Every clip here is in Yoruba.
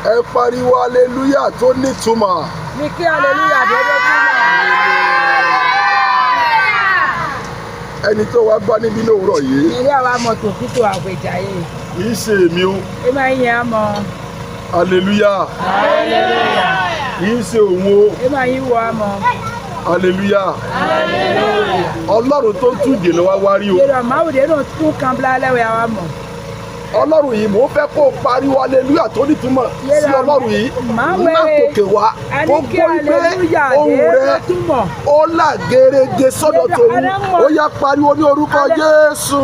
Ẹ pariwo hallelujah tó nítumọ̀. Ní kí hallelujah dédé túmọ̀. Ẹni tó wá bá níbí lówùrọ̀ yìí. Ilé àwa mọ̀tò kútó àgbèjáyé. Kì í ṣe èmi o. Ẹ máa ń yẹn á mọ. Hallelujah. Hallelujah. Kì í ṣe òun o. Ẹ máa yín wọ á mọ. Hallelujah. Hallelujah. Ọlọ́run tó tún jè lọ wá wárí o. Yẹ́rọ máwùdé náà tún kan bla lẹ́wẹ̀ àwa mọ̀. Ọlọ́run yìí mò ń fẹ́ kó pariwo hallelujah tó nítumọ̀ sí Ọlọ́run yìí. Látòkè wá ó gbọ́ pé ohùn rẹ̀ ó là gerege sọ́dọ̀ tòun. Ó yá pariwo ní orúkọ Jésù.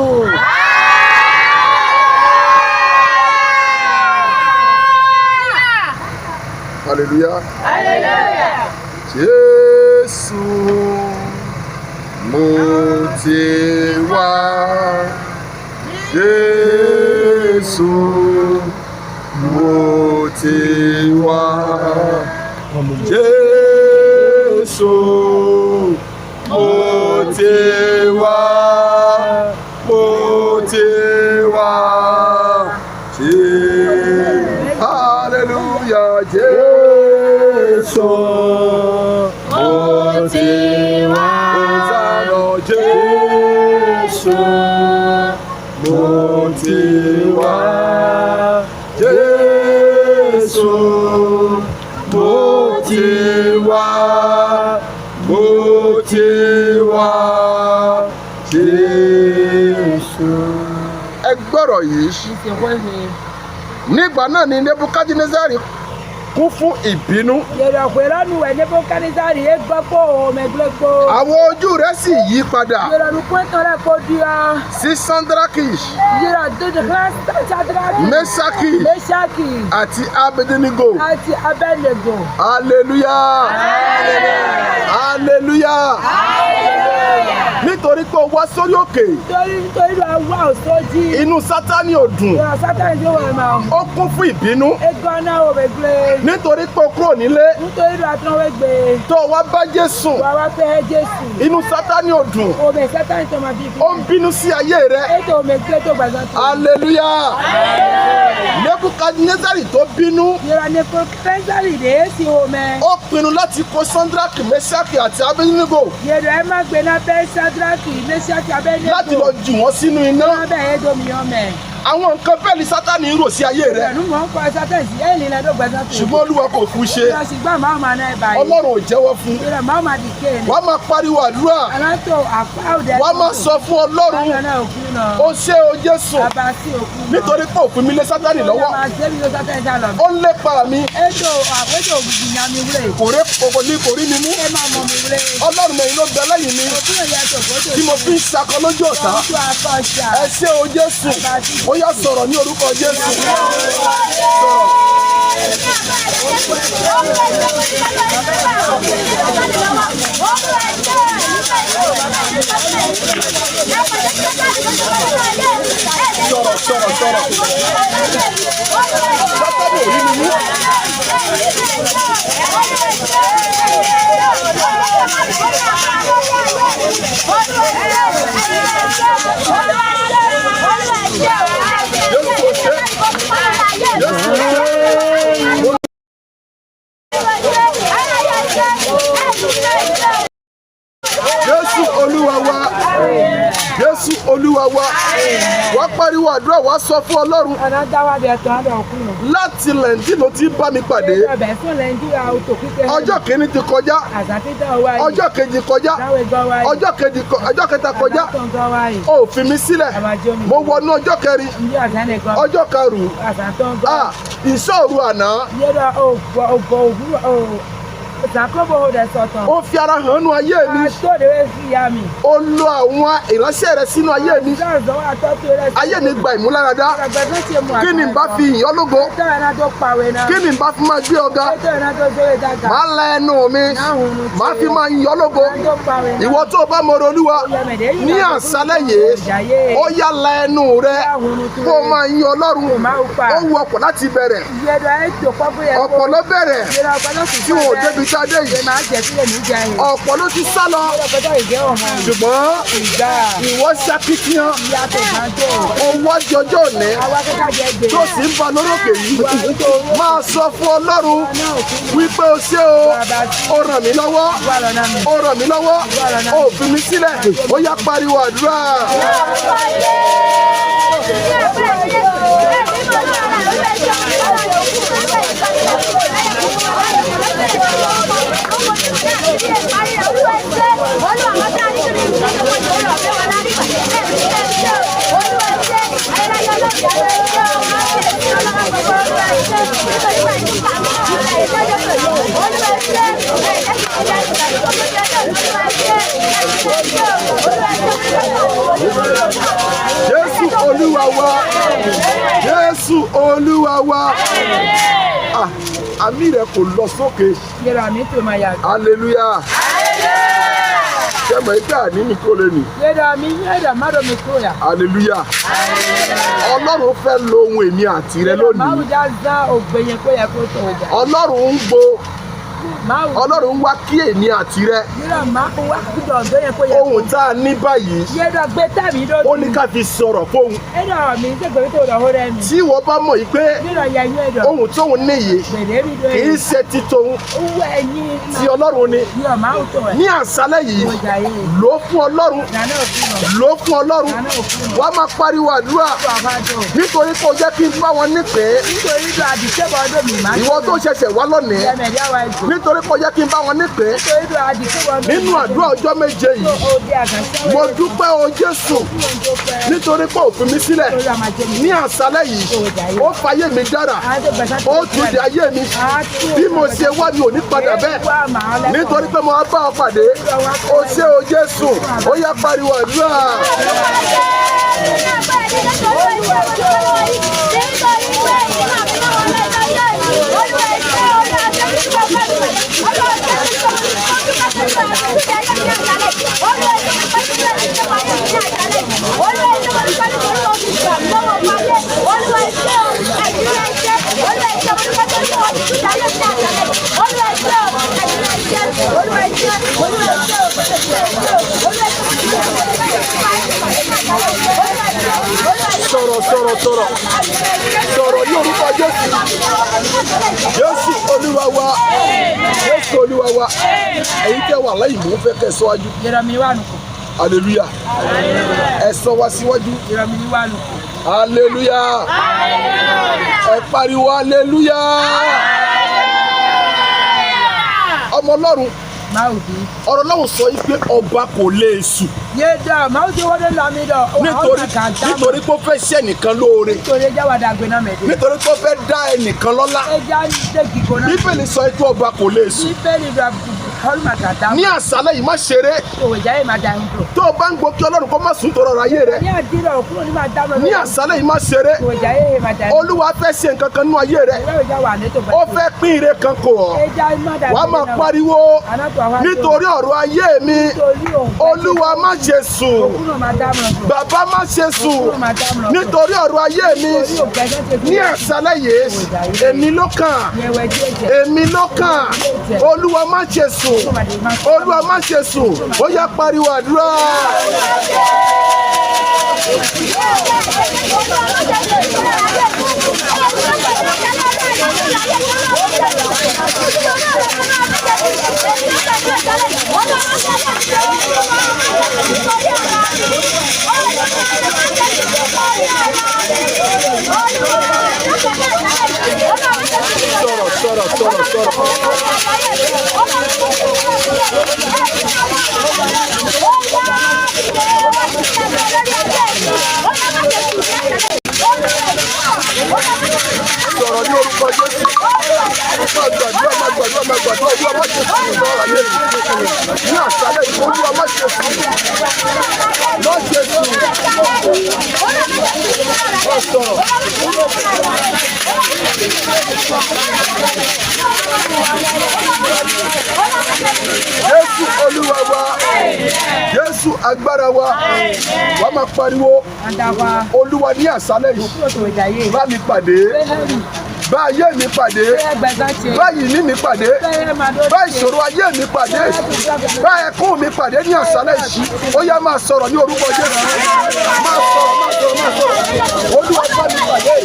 Hallelujah. Hallelujah. Jésù mo ti wá. Jésù mo ti wá. Jésù mo ti wá. Mo ti wá. Hallelujah. Jésù mo ti wá. Hosanna Jésù mo ti wá. Jésù mo ti wá. Mo ti wá. Jésù. Ẹ gbọ́rọ̀ yìí. Nígbà náà ni Nebukadnezari kún fún ìbínú. Yẹ̀rọ pẹ̀lú nu ẹ̀ Nebukadnezari yé gbọ́ pé òun mẹ́gbẹ́ gbó. Àwọn ojú rẹ̀ sì yí padà. Yẹ̀rọ nu pẹ́ntàn rẹ̀ kó di ọ́. Sí Sandraki. Yẹ̀rọ dodo kan Sadraki. Mesaki. Mesaki. Àti Abednego. Àti Abednego. Hallelujah. Hallelujah. Nítorí pé o wá sórí òkè. Nítorí ló wá òsójì. Inú Sátánì ò dùn. Yẹ̀rọ Sátánì tó wọ̀ ẹ̀ ó kún fún ìbínú. Egan náà ò gbẹgbẹ. Nítorí pé o kúrò nílé. Nítorí ló àtúnwé gbé. Tó wá bá Jésù. Wà wá fẹ́ Jésù. Inú Sátánì ò dùn. Òbẹ̀ Sátánì tó máa bí bí. Ó ń bínú sí ayé rẹ. Ètò òmègbè tó gbàgbọ́ tó. Hallelujah. Nebukadnezari tó bínú. Yẹ̀rọ Nebukadnezari rèé sí omẹ. Ó pinnu láti kó Sandraki, Mesaki àti Abednego. Yẹ̀rọ ẹ má gbé náà bẹ́ Sadraki, Mesaki, Abednego. Láti lọ jù wọ́n sínú iná. Wọ́n bẹ̀ ẹ́ domiyan mẹ́. Àwọn nǹkan bẹ́ẹ̀ ni Sátánì ń rò sí ayé rẹ. Ìrẹ̀lú mọ̀ ń kọ́ Sátánì sí ẹ̀yìn ilẹ̀ tó gbàgbọ́ tó. Ṣùgbọ́n Olúwa kò fún ṣe. Ṣùgbọ́n máa ma náà báyìí. Ọlọ́run ò jẹ́wọ́ fún. Ìrẹ̀ máa ma dìke ni. Wàá máa pariwo àdúrà. Aláǹtò àpá òde. Wàá máa sọ fún Ọlọ́run. Báyọ̀ náà òkú náà. Ó ṣé o Jésù. Bàbá sí òkú náà. Nítorí pé òfin mi lé Sátánì lọ́wọ́. Ó ń lépa mi. Ètò àpéjọ ògùn ìyá mi wúlé. Kò rí mi mú. Ẹ máa mọ mi wúlé. Ọlọ́run mẹ́rin ló bẹ lẹ́yìn mi. Òkúrò ìyá tòkótò. Tí mo fi ń sakọ lójú ọ̀tá. Ẹ ṣé o Jésù. Ó yá sọ̀rọ̀ ní orúkọ Jésù. Sọ̀rọ̀. Sátánì ò rí mi mú. Jésù Olúwa wa. Jésù Olúwa wa. Wá pariwo àdúrà wá sọ fún Ọlọ́run. Ọ̀nà dáwà bẹ̀ tán àdà òkú nù. Láti lẹ́ǹdì ló ti bá mi pàdé. Ọbẹ̀ fún Nàìjíríà òtò kíkẹ́. Ọjọ́ kìíní ti kọjá. Àzàtítà wáyé. Ọjọ́ kejì kọjá. Dáwé gan wáyé. Ọjọ́ kẹta kọjá. Àzàtàn gan wáyé. Ó fi mi sílẹ̀. Àmàjọ́ mi. Mo wọnú ọjọ́ kẹrin. Ǹjẹ́ àzánẹ̀ gan. Ọjọ́ karùn-ún. Àzàtàn gan. Ìṣòro àná. Yẹ́rọ ògbọ̀ òwúrọ̀ Ìsàkóbò rẹ̀ sọ̀tàn. Ó fi ara hàn nínú ayé mi. Àtòdèwé sí ìyá mi. Ó lo àwọn ìránṣẹ́ rẹ̀ sínú ayé mi. Ayé mi gba ìmúláradá. Kí ni n bá fi yìn ọ́ lógo? Kí ni n bá fi máa gbé ọ̀gá? Màá la ẹnu mi. Màá fi máa yìn ọ́ lógo. Ìwọ tó o bá mọ Olúwa ní àṣálẹ́ yìí, ó yá la ẹnu rẹ kó o máa yìn Ọlọ́run. Ó wu ọ̀pọ̀ láti bẹ̀rẹ̀. Ọ̀pọ̀ ló bẹ̀rẹ̀ tí wọn ò débi tá a dé yìí. máa jẹ sílẹ̀ ní ìjà yìí. ọ̀pọ̀ ló ti sá lọ. ọlọ́pàá ìgẹ́ ọmọ. ṣùgbọ́n ìgbà. ìwọ ṣàkíyàn. ìyá tó máa jẹ́. owó ọjọ́jọ́ òní. àwa kẹ́kẹ́ jẹ gbé. tó sì ń ba lórókè yìí. máa sọ fún Ọlọ́run wípé o ṣé o ràn mí lọ́wọ́. o ràn mí lọ́wọ́. o fi mi sílẹ̀. ó yá pariwo àdúrà. Jésù Olúwa wa. Jésù Olúwa wa. Àmì rẹ̀ kò lọ sókè. Hallelujah. Ṣé mọ̀ ẹgbẹ́ àní mi kúrò lẹ́nu? Hallelujah. Ọlọ́run fẹ́ lo ohun èmi àti rẹ lónìí. Ọlọ́run ń gbo. Ọlọ́run ń wá kí èmi àti rẹ. Ohun tá a ní báyìí. Ó ní ká fi sọ̀rọ̀ fóun. Tí ìwọ bá mọ̀ yìí pé ohun tóun níyì kì í ṣe ti tòun. Tí Ọlọ́run ni. Ní àṣálẹ́ yìí, lò ó fún Ọlọ́run. Lò ó fún Ọlọ́run. Wàá máa pariwo àdúrà. Nítorí pé o jẹ́ kí n bá wọn nípìn. Ìwọ tó ṣẹ̀ṣẹ̀ wá lónìí. Nítorí pé ó yẹ kí n bá wọn nípìn nínú àdúrà ọjọ́ méje yìí. Mo dúpẹ́ o Jésù nítorí pé ó fi mi sílẹ̀ ní àṣálẹ́ yìí. Ó fayé mi dára. Ó tún di ayé mi. Bí mo ṣe wá mi ò ní padà bẹ́ẹ̀. Nítorí pé mo wá bá ọ pàdé. O ṣé o Jésù. Ó yá pariwo àdúrà. Sọ̀rọ̀ ní orúkọ Jésù. Jésù Olúwa wa. Jésù Olúwa wa. Ẹ̀yin tẹ́ wà lẹ́yìn mò ń fẹ́ kẹ́ síwájú. Hallelujah. Ẹ sọ wá síwájú. Hallelujah. Ẹ pariwo hallelujah. Ọmọ Ọlọ́run. Ọ̀rọ̀ Ọlọ́run sọ pé ọba kò lè sùn. Nítorí pé ó fẹ́ ṣe ẹnìkan lóore. Nítorí pé ó fẹ́ dá ẹnìkan lọ́lá. Bíbélì sọ pé ọba kò lè sùn. Ní àṣálẹ́ yìí má ṣeré. Tó o bá ń gbọ́ kí Ọlọ́run kó má sùn tọrọ ọ̀rọ̀ ayé rẹ. Ní àṣálẹ́ yìí má ṣeré. Olúwa fẹ́ ṣe nǹkan kan nínú ayé rẹ. Ó fẹ́ pín ire kan kò ọ́. Wàá máa pariwo nítorí ọ̀rọ̀ ayé mi. Olúwa má ṣe sùn. Bàbá má ṣe sùn. Nítorí ọ̀rọ̀ ayé mi. Ní àṣálẹ́ yìí èmi ló kàn. Èmi ló kàn. Olúwa má ṣe sùn. Olúwa má ṣe sùn. Ó yá pariwo àdúrà. Sọ̀rọ̀. Sọ̀rọ̀ ní orúkọ Jésù. Má gbàdúrà Olúwa má ṣe sùn lọ́rọ̀ ayé mi. Ní àṣálẹ́ yìí Olúwa má ṣe sùn. Má ṣe sùn. Má sọ̀rọ̀. Jésù Olúwa wa. Jésù agbára wa. Wàá máa pariwo. Olúwa ní àṣálẹ́ yìí. Bá mi pàdé. bá ayé mi pàdé, bá ìní mi pàdé, bá ìṣòro ayé mi pàdé, bá ẹkún mi pàdé ní àṣálẹ́ yìí. Ó yá máa sọ̀rọ̀ ní orúkọ Jésù. Máa sọ̀rọ̀. Olúwa bá mi pàdé,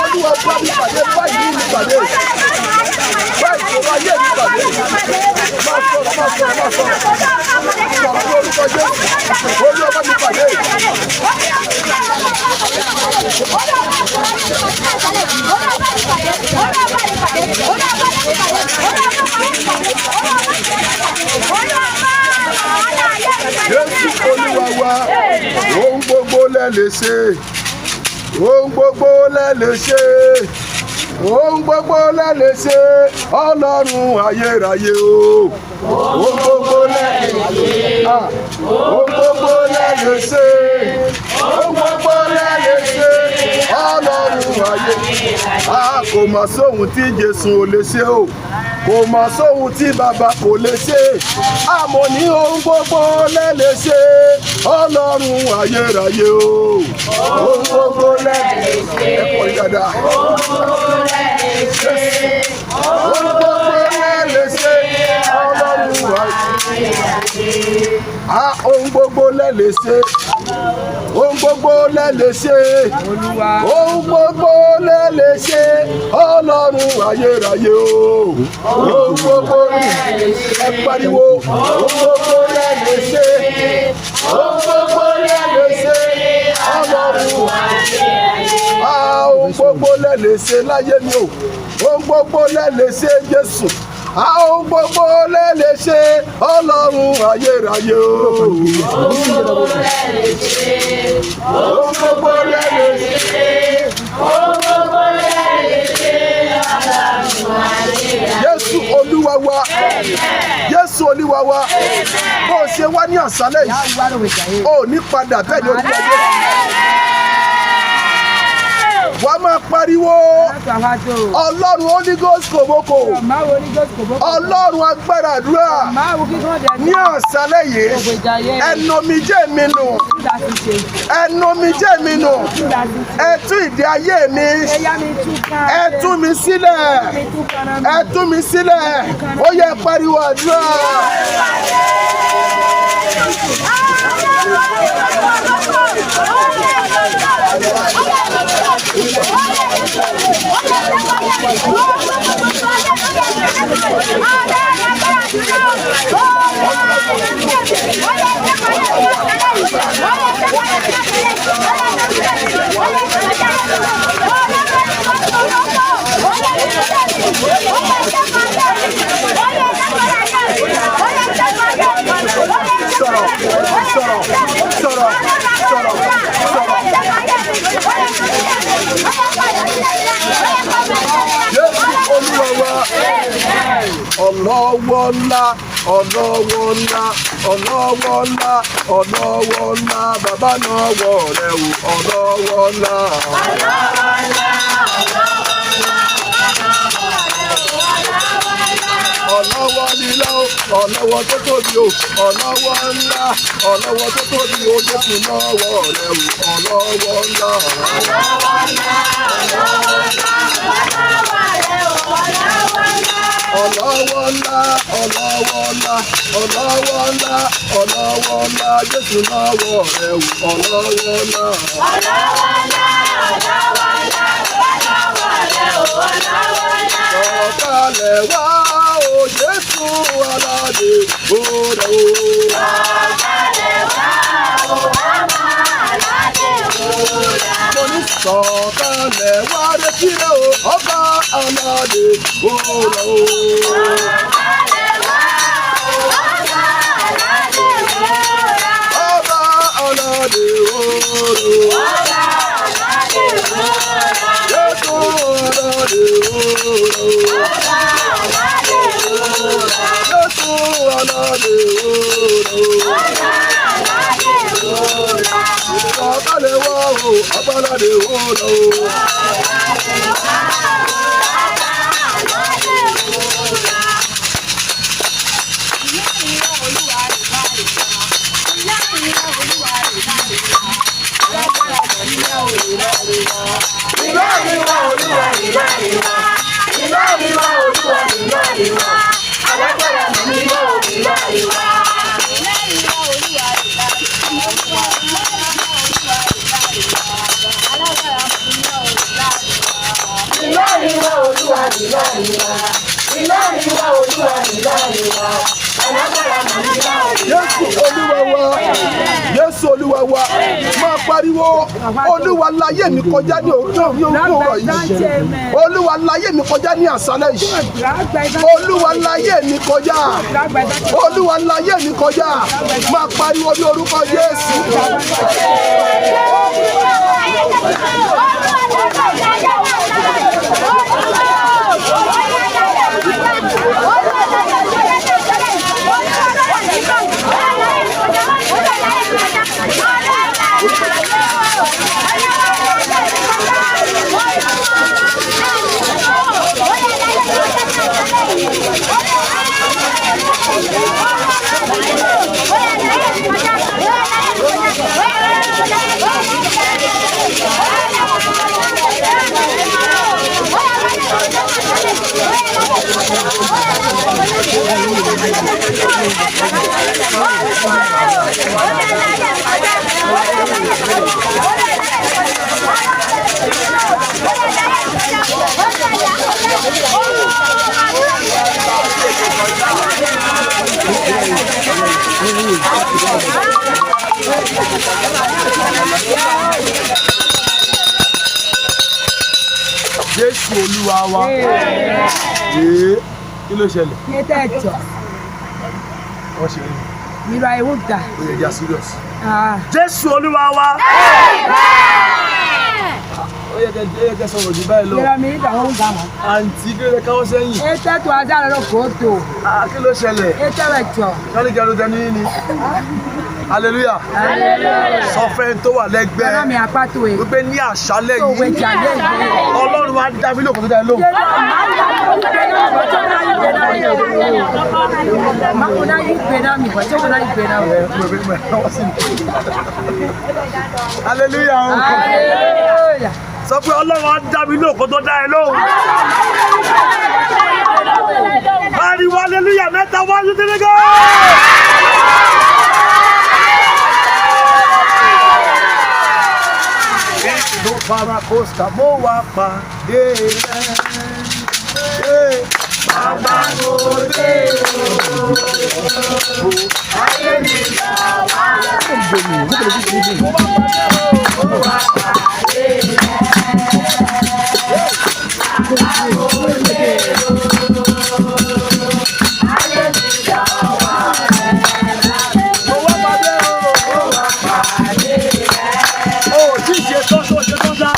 Olúwa bá mi pàdé, bá ìní mi pàdé, bá ìṣòro ayé mi pàdé. Máa sọ̀rọ̀. Sọ̀rọ̀ ní orúkọ Jésù. Olúwa bá mi pàdé. Jésù Olúwa wa, ohun gbogbo lẹ lè ṣe, ohun gbogbo lẹ lè ṣe, ohun gbogbo lẹ lè ṣe, Ọlọ́run ayérayé o. Ohun gbogbo lẹ lè ṣe, ohun gbogbo lẹ lè ṣe, ohun gbogbo lẹ lè ṣe, Ọlọ́run ayérayé. Kò mà sóhun tí Jésù ò lè ṣe o, kò mà sóhun tí bàbá kò lè ṣe. Àmọ́ ní ohun gbogbo lẹ lè ṣe, Ọlọ́run ayérayé o. Ohun gbogbo lẹ lè ṣe, ẹ̀kọ́ ìdàdà. Ohun gbogbo lẹ lè ṣe, ohun gbogbo lẹ lè ṣe, Ọlọ́run ayérayé. Ohun gbogbo lẹ lè ṣe, ohun gbogbo lẹ lè ṣe, ohun gbogbo lẹ lè ṣe, Ọlọ́run ayérayé o. Ohun gbogbo lẹ lè ṣe, ẹ pariwo. Ohun gbogbo lẹ lè ṣe, ohun gbogbo lẹ lè ṣe, Ọlọ́run ayérayé. Ohun gbogbo lẹ lè ṣe láyé mi o, ohun gbogbo lẹ lè ṣe Jésù. Ohun gbogbo lẹ lè ṣe, Ọlọ́run ayérayé o. Ohun gbogbo lẹ lè ṣe, ohun gbogbo lẹ lè ṣe, ohun gbogbo lẹ lè ṣe, Ọlọ́run ayérayé. Jésù Olúwa wa, Jésù Olúwa wa, bó o ṣe wá ní àṣálẹ́ yìí, o ní padà bẹ́ẹ̀ ni Olúwa Jésù. Wà á máa pariwo Ọlọ́run holyghostkoboko, Ọlọ́run agbára àdúrà ní àṣálẹ́ yìí. Ẹnu omijé mi nù, ẹnu omijé mi nù, ẹ tú ìdè ayé mi, ẹ tú mi sílẹ̀, ẹ tú mi sílẹ̀. Ó yẹ pariwo àdúrà. Ọlọ́wọ́ ńlá, ọlọ́wọ́ ńlá, ọlọ́wọ́ ńlá, ọlọ́wọ́ ńlá, bàbá náà wọ̀ rẹ̀ wò. Ọlọ́wọ́ ńlá, ọlọ́wọ́ ńlá, ọlọ́wọ́ nílá o, ọlọ́wọ́ tó tóbi o, ọlọ́wọ́ ńlá, ọlọ́wọ́ tó tóbi o, Jésù náà wọ̀ rẹ̀ wò. Ọlọ́wọ́ ńlá, ọlọ́wọ́ ńlá, ọlọ́wọ́ ńlá, ọlọ́wọ́ ńlá, ọlọ́wọ́ ńlá, ọlọ́wọ́ ńlá, ọlọ́wọ́ ńlá, Jésù náà wọ̀ rẹ̀ wò. Ọlọ́wọ́ ńlá, ọlọ́wọ́ ńlá, ọlọ́wọ́ ńlá, ọlọ́wọ́ rẹ̀ wò. Ọlọ́wọ́ ńlá, sọ̀kalẹ̀ wá o Jésù aládé òrè o. Sọ̀kalẹ̀ wá o ọmọ aládé òrè. Mo ní sọ̀kalẹ̀ wá retí rẹ̀ o ọba aládé òrè o. Sọ̀kalẹ̀ wá o ọba aládé òrè. Ọba aládé òrè. Ọba aládé òrè. Jésù aládé òrè. Ọba aládé òrè. Jésù aládé òrè. Ọba aládé òrè. Sọ̀kalẹ̀ wá o ọba aládé òrè o. Ìlànà Jésù Olúwa wa máa pariwo Olúwa láyé mi kọjá ní òwúrọ̀ yìí, Olúwa láyé mi kọjá ní àṣálẹ́ yìí, Olúwa láyé mi kọjá, Olúwa láyé mi kọjá, máa pariwo ní orúkọ Jésù. Jésù Olúwa wa. Kí ló ṣẹlẹ̀? Ní tẹ̀tọ̀. Wọ́n ṣe é. Mira ewu da. Ó yẹ já serious. Jésù Olúwa wa. Ó yẹ kẹ́ sọ̀rọ̀ jù báyìí lọ. Mira mi ìdá wọn gbà wọn. Àǹtí kí ló lè káwọ́ sẹ́yìn? Ẹ tẹ́tọ̀ ajára lọ kó tó. Kí ló ṣẹlẹ̀? Ẹ tẹ́lẹ̀tọ̀. Sọ́ni kí a ló tẹnu yín ni. Hallelujah. Sọ fẹ́ tó wà lẹ́gbẹ̀ẹ́. Bàbá mi àpàtó ẹ̀. Wípé ní àṣálẹ́ Òwe yìí, jàlé ìgbé. Ọlọ́run wa dá mi lóko tó dá ẹ lóhùn. Hallelujah. Sọ pé Ọlọ́run á dá mi lóko tó dá ẹ lóhùn. Pariwo hallelujah mẹ́ta wá sí tẹ́lẹ̀ gan. Ló fara kósta mo wá pàdé rẹ̀. Bàbá mo dé o, ayé mi gbà wá. Mo wá pàdé rẹ̀. Bàbá mo dé o, ayé mi gbà wá. Mo wá pàdé o, mo wá pàdé rẹ̀. Ó ti ṣe tó ṣe tó dá.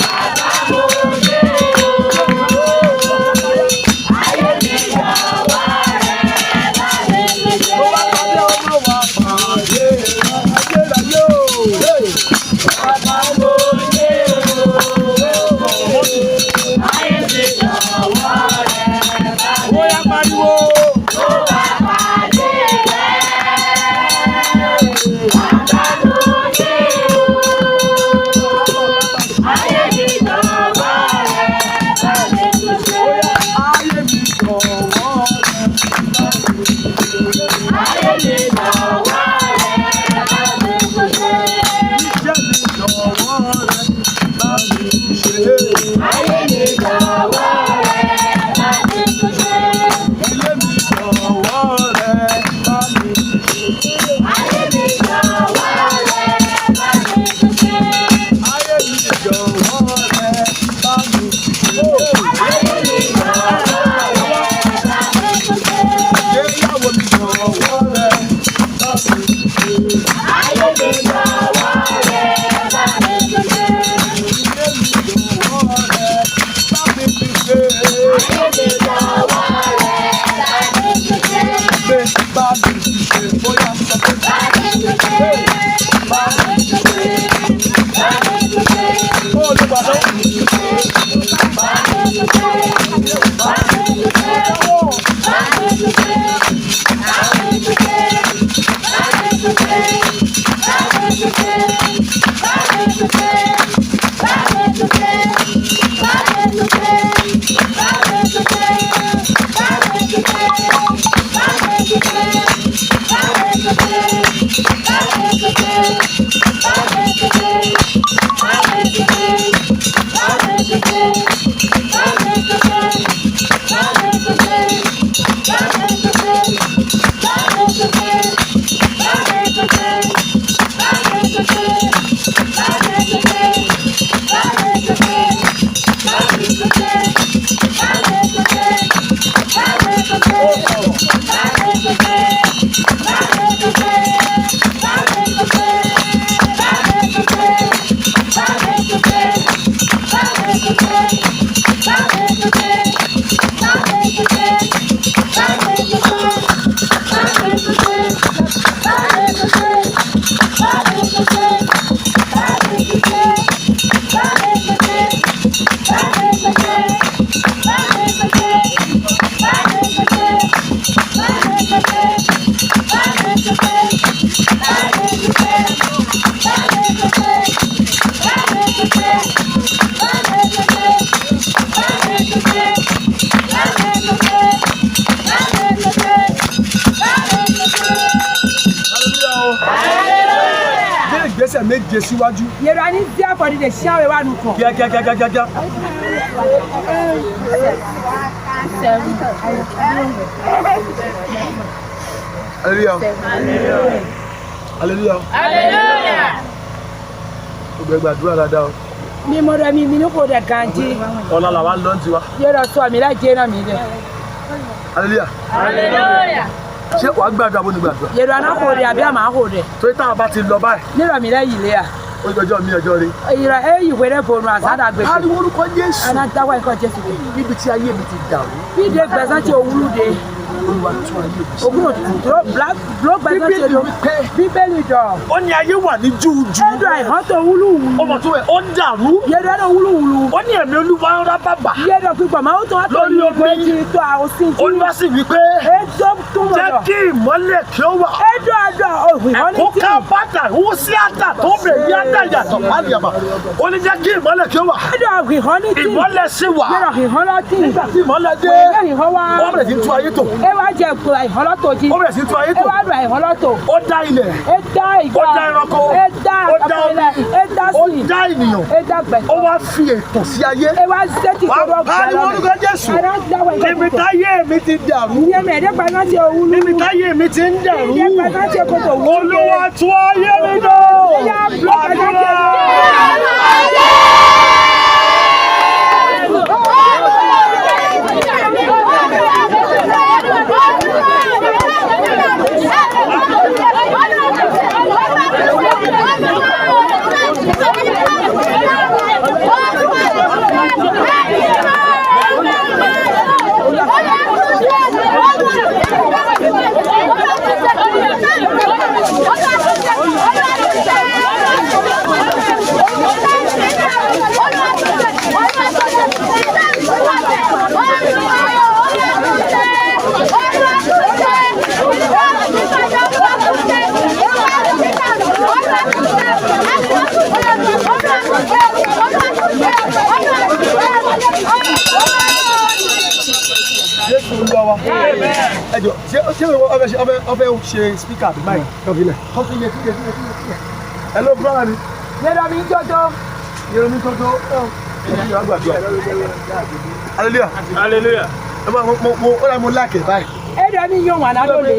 méje síwájú. Yẹ̀rọ ní sí àfọ̀dí lè ṣí àwọn ìwádìí kan. Kíákíákíákíá. Hallelujah. Hallelujah. Hallelujah. Gbogbo ẹgbẹ́ àdúrà dáadáa o. Mi mo rẹ̀ mi ní kò dẹ̀ kànjí. Ọ̀la làwa ń lọ ní tiwa. Yẹ̀rọ sọ mi lájẹ́ náà mi dẹ̀. Hallelujah. Hallelujah. Ṣé wàá gbàdúrà bó ni gbàdúrà? Yẹ̀rọ náà kò dẹ̀ àbí àmà kò dẹ̀. Torí táwọn bá ti lọ báyìí. Nírọ̀ mi lẹ́yìn ilé à. Ọjọ́ mi ọjọ́ rí. Ìrọ̀ èyí wẹ̀rẹ̀ bòrò àsádà gbèsè. Ariwo orúkọ Jésù. Àná dáwọ́ ẹ̀kọ́ Jésù. Níbi tí ayé mi ti dàrú. Bí de gbẹ̀sán ti òwúlú de. Olúwa tún ayé mi ṣe. Ògùn bló gbẹ̀sán ti lò. Bíbélì dọ̀. Ó ní ayé wà ní júùjú. Ẹ̀dọ̀ àìhán tó wúlú wúlú. Ọmọ tó wẹ̀ ó ń dàrú. Yẹ̀rọ náà wúlú wúlú. Ó ní ẹ̀mí Olúwa ń rá bàbà. Yẹ̀rọ pípọ̀ máa ń tó wá tó Lórí ní omi. ìgbé ti tó àwòsí. Olúwa sì wí pé Ètò tó mọ̀ jẹ́ lọ. kí ìmọ́lẹ̀ kí ó wà. Ẹ̀dọ̀ àdọ̀ òhìn hàn ní Ẹ̀kọ́ tí. ká bàtà ó sí àtà tó bẹ̀ yí àtà yàtọ̀ pálí àbà. Ó ní jẹ́ kí ìmọ́lẹ̀ kí ó wà. Ẹ̀dọ̀ òhìn hàn ní tí. Ìmọ́lẹ̀ sì wà. Yẹ̀rọ òhìn hàn lọ́tì. Nígbà tí ìmọ́lẹ̀ dé, Wẹ̀rẹ̀ òhìn hàn wá. ó bẹ̀rẹ̀ sí tún ayé tò. Ẹ wá jẹ ìpò àìhàn lọ́tò jí. Ó bẹ̀rẹ̀ sí tún ayé Ẹ tò. wá lọ àìhàn lọ́tò. Ó dá ilẹ̀. Ẹ dá ìgbà. Ó dá ẹranko. Ẹ dá Ó dá omi. àpẹẹrẹ. Ẹ dá Ó sí. dá ènìyàn. Ẹ dá gbẹ̀sán. Ó wá fi ètò sí ayé. Ẹ wá sẹ́tì tó rọ̀ Pariwo orúkọ Jésù. Níbi táyé mi ti dàrú. Ìyẹn mẹ̀ẹ́dẹ́ gbaná ti òwúlú. Níbi táyé mi ti ń dàrú. Ìyẹn gbaná ti kòtò wúlú. Olúwa tún ayé mi dò. Ìyá blọ́ gbaná ti Ẹjọ ṣé ọbẹ̀ ṣe speaker àbí báyìí kọ́fílẹ̀. Hello brother mi. Yẹ̀rọ mi jọjọ. Yẹ̀rọ mi tọ́jọ́. Hallelujah. Hallelujah. Ẹ máa mo láàkẹ̀ báyìí. Ẹ̀dọ̀ mi yóò wà lálóde.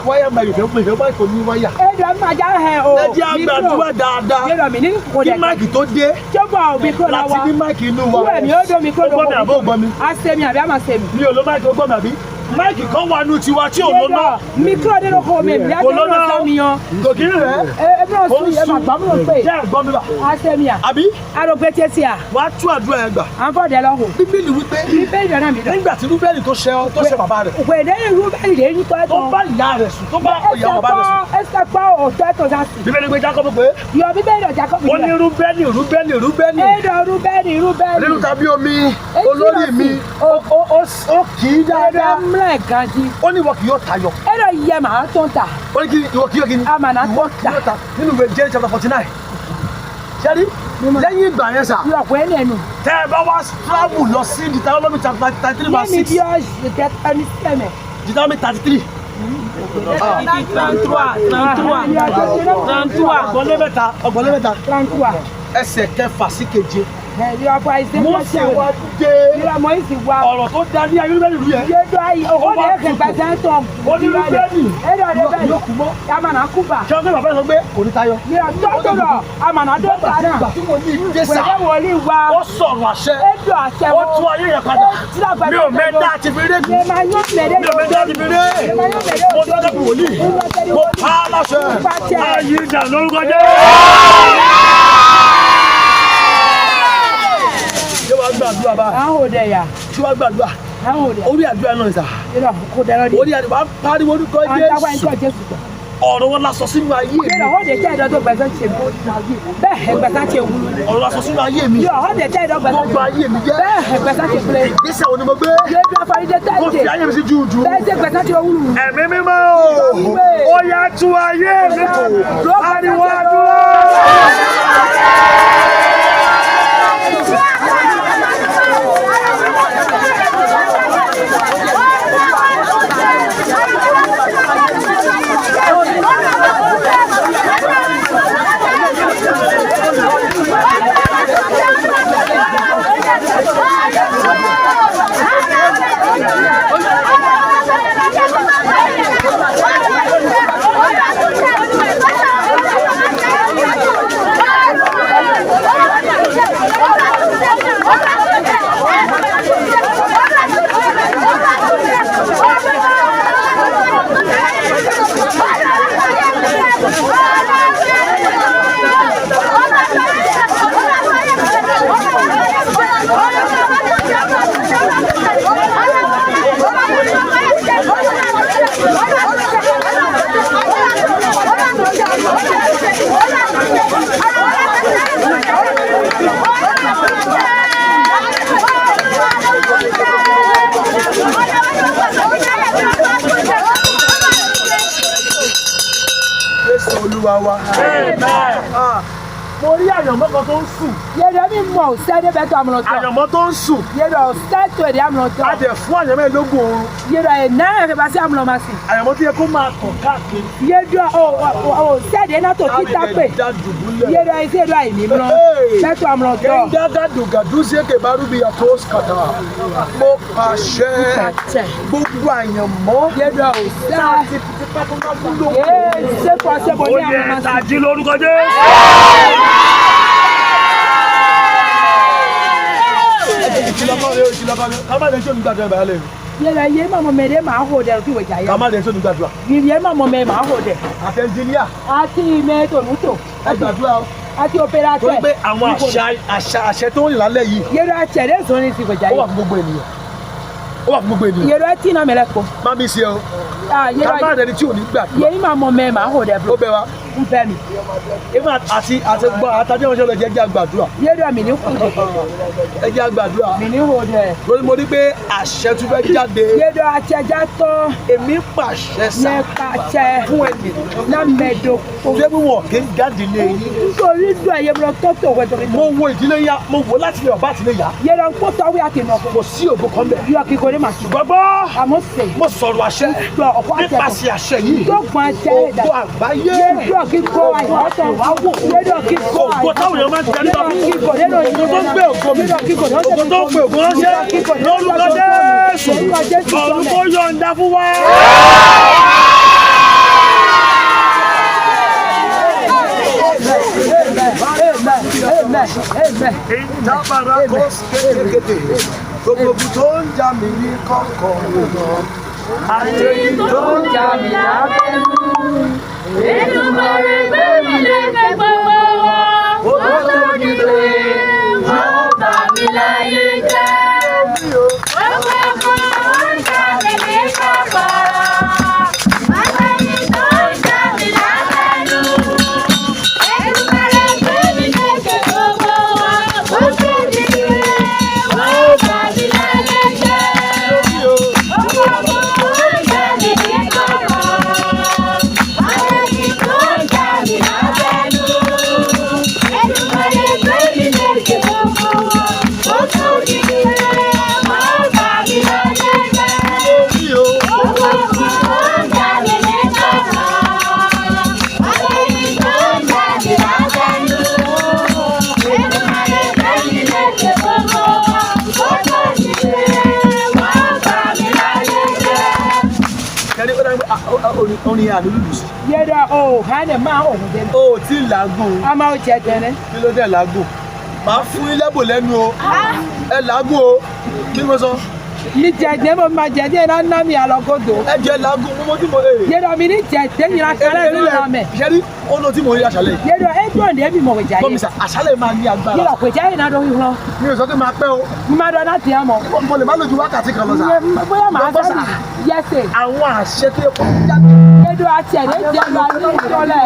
Wáyà máa yòókè pé ìfẹ́ báyìí kò ní wáyà. Ẹ̀dọ̀ mi máa já ẹ̀ o. Ẹ jẹ́ àgbàdúrà dáadáa. Yẹ̀rọ mi ní kò Kí dẹ̀. máìkì tó dé Jọ́bọ̀ òbí kúrò láti láwa. ní máìkì inú wa. Wúwẹ̀ mi ó dó mi kúrò Ó gbọ́ mi àbó gbọ́ mi. A ṣe mi àbí a máa ṣe mi. Mi ò lo máìkì ó gbọ́ mi àbí. Máìkì kan wà nù tiwa tí ò lóná. Yẹ̀rọ mi kúrò nínú kò mi èmi láti Kò lóná. ọ̀rọ̀ sẹ́mi yan. Gòkì rẹ̀. Ẹbí náà sùn yẹn máa gbàmú ló pé. Jẹ́ ẹ̀gbọ́n mi bà. A ṣe mi à. Àbí Arọ̀gbẹ́ tẹ́sí à. wàá tú àdúrà yẹn gbà. À ń fọ̀dẹ̀ lọ́hùn. Bíbélì wípé Bíbélì dáná mi dán. nígbà tí Rúbẹ́nì tó ṣe bàbá rẹ̀. Wẹ̀dẹ́ ìlú bẹ́ẹ̀lì lè ní tọ́ Tó bá ìyá rẹ̀ sùn, tó bá ìyá bàbá rẹ̀ sùn. Ẹsẹ̀ pọ̀ òtọ́ ẹ̀tọ́ sá sí. Bíbélì gbé Jákọ́bù pé Yọ Bíbélì ọ̀jà kọ́ mi. ó ní Rúbẹ́nì. Ẹ̀dọ̀ Rúbẹ́nì. Nínú tàbí omi olórí mi ó kì í dáadáa. Ẹ̀dọ̀ mìíràn kan jí. Ó ní ìwọ kì yóò tayọ. Ẹ̀dọ̀ yẹ màá tó ń tà. Ó ní kí ìwọ kì yóò kí ni. Àmàna tó Ìwọ ń kì tà. yóò ta nínú ìwé Jẹ́rìí chapter 49. Ṣẹ́rí lẹ́yìn ìgbà yẹn sà. Ìwọ̀pọ̀ ẹ̀ nẹ̀nu. Tẹ́ ẹ bá wá travel lọ sí Deuteronomy chapter 33 verse Yẹ́mi 6. bí ọ̀ ṣe kẹta ní sẹ́mẹ̀. Deuteronomy 33. 33. Ọgbọ̀nlẹ́mẹ̀ta. 33. Ẹsẹ̀ kẹfà sí keje. Ẹ̀rí ọkọ̀ àìsàn Mósè wá dé. Ìrọ̀mọ́ ìsìn wa. Ọ̀rọ̀ tó dá ní ayé lórí ìlú yẹn. Yédo ayi owó de eke gbẹ̀sẹ̀ ń tọ̀. Ó ní Rúbẹ́nì. Ẹ̀dọ̀ de bẹ́ẹ̀ Yóò kú mọ́. Amànà kúbà. Ṣé ọgbẹ́ bàbá yẹn sọ pé kò ní tayọ? Yíyọ tó rọ̀ Amànà tó tà náà. Ìgbà tí mo ní ìdésà. Wẹ̀dẹ̀ wòlíì wa. Ó sọ̀rọ̀ àṣẹ. Ẹ̀dọ̀ àṣẹ Ó tún ayé yẹn padà. Mi ò mẹ́ta àti fi rédíò. Lè máa yóò mẹ̀rẹ̀ Mi ò mẹ́ta àti fi ré. Mo tọ́jú bí wòlíì. Mo pa á láṣẹ. Ayé ìjà lórúkọ jẹ́. Ṣé wàá gbàdúrà báyìí? Àwọn òde yà. Ṣé wàá gbàdúrà? Àwọn òde. Orí àdúrà náà sà. Yíyọ kó dáná di. Orí àdúrà pariwo orúkọ Àwọn táwa ń Jésù. tọ́ Jésù tọ̀. Ọ̀rọ̀ wọn lásọ sínú ayé mi. Yíyọ ó de tẹ́ ẹ̀dọ́ tó gbẹ̀sẹ̀ ṣe bó bẹ́ẹ̀ ẹgbẹ̀sẹ̀ ṣe wúlú. Ọ̀rọ̀ lásọ sínú ayé mi. Yíyọ ó de tẹ́ ẹ̀dọ́ gbẹ̀sẹ̀ Gbogbo ayé mi jẹ́. bẹ́ẹ̀ ẹgbẹ̀sẹ̀ ṣe fúlẹ̀. Ìgbésẹ̀ wo ni mo gbé? Yédo afárídé Mo fi tẹ́ẹ̀dẹ̀. ayé mi sí júùjú. Bẹ́ẹ̀ ṣe gbẹ̀sẹ̀ ṣe wúlú. Ẹ̀mí mímọ́ o. Ó yá tú ayé mi tò. Ariwo àdúrà. Olúwa wa. Mo rí àyànmọ́ kan tó ń sùn. Yẹ́dọ̀ mi mọ̀ sẹ́dẹ̀ bẹ́ẹ̀ tó àmúlò tán. Àyànmọ́ tó ń sùn. Yẹ́dọ̀ sẹ́tò èdè àmúlò tán. A jẹ fún àyànmọ́ ìlógún oorun. Yẹ́dọ̀ ẹ̀ náà ẹ̀fẹ̀ bá sí àmúlò máa sìn. Àyànmọ́ tó yẹ kó máa tàn káàkiri. Yẹ́dọ̀ ò sẹ́dẹ̀ náà tó kíta pé. Yẹ́dọ̀ ẹ̀ sẹ́dọ̀ àìní mọ́. Bẹ́ẹ̀ tó àmúlò tán. Gàdúgàdúgàdúsí èké bárúbí àtó kàtà. Mo pàṣẹ gbogbo àyànmọ́. Yẹ́dọ̀ ò sẹ́. Yẹ́dọ̀ yé màmú mẹ́rẹ́ máa hó dẹ̀ kí wọ́n jà yẹ. Kàmá lè tó ní gbàdúrà. Yẹ́ màmú mẹ́rẹ́ máa hó dẹ̀. Àti ẹnjìníà. Àti mẹ́tò nùtò. Ẹ gbàdúrà o. Àti opératẹ́. Torí pé àwọn àṣẹ tó ń rìn lálẹ́ yìí. Yẹ́dọ̀ àtẹ̀lé sọ ní ti wọ́n jà Ó yẹ. wà fún gbogbo ènìyàn. Ó wà fún gbogbo ènìyàn. Yẹ́dọ̀ ẹ̀ tí náà mẹ́lẹ̀ kọ́. Má mi ṣe o. Kàmá rẹ̀ ni tí ò ní gbàdúrà. Yẹ́ màmú mẹ́rẹ́ máa hó dẹ̀ Ó bẹ wa. ń fẹ́ mi. Èmi àti gbọ́ àtàjẹ́ wọn ṣe lọ jẹ́ àgbàdúrà. Yẹ́dọ̀ mi ní kúndé. Ẹ jẹ́ àgbàdúrà. Mi ní hó dẹ̀. Lórí mo ní pé àṣẹ tún fẹ́ jáde. Yẹ́dọ̀ àtẹ̀já tán. Èmi pàṣẹ sá. Yẹ pàṣẹ. Fún ẹnì. Lámẹ̀dọ̀. Ṣé bí wọn kì í jáde lé yín? Nítorí dùn ẹ̀yẹ mi lọ tọ́tò wẹ̀dọ̀rẹ̀. Mo wo ìdílé yá, mo wò láti lè ọ̀bá àti lè yá. Yẹ́dọ̀ ń kó tọ́wé àti ìnàkó. Kò sí ògo kan bẹ̀. Yọ kíkọ ní màá ṣùgbọ́n. Gbọ́gbọ́. Àmọ́ sè. Mo sọ̀rọ̀ àṣẹ. Gbọ́ ọ̀pọ̀ àtẹ̀kọ̀. Nípasẹ̀ àṣẹ yìí. Dọ́gbọ̀n àtẹ̀ ẹ̀dá. Ògo àgbáyé. Yẹ́dọ̀ kíkọ àìmọ́tọ̀. Yẹ́dọ̀ kíkọ àìmọ́tọ̀. Ògo táwọn èèyàn máa ń tẹ̀lé lọ. Yẹ́dọ̀ kíkọ nínú Ògo tó ń gbé ògo mi. Yẹ́dọ̀ kíkọ nínú Ògo tó ń gbé ògo ránṣẹ́. Lórúkọ Jésù. Ọ̀run kó yọ̀ǹda fún wa. Ìjábára kó kékeré. Gbogbo tó ń jà mí ní kọ̀ọ̀kan lọ. Àjèjì tó ń jà mí lábẹ́nu. Èdùmàrè gbé mi lékè gbogbo wọn. Ó tó di pé wọ́n ó bà mí láyé jẹ́. Gbogbo kan ń jà mí ní kọ̀kọ̀. Àjèjì tó ń jà mí lábẹ́nu. Èdùmàrè gbé mi lékè gbogbo wọn. Ó tó di pé wọ́n ó bà mí láyé jẹ́. Gbogbo kan ń jà mí ní kọ̀kọ̀. Orin àlùlùsì. Yẹ́dọ̀ o hánẹ̀ máa òun dẹ́nu. O ò tí ì làágùn. A máa jẹ tẹ́lẹ̀. Kí ló dé làágùn? Màá fún yín lẹ́bùn lẹ́nu o. Ẹ làágùn o. Kí ni mo sọ? Ní jẹ̀dẹ̀ mo máa jẹ̀dẹ̀ náà ná mi àlọ́gọ́dọ̀. Ẹ jẹ làágùn mo mọ tí mo lè. Yẹ́dọ̀ mi ní jẹ̀dẹ̀ yìí lákàlẹ̀ ìlú náà mẹ́. Ṣẹ́rí ó lọ tí mo rí àṣálẹ̀. Yẹ́dọ̀ ẹ dùn ní ẹbí mọ̀ wẹ̀jà yẹn. Gómìnà àṣálẹ̀ máa ní agbára. Yẹ́dọ̀ kò jẹ́ ìnáwó yìí lọ. Mi ò sọ pé máa pẹ́ o. Má dọ̀ láti ẹ̀ mọ̀. Mo lè má lójú wákàtí kan lọ sà. Bóyá màá sáré yẹ́sẹ̀. Àwọn àṣẹ tó yẹ kó ti jáde. Yẹ́dọ̀ àtẹ̀lé jẹ́rọ ní ìtọ́lẹ̀.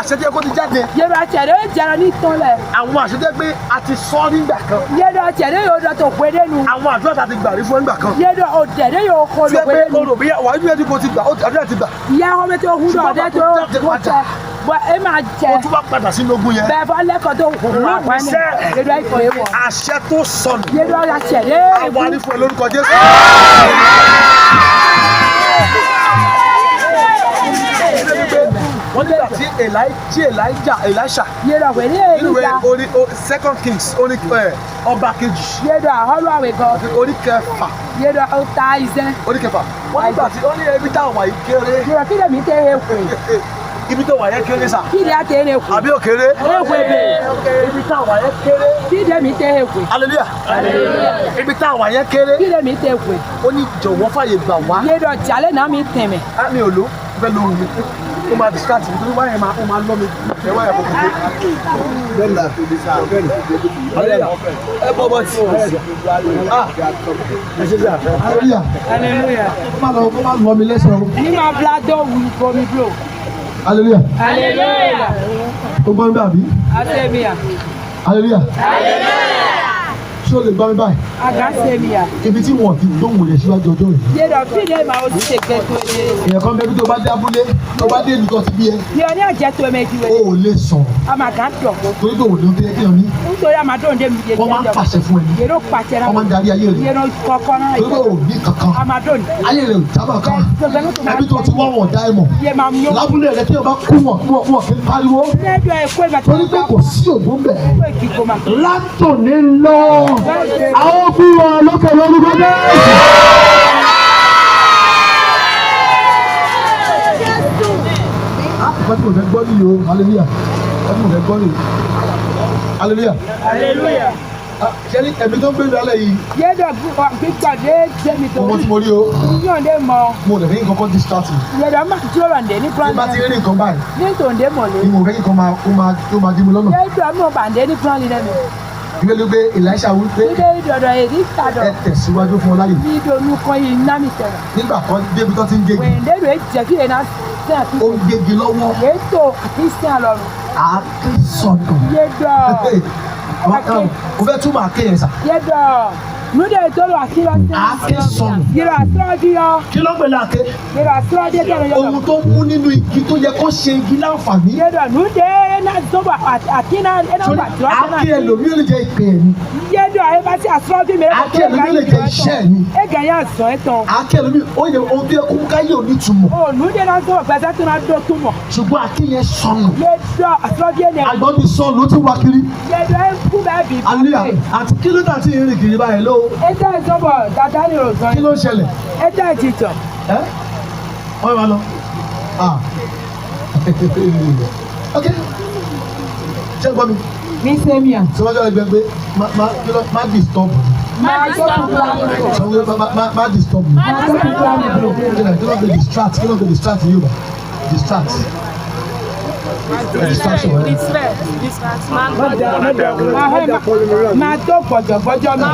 Àṣẹ tó yẹ kó ti jáde. Yẹ́dọ̀ àtẹ̀lé jẹ́rọ ní ìtọ́lẹ̀. Àwọn àṣẹ tó yẹ pé a ti sọ nígbà kan. Yẹ́dọ̀ àtẹ̀lé yóò dọ̀ tó pé dénú. Àwọn àdúrà tá a ti gbà rí fún nígbà kan. Yẹ́dọ̀ òtẹ̀lé yóò kọ́ Tí ló ẹ pé pé dénú. o rò bí wàá yúwẹ́ tí kò ti gbà, àdúrà ti gbà. Ìyá ọmọ tó kú dọ̀ ọ̀dẹ́ tó wọ́n tẹ. Bọ́ ẹ máa jẹ. O tún bá padà sínú ogun yẹn. Bẹ́ẹ̀ fọ́ lẹ́kọ̀ọ́ tó kù wá wá ní. Yẹ́dọ̀ ìfọ̀ yẹn wọ̀. Àṣẹ tó sọnù. Yẹ́dọ̀ àtẹ̀lé. Àwọn arífọ̀ lórúkọ Jésù. Wọ́n nígbà tí Elisha Yẹ́dọ̀ wẹ̀ ní nínú ìwé èyíká. orí 2 Kings orí ọba kejì Yẹ́dọ̀ àhọ́lọ́ àwẹ̀ gan. orí kẹfà Yẹ́dọ̀ ó ta iṣẹ́. orí kẹfà. Wọ́n nígbà tí ó ní ibi táwọn wà yìí kéré. Yẹ́dọ̀ kí lèmi tẹ́ ẹ kù. Ibi tó wà yẹn kéré sà. Kí lè tẹ́ ẹ kù. Àbí ó kéré? Ẹ kù ebe. Ibi táwọn wà yẹn kéré. Kí lèmi tẹ́ ẹ kù. Hallelujah. Ibi táwọn wà yẹn kéré. Kí lèmi tẹ́ ẹ kù. Ó ní jọ̀wọ́ fàyè gbà wá. Yẹ́dọ̀ jalè náà mi tẹ̀mẹ̀. Á mi ò lò fẹ́ lóhùn mi. Ó máa distract mi torí wáyà máa lọ́ mi. Ẹ wáyà kò kò ẹ bọ́ bọ́ tí. Hallelujah. Hallelujah. Kó má lọ mi lẹ́sẹ̀ o. Ní máa bladọ́ wù bomi blo. Hallelujah. Hallelujah. Ó gbọ́ mi báyìí. Àṣẹ mi à. Hallelujah. Hallelujah. Ṣé o lè gbọ́ mi báyìí? Agasemia. Ibi tí wọ́n ti dóhùn rẹ̀ síwájú ọjọ́ rẹ̀. Yẹ́dọ̀ fi lè máa oṣù ṣègbè tó lé. Èèyàn kan bẹ́ẹ̀ bí tó bá dé abúlé tó bá dé ìlú tó ti bí ẹ. Bí ọ ní àjẹ́ tó méjì wẹ̀. O ò lè sọ̀rọ̀. Àmàkà ń dọ̀. Torí pé òun ló ń tẹ́lẹ̀ kéèyàn ní. Nítorí àmàdóhùn dé mi jẹ́ Wọ́n máa ń pàṣẹ fún ẹni. Yẹ́dọ̀ pàṣẹ náà. Wọ́n máa ń darí ayé rẹ̀. Yẹ́dọ̀ kọ̀ọ̀kan náà. Torí pé òun ní kankan. Àmàdóhùn. Ayé rẹ̀ ò jábọ̀ kan. Ẹbí tó ti wọ́n wọ̀ dá ẹ mọ̀. Yẹ́ máa mú. Lábúlé rẹ̀ tí o bá kú wọ̀ fi pariwo. Yẹ́dọ̀ ẹ̀kọ́ ìgbà tó Torí pé kò sí ògbó bẹ̀. kíkó máa. Látòní lọ, àwọn bí wọn lókè lórúkọ dé. Àpótí mo fẹ́ gbọ́ nìyí o, hallelujah. Àpótí mo fẹ́ gbọ́ nìyí. Hallelujah. Hallelujah. Ṣé ní ẹ̀mí tó ń gbé lálẹ́ yìí? Yẹ́dọ̀ gbígbàdé jẹ́mi tó. Ọmọ tí mo rí o. Yọ̀ǹde mọ̀. Mo lè rí nǹkan kan distract. Yẹ́dọ̀ máa tí ó rà ndé ní plan. Bí bá ti rí nǹkan báyìí. Ní tòǹdé mọ̀lẹ́. Ni mo fẹ́ kí nǹkan máa dí mi lọ́nà. Yẹ́dọ̀ mọ̀ bàndé ní plan lẹ́nu. Ìwé ló gbé Elisha wí pé Ilé ìdọ̀dọ̀ èdè ìtàdọ̀. ẹ tẹ̀síwájú fún ọ láyè. Ní ìdònú kan yìí ná mi tẹ̀rẹ̀. Nígbà kan débi tó ti ń gégi. Wèndé ló jẹ́ kí ẹ̀ná sí àti. Ó ń gégi lọ́wọ́. Ètò àti sí àlọ́run. Àáké sọnù. Yẹ́dọ̀. Mo fẹ́ túmọ̀ àké yẹn sà. Yẹ́dọ̀. Nude tolo akilo se. Àáké sọnù. Yẹ́dọ̀ àsọ́ọ́dí yọ. Kí ló ń pè ní àké? Yẹ́dọ̀ àsọ́ọ́dí kẹ́rọ yẹ́dọ̀. Ohun tó mú nínú igi tó yẹ kó ṣe igi láǹfààní. Yẹ́dọ̀ nude náà sọ́bà àkínà ẹ̀nà Torí pàtó àkínà. àké ẹlòmíì lè jẹ́ ìpè ẹ̀ ni. Yẹ́dọ̀ ayé bá ti àsọ́ọ́dí mi. Àké ẹlòmíì lè jẹ́ iṣẹ́ ẹ̀ ni. Ẹ̀gà yà sọ ẹ̀ tán. Àké ẹlòmíì ó yẹ ohun tó yẹ kó káyé ò ní túmọ̀. O nude náà sọ́bà pẹ̀sẹ̀ tó náà dó túmọ̀. Ṣùgbọ́n àké yẹn sọnù. Yẹ́dọ̀ àsọ́ọ́dí ẹ̀ Àgbọn ti sọnù ló ti wá kiri. Yẹ́dọ̀ ẹ̀ kú bẹ́ẹ̀ bì. Hallelujah. Àti kí ló dà tí ìrìn kiri báyìí ló? Ẹ̀dá ìsọ́bọ̀ dàda ni òògùn. Kí ló ń ṣẹlẹ̀? Ẹ̀dá ìtìtọ̀. Ẹ́ wọ́n máa lọ. Ok. Ṣé gbọ́ mi? Mi sẹ́mià. Sọ́wọ́jọ́ ẹgbẹ́ gbé má disturb. Máa tó kúkúrú àmì bò. Sọ́wọ́jọ́ má disturb mi. Máa tó kúkúrú àmì bò. Kí ló ń gbé distract? Kí ló ń gbé distract yóò bá? Distract. Distraction wẹ̀. Máa tó gbọ̀jọ̀gbọ́jọ́ mi.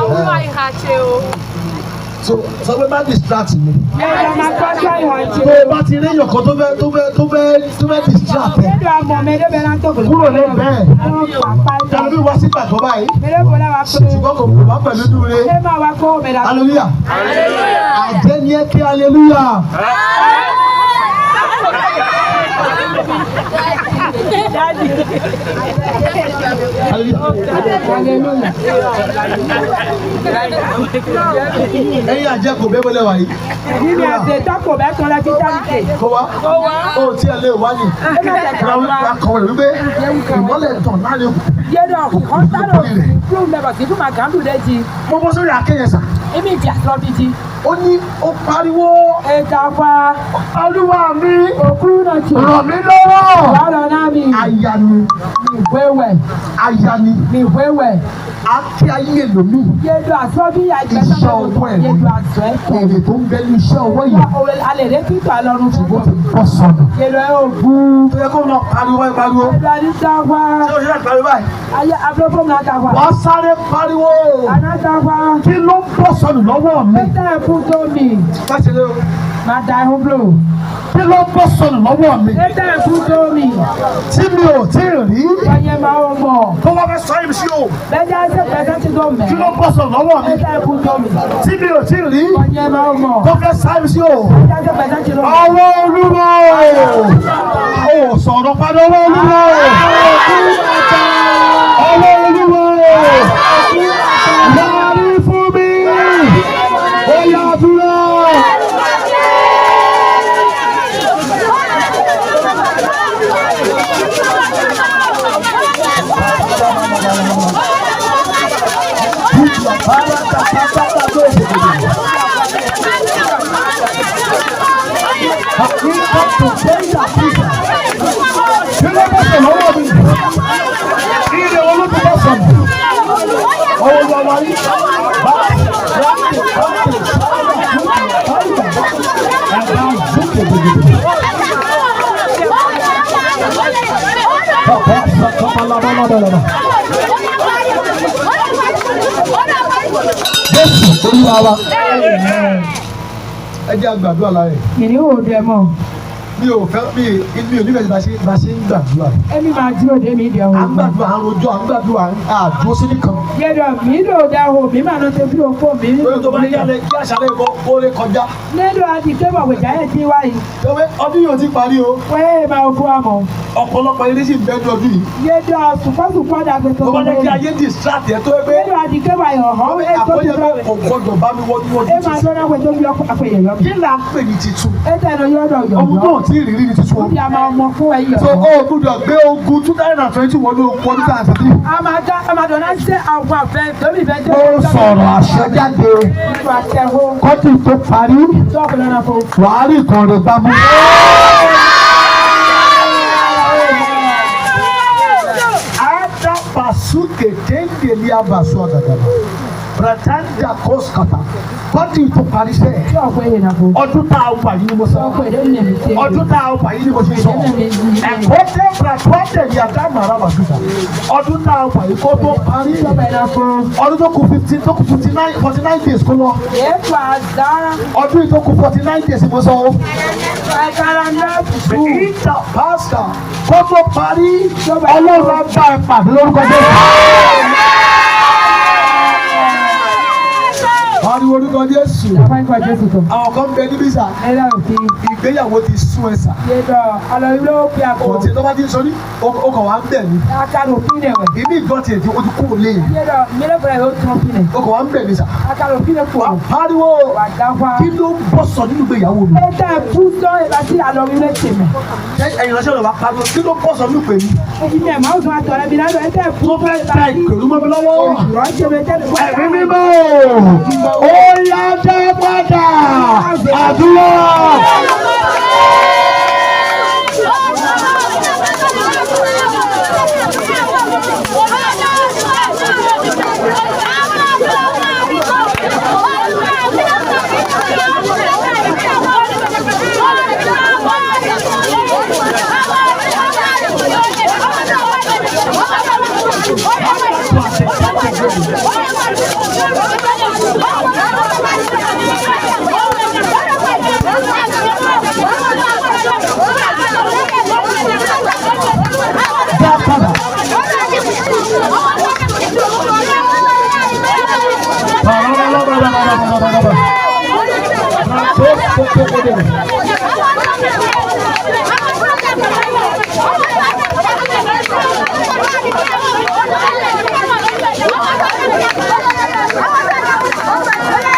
Sọ pé má distract mi. Ẹ̀dá máa tọ́jú àwọn Tó àjẹ́. o bá ti rí èèyàn kan tó fẹ́ distract ẹ̀. Ẹ̀dá àmọ̀ mẹ́lẹ́bẹ̀ẹ́ náà tó gbọ̀jọ̀. Kúrò lẹ́gbẹ̀ẹ́. Àwọn pàpà ẹ̀dá. Ẹlòmíì wá sí pàtó báyìí. Mẹ́lẹ́bẹ̀ẹ́ náà wá pé. Ṣùgbọ́n kò wá pẹ̀lú dúre. Ẹ máa wá kó mẹ́lá. Hallelujah. Àjẹ́ ni ẹ kí hallelujah. Ẹ̀yin àjẹ́ kò bẹ́ẹ̀ bọ́lẹ̀ wáyé. Nínú àṣẹ tákò bẹ́ẹ̀ tán láti dáńtè. Kó wá. Ó tí ẹ lé wá ní. Ìgbà kọ̀wé wípé ìmọ́lẹ̀ tàn láàrin òkùnkùn. Yẹ́dọ̀ ọ̀sán fún mẹ́bọ̀ sí fún màkàndù lẹ́jì. Mo bọ́ sórí àkẹ́yẹsà. Èmi ìjà sọ́bí jí. Ó ní ó pariwo. Ẹja pa. Olúwa mi. Òkú náà ti. Ràn mí lọ́wọ́. Lọ́dọ̀ náà mi. Aya ni. Mi ìwéwẹ̀. Aya ni. Mi ìwéwẹ̀. Akí ayé ẹlòmíì. Yẹ́dọ̀ àsọ́bí àjẹ́ Iṣẹ́ ọwọ́ ẹ̀ ni. Yẹ́dọ̀ àsọ́ ẹ̀. Èrè tó ń bẹ ní iṣẹ́ ọwọ́ yìí. Alẹ́ rẹ̀ kíkọ́ àlọ́run fún Ó ti bọ́ sọnù. Yẹ́dọ̀ ẹ̀ ògùn. Tó yẹ kó lọ pariwo ẹ pariwo. Yẹ́dọ̀ àdìsáwá. Ṣé o ṣe é pariwo báyìí? Ayé abúlé náà dáwà. Wọ́n sáré pariwo. Anádáwá. Kí ló ń bọ́ sọnù lọ́wọ́ mi? Ẹ̀dá ẹ̀kú tó mi. Láti lé o. Máa da ẹ̀hún blò. Kí ló ń bọ́ sọnù lọ́wọ́ mi? Ẹ̀dá ẹ̀kú tó mi. Tí mi ò tí ì rí. Wọ́nyẹ máa ń mọ̀. Tó wá fẹ́ sọ yìí sí o. Lẹ́jà ẹsẹ̀ pẹ̀sẹ̀ ti tó mẹ́. Kí ló ń bọ́ sọnù lọ́wọ́ mi? Ẹ̀dá ẹ̀kú tó mi. Tí mi ò tí ì rí. Wọ́nyẹ máa ń mọ̀. Tó fẹ́ sọ yìí sí o. Lẹ́jà ẹsẹ̀ pẹ̀sẹ̀ ti tó mẹ́. Ọwọ́ Olúwa o. Ó sọ̀rọ̀ padà ọwọ́ Olúwa o. Ọwọ́ Olúwa o. Yàrá fún mi. Ó yà dúró. Jésù Olúwa wa. Ẹ jẹ́ àgbàdo àlàyé. Ìní ò dẹ̀ mọ̀. mi ò fẹ́ mi ò nífẹ̀ẹ́ bá ṣe ń gbàdúrà. Èmi máa dúró dé mi ìdí à ọ̀hún. ń gbàdúrà à ń rojọ́ à ń gbàdúrà à dúró sí nìkan. Yẹ́dọ̀ mi ló dá o, mi máa lọ sí bí o fò mí. lórí tó bá yálé kí àṣálẹ́ ìbọn kó lè kọjá. Lẹ́dọ̀ àti kébọ̀ wẹ̀já yẹn ti wáyé. ewé ọdún yóò ti parí o. Wẹ́ẹ́ máa fún àmọ́. ọ̀pọ̀lọpọ̀ eré sì ń bẹ́ẹ̀ ní ọdún yìí. Yẹ́dọ̀ sùpọ̀sùpọ̀ dàgbé tó tó bá jẹ́ kí ayé distract ẹ̀ tó ẹgbẹ́. Lẹ́dọ̀ àti kébọ̀ ayọ̀ hàn. àkóyè kò gbọdọ̀ bá mi wọ́n ní Ẹ máa dọ́nà pé tó bí ọkọ̀ àpèyẹ yọ. kí là ń pè ní titun. Ẹ tẹ̀lé yọ̀dọ̀ yọ̀ ọmọ yọ̀. náà tí ìrírí ní titun. Ó fi àmà ọmọ fún ẹyọ. so ó gbúdọ̀ gbé ogun 2020 wọnú ogun ọdún 2023. Amadonna ṣe àwọn àfẹ́ tóbi fẹ́ jẹ́. ó sọ̀rọ̀ àṣẹjáde Ìlú àtẹ̀wò. kọ́tù tó parí Tọ́ọ̀kì lọ́nà fún. wàá rí kan rẹ̀ gbámú. Ada pasuke tengeli abasu adadaba bratanda koskata kọ́tù tó parí sẹ́ẹ̀. Tọ́ọ̀kì yẹn nà fún. ọdún tá a wà yìí ni mo sọ. Tọ́ọ̀kì yẹn nà mí ṣe. ọdún tá a wà yìí ni mo ti sọ. ẹ̀kọ́ tẹ́ bratwande ni àdámàrà bàtúta. ọdún tá a wà yìí kó tó parí. Tọ́ọ̀kì yẹn nà fún. ọdún tó kù 15 tó kù 49 days kó lọ. Èèpù àdára. ọdún yìí tó kù 49 days mo sọ. Ẹ̀kára ńlá fún. ìta pásítà kó tó parí. ọlọ́run á bá ẹ pàdé lórúkọ Jésù. ariwo orúkọ Jésù. Àfáìkọ̀ Jésù tó. àwọn kan bẹ níbí sà. Ẹ lọ́rùn sí. ìgbéyàwó ti sún ẹ sà. Yẹ́dọ̀ alọ́ ilé ó fi àpò. òtí tó bá ti ń sọ ní ọkọ̀ wa ń bẹ̀ ní. Akárò fínẹ̀ wẹ̀. ìmí ìgbọ́n tiẹ̀ tí o ti kúrò léyìn. Yẹ́dọ̀ mílẹ̀kùnrin yóò tún fínẹ̀. ọkọ̀ wa ń bẹ̀ ní sà. Akárò fínẹ̀ kù. wà á pariwo Wà dáfà. kí ló ń bọ́ sọ nínú ìgbéyàwó mi. Ẹ tẹ́ ẹ fún sọ ìbátí àlọ́ ilé tèmi. ẹ̀yin ránṣẹ́ ọ̀rọ̀ wa pariwo kí ló ń bọ́ sọ nínú ìpè mi. Ìdí ẹ̀ máa ń tún àtọ̀rẹ́ bí ládùn ẹ tẹ́ ẹ fún tó fẹ́ ta ìpèrú mọ́ mi lọ́wọ́. ìrọ̀jẹ̀ mi tẹ́lẹ̀ fún ẹ̀mí mímọ́ ó yá jẹ́ padà àdúrà.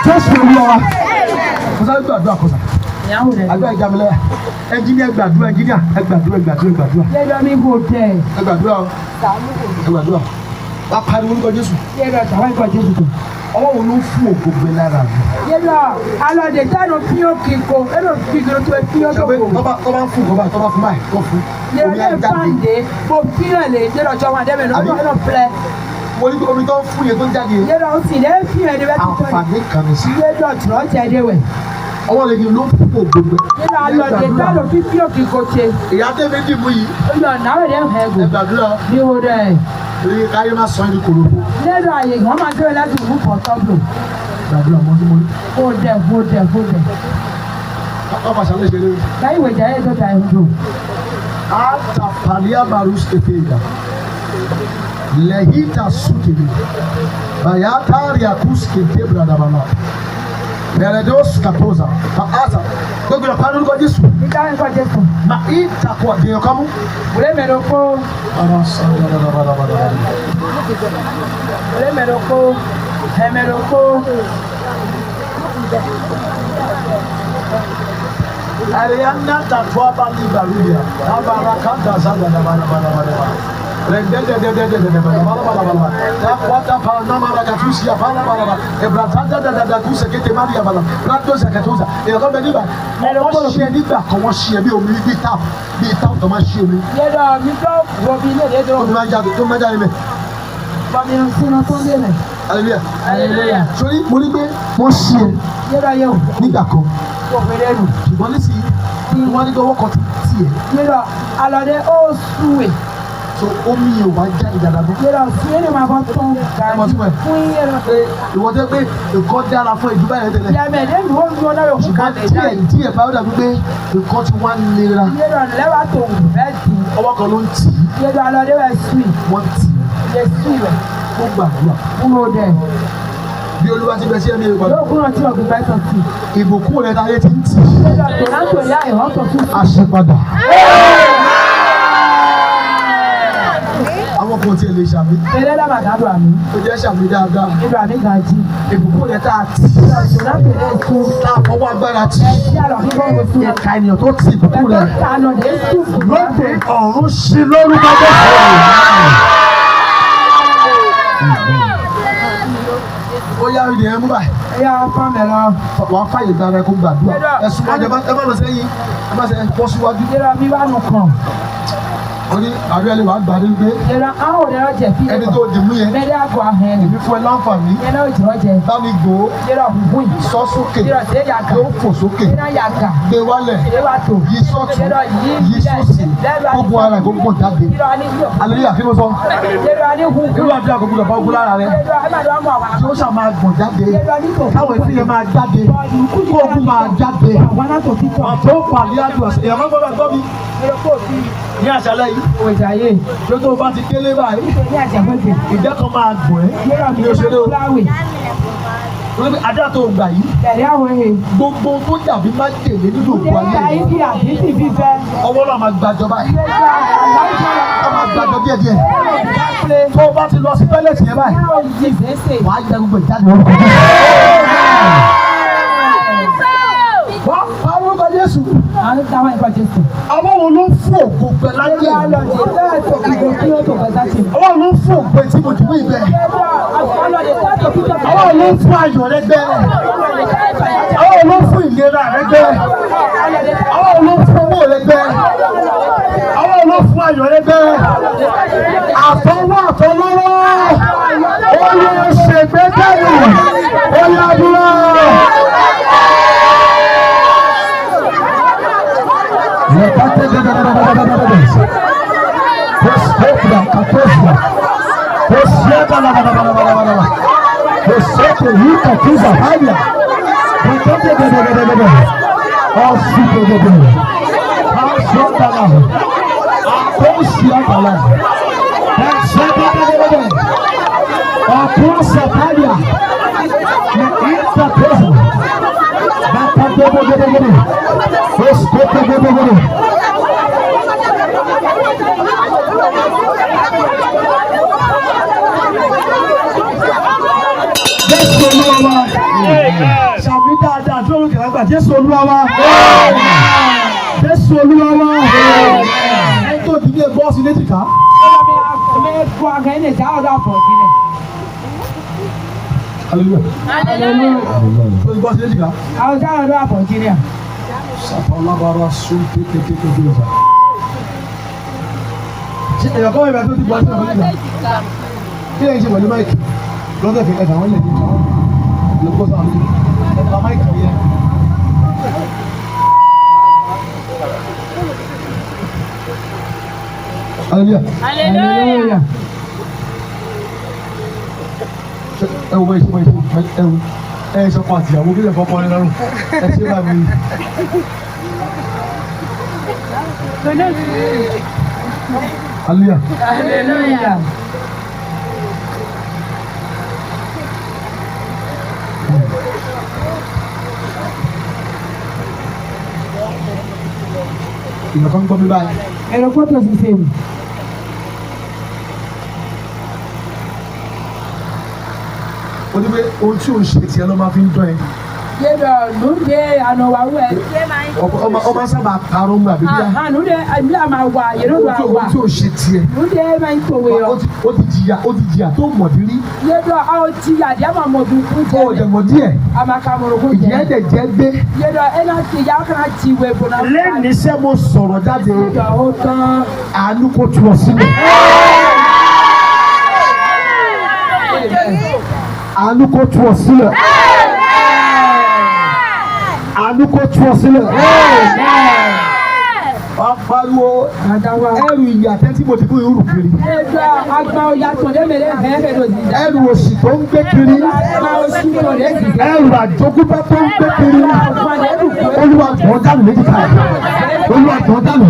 Jésù olúwa wa mo sáré gbàdúrà kọsà àgbà ìjàmìlẹ ẹnjìníà gbàdúrà ẹnjìníà ẹgbàdúrà. Yẹ́dọ̀ ní kò tẹ̀. ẹgbàdúrà ẹgbàdúrà wà pariwo orúkọ Jésù. Yẹ́dọ̀ Àfáìkọ̀ Jésù tó. ọwọ́ wo ló ń fún ògbó gbé lára mi. Yẹ́dọ̀ alọ́dẹ tánu fíò kíkó ẹ̀rọ kíkó tó ẹ fíò tó kò. tó bá ń fún báyìí tó bá fún báyìí tó fún omi Yẹ́dọ̀ ajáde. fáǹdé mo fíò lè yẹ́dọ̀ jọ wọn dẹ́mẹ̀ lọ́dọ̀ ẹ̀rọ filẹ̀. mo ní omi tó ń fún yẹn tó ń jáde. Yẹ́dọ̀ ó sì lẹ́ fíò ẹ̀dẹ̀ bẹ́ẹ̀ tó tọ́ àǹfààní kan ní sí. yẹ́dọ̀ tùrọ̀ jẹ́ ẹ̀dẹ̀ wẹ̀. ọwọ́ lè ní ló ń fún ògbó gbé. Yẹ́dọ̀ alọ́dẹ tánu fíò kíkó ṣe. ìyá tẹ́lẹ̀ dì mú yìí. Yẹ́dọ̀ náà ẹ̀dẹ̀ hẹ́gùn. ẹgbàdúrà Ní wo dẹ̀. èyí káyé má sọ ẹni kòròkò. Yẹ́dọ̀ àyè wọ́n máa dé láti wú pọ̀ tọ́gbò. gbàdúrà mọ́túmọ́lú. Kó dẹ̀. ọmọ àṣàlẹ̀ ìṣẹ̀lẹ̀ rẹ̀. Láyé ìwé jẹ́ tó ta ẹ̀hún. Ata palia barus kefeda. Lehita sutili. Bayata riakus kentebra da bala. Beredos katoza. Paata. Gbogbo ìlọ pàdé orúkọ Jésù. Nígbà ń kọ́ Jésù. Ma ìta kọ àdéhùn kọ́mú. Òlé mẹ́rin kó. Ọ̀rọ̀ sọ̀rọ̀ lọ́dọ̀dọ̀dọ̀dọ̀. Òlé mẹ́rin kó. Ẹ̀mẹ́rin kó. Ariana tatwa bali barudia. Abarakanda zaga da bala bala bala bala. Nígbà kan wọ́n ṣe bí omi bí táwọn tó máa ṣe omi. Yẹ́dọ̀ mi tó wọ bí ilé ìdè tó. Tó máa jáde mẹ́. Bàmí ń sínú tó ń dé mẹ́. Hallelujah. Hallelujah. Sori mo ní pé wọ́n ṣe Yẹ́dọ̀ yóò. nígbà kan. Kò fẹ́rẹ́ nù. Ṣùgbọ́n nísìnyí wọ́n ní kí owó kan ti tiẹ̀. Yẹ́dọ̀ alọ́dẹ ó súwè. so omi yóò wá já ìdàdà bó. Yẹ́rọ sí ẹni máa bọ́ tán gàdí fún yẹ́rọ. Ìwọ́n tẹ́ pé nǹkan dára fún ìdúbà yẹn tẹ́lẹ̀. Yàmẹ̀ ní ìlú òun yóò náà yóò fún kálẹ̀ já. Díẹ̀ báyọ̀ dàbí pé nǹkan ti wá nira. Yẹ́rọ lẹ́wà tó wù bẹ́ẹ̀ tì. Ọwọ́ kan ló ń tì í. Yẹ́rọ alọ́dẹ́ wẹ̀ sùn. Wọ́n tì í. Yẹ sùn rẹ̀. Ó gbàdúrà. Kúrò dẹ̀. Bí Olúwa ti bẹ sí ẹni ìgbàlódé. Yóò kúrò tí ọ̀gbìn bẹ́ẹ̀ tọ̀ sí. Ìbùkún rẹ̀ táyé ti ń tì í. Yẹ́rọ tó náà tó yá ìhọ́ tó tún. Àṣepadà. Àwọn kan tiẹ̀ lè ṣàmì. Eré dábà dádùn àmì. Ó jẹ́ ṣàmì dáadáa. Nínú àmì gàjí. Ìbùkún rẹ̀ tá a tì í. Yẹ́rọ tó náà tó yẹ sùn. Tá a fọwọ́ agbára tì í. Yẹ́rọ kíkọ́ wo sùn. Ìka ènìyàn tó tì ìbùkún rẹ̀. Ẹ̀tọ́ tànà dé sùn. Lóde ọ̀run ṣí lórúkọ Jésù. Ó yá ìdí ẹ̀ mú báyìí. Ẹ̀yà fámẹ̀ lọ. Wàá fàyè dára ẹ kó gbàdúrà. Ẹ̀sùn máa jẹ ẹ má lọ sẹ́yìn ẹ má sẹ́ bọ́ síwájú. Yẹ́rọ mi wà nù kàn. Wọ́n ní àárẹ̀ lè wà á gbàdé wípé Yẹ́rọ àwọn òdèrò jẹ̀ fi. ẹni tó dì mú yẹn Mẹ́rẹ́ àgọ́ ahẹ́ ni. èmi fún ẹ láǹfààní Yẹ́rọ ìjọ́ jẹ. bá mi gbò ó Yẹ́rọ òhun yìí. sọ sókè Yẹ́rọ tẹ́ yàgà. yóò fò sókè Yẹ́rọ yàgà. gbé wálẹ̀ Yẹ́rọ wà tó. yí sọ́tún Yẹ́rọ yìí. yí sósì gbogbo ara ẹ̀ gbogbo jáde. Yẹ́rọ ani yóò. Aleluya kí ló sọ? Yẹ́rọ ani hu. Irú àdúrà kò gbúdọ̀ bá ogun lára rẹ. Yẹ́rọ ẹ̀màdùn àmọ̀ àwọn. Tí ó ṣà máa gbọ̀n jáde. Yẹ́rọ ani tó. Káwọn etí yẹn máa jáde. Kó ogun máa jáde. Àwọn aláǹtò títọ̀. Àtọ́ pàlẹ́ àdúrà sí. Èèyàn máa gbọ́dọ̀ gbọ́ mi Yẹ́rọ kò sí. ní àṣálẹ́ yìí. Òwe ìjàyè. Ṣé tó o bá ti délé báyìí? Ní àjàgbẹ́gbẹ́. Ìjẹ́ kan máa gbọ̀n ẹ́. Yẹ́rọ mi Ní òṣèré o. láwè. Olóbi àdúrà tó gbà yìí. Ẹ̀rí àwọn èèyàn. Gbogbo tó dàbí máa ń tèlé nínú òkú Yẹ́rọ ayé. ayé bí àdísì fífẹ́. Ọwọ́ náà máa gbàjọba yìí. Yẹ́rọ àlàáfíà. Wọ́n máa gbàjọ díẹ̀díẹ̀. Play. Tó o bá ti lọ sí tọ́lẹ̀tì yẹn báyìí. Now it's this. Wàá jẹ gbogbo ìjáde orúkọ Jésù. Wọ́n pa orúkọ Jésù. Àwọn táwọn ìfọ̀ Jésù. Àwọn wo ló ń fún ògo pẹ̀ láyé? Yẹ́rọ àlọ́jẹ̀ tẹ́lẹ̀ tó kí ló kí ó tó bẹ̀ sáṣẹ̀. Àwọn ló ń fún ògo tí mo dìbò ibẹ̀. Yẹ́rọ àlọ́jẹ̀ tẹ́lẹ̀ tó kí ló kí ó tó bẹ̀ Àwọn ló ń fún ayọ̀ rẹ gbẹ. Àwọn ló ń fún ìlera rẹ gbẹ. Àwọn ló ń fún owó rẹ gbẹ. Àwọn ló ń fún ayọ̀ rẹ gbẹ. Àtọwọ́ àtọlọ́wọ́. Ó yẹ ṣègbéjáde. Ó yẹ àdúrà. Ṣàmì dáadáa tó lókè lágbà Jésù Olúwa wa. Jésù Olúwa wa. Ẹni tó dìde bọ́ọ̀sì léjìká. Hallelujah. Tó di bọ́ọ̀sì léjìká. Sàpàlábàrà sún kékeré lọ́sà. Ṣé èèyàn kọ́ ìgbà tó ti bọ́ọ̀sì léjìká? Kí lẹ́yìn ṣe wọlé máìkì? Lọ́dọ̀ fi ẹ̀dá wọn lè ní ìjọba. Lọ́pọ̀ sáà ní ẹ̀dá máìkì yẹn. Hallelujah. Hallelujah. Ẹ wo báyìí ẹ wo ẹ sọ pé àtìyàwó kí lè fọ́ pọ́n ní lọ́rùn ẹ ṣe bá mi. Hallelujah. Hallelujah. Ìyá kan gbọ́ mi báyìí. Ẹ̀rọ fọ́tò sì ṣe mi. Ó ní pé ohun tí òun ṣe tiẹ̀ ló máa fi ń dán ẹ. Yẹ́rọ lóde ànáwáwẹ̀. Ọmọ sábà parọ́ ń gbà bí bíyà. Lóde àbí àmà wà yẹ́rọ wà wà. Ohun tí òun ṣe tiẹ̀. Lóde máa ń tòwé yọ. Ó ti jìyà tó mọ̀dí rí. Yẹ́rọ àwọn ti àdé àmà mọ̀dún kú Ó jẹ́. dẹ̀ mọ̀ díẹ̀. Àmà kàmọ̀rọ̀ kú Ìyẹn jẹ́. dẹ̀ jẹ́ gbé. Yẹ́rọ ẹ̀nà ti yà kàn ti wẹ̀ bọ̀nà. Lẹ́ni iṣẹ́ mo sọ̀rọ̀ jáde. Yẹ́rọ ó tán. Àánú kò tu ọ sílẹ̀. Àánú kò tu ọ sílẹ̀. Àánú kò tu ọ sílẹ̀. wàá pariwo ẹrù ìyà tẹ́tí mo ti fún irú kiri. ẹrù òṣì tó ń gbé kiri. ẹrù àjogúnbá tó ń gbé kiri. olúwa tó ń dànù méjì ká. olúwa tó ń dànù.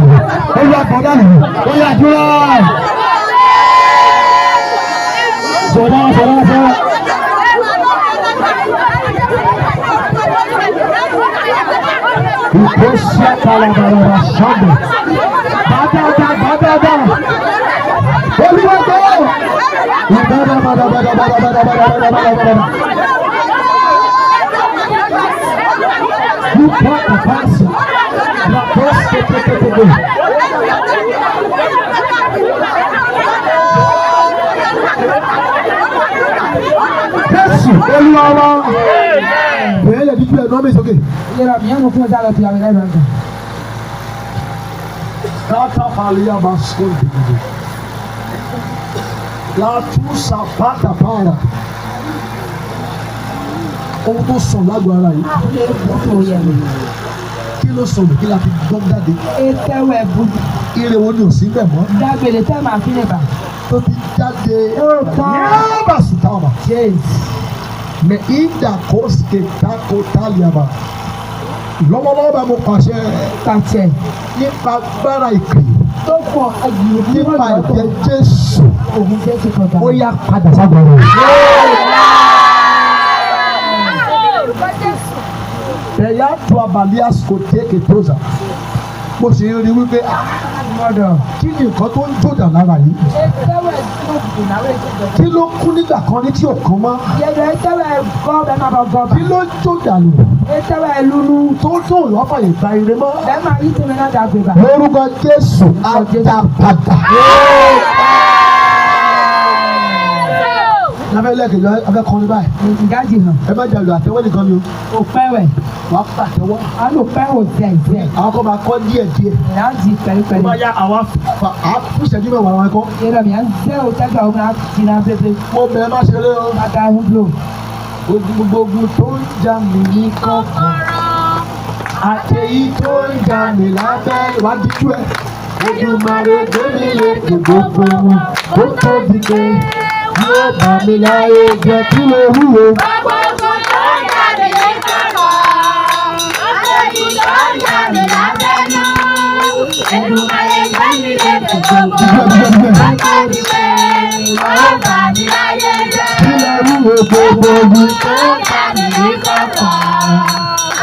olúwa tó ń dànù. ó yà dúró. sọ̀rọ̀. Ìgbésẹ̀ kalabara sọ́dọ̀. Bàdàdà. Olúwa tó. Ìbára bàdà. You put the person. La poste tete. Jésù Olúwa wa. Bẹ́ẹ̀ lè díjú ẹ̀ nọ́ọ̀mì sókè. Kata palia bascolti. La tu sapata para. Ohun tó sùn lágbo ara yìí. Kí ló sọ̀rọ̀ kí la fi gbọ́n jáde? Ire wo ni ò sí bẹ̀ mọ́? Tó ti jáde. Yáàbà sùtàbà. Mẹ ìdá kóṣìkè tako tálíàbà. Lọ́wọ́lọ́wọ́ bá mo pàṣẹ nípa agbára ìpè nípa ìjẹ Jésù ó yá padà sábàárò. Ẹ̀yà tó abalẹ̀ àsìkò téèké tóza mo sì rí wípé kí ni nǹkan tó ń jòdà lára yìí? Kí ló kú nígbà kan ní tí ò kán mọ́? Kí ló ń jòdà lò? Tó lọ́fà lè gba ire mọ́. Lórúkọ Jésù á dá padà. Lábẹ́ lẹ́kẹ̀ẹ́ abẹ́ kan ní báyìí. Ẹ má jà lò àtẹwọ́ nìkan ni o. Wàá pàtẹ́wọ́. Àwọn kan máa kọ́ díẹ̀. Ó máa yá àwọn fún ìṣẹ́jú mẹ́wàá wọn kọ́. Mo bẹ̀rẹ̀ má ṣeré o. Gbogbo tó ń jà mí ní kọ̀ọ̀kan. Àtẹ̀yí tó ń jà mí lábẹ́ ìwádìí ẹ̀. Olùmarè gbé mi lékè gbogbo wọn. Ó tóbi pé yóò bá mi láyé jẹ́ kí ló wúwo. Olùmarè gbé mi lékè gbogbo wọn. Ó tóbi pé yóò bá mi láyé jẹ́. Kí ló wúwo gbogbo yìí? Tó ń jà mí ní kọ̀ọ̀kan.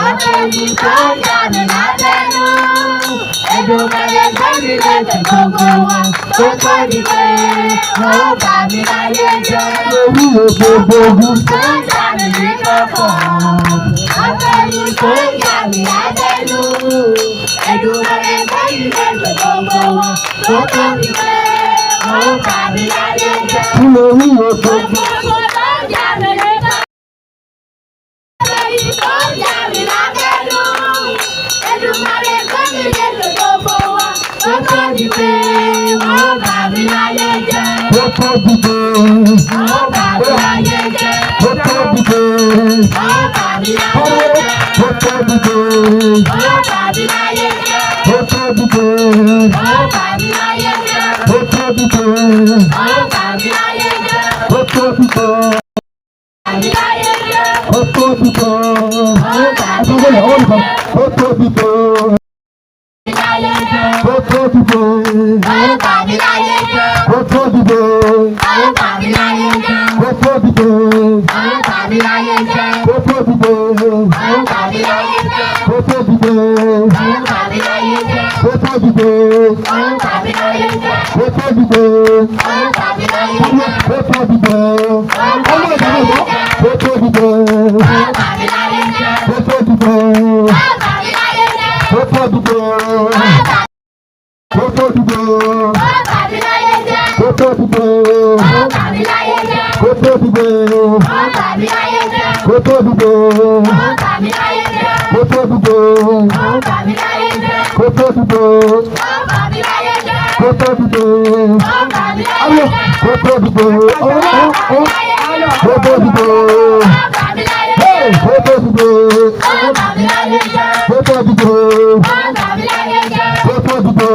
Àtẹ̀yí tó ń jà mí lábẹ́nú. Olùmarè gbé mi lékè gbogbo wọn. Ó tóbi pé yóò bá mi láyé jẹ́. Kí ló wúwo gbogbo yìí? Tó ń jà mí ní kọ̀ọ̀kan. Àtẹ̀yí tó ń jà mí lábẹ́nú. Olùmarè gbé mi lékè gbogbo wọn. Ó tóbi pé yóò bá mi láyé jẹ́. Kí ló wúwo gbogbo? Ó tóbi pé ó tóbi pé ó tóbi pé ó tóbi pé ó tóbi pé ó tóbi pé. Ó tóbi tó. Àtúntò ọwọ́ nìkan. Ó tóbi tó. Ó tóbi tó. Ó tóbi tó. Ó tóbi tó. Ó tóbi tó. Ó tóbi tó. Ó tóbi tó. Ó tóbi tó. Ó tóbi tó. Ọmọ ìdáná ìbọn. Ó tóbi tó. Ó tóbi tó. Ó tóbi tó. Ó tóbi tó. Ó tóbi tó. Ó tóbi tó. Ó tóbi tó. Ó tóbi tó. Ó tóbi tó. Ó tóbi tó. Ayọ̀. Ó tóbi tó. Ó tóbi tó. Hey, ó tóbi tó. Ó tóbi tó. Ó tóbi tó.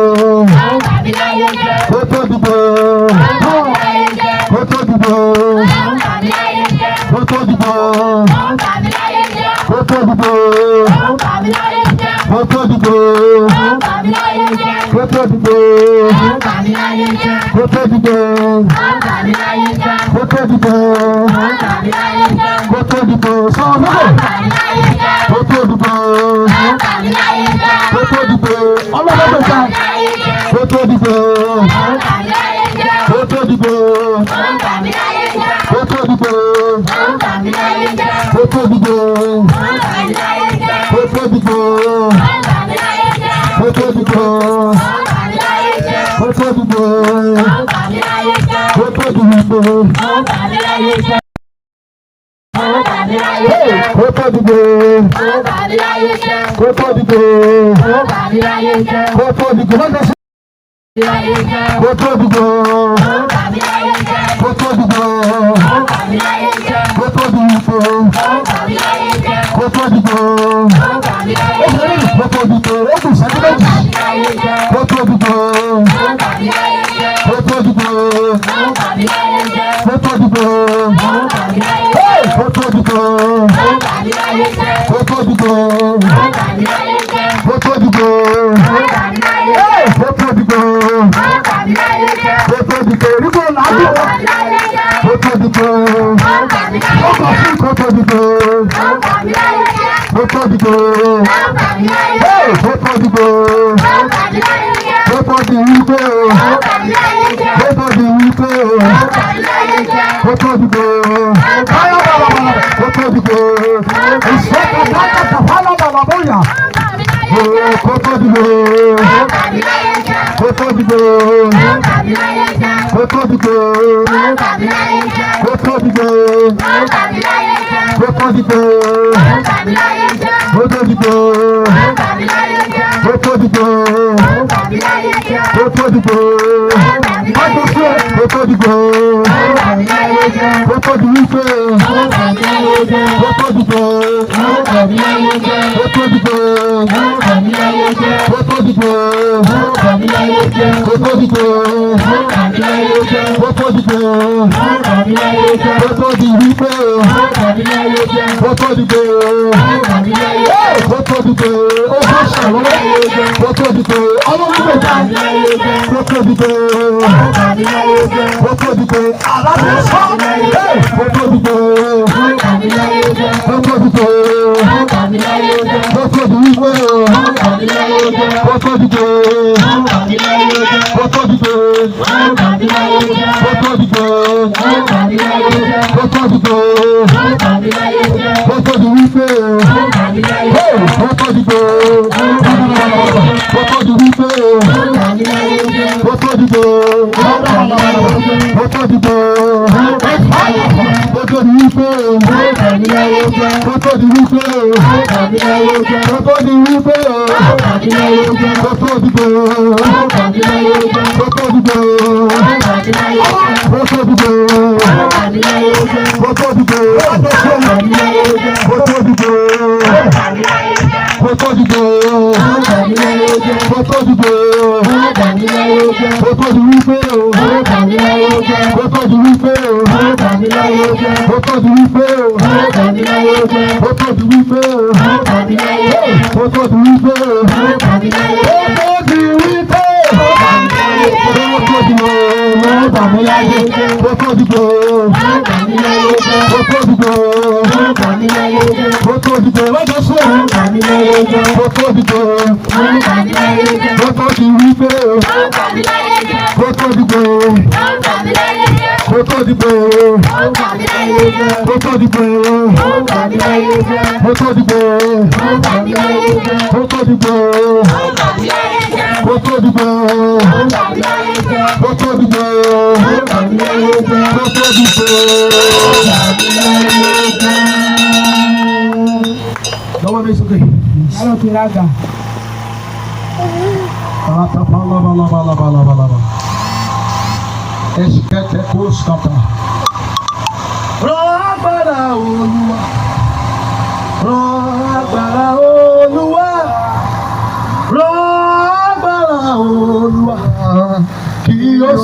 Olúwa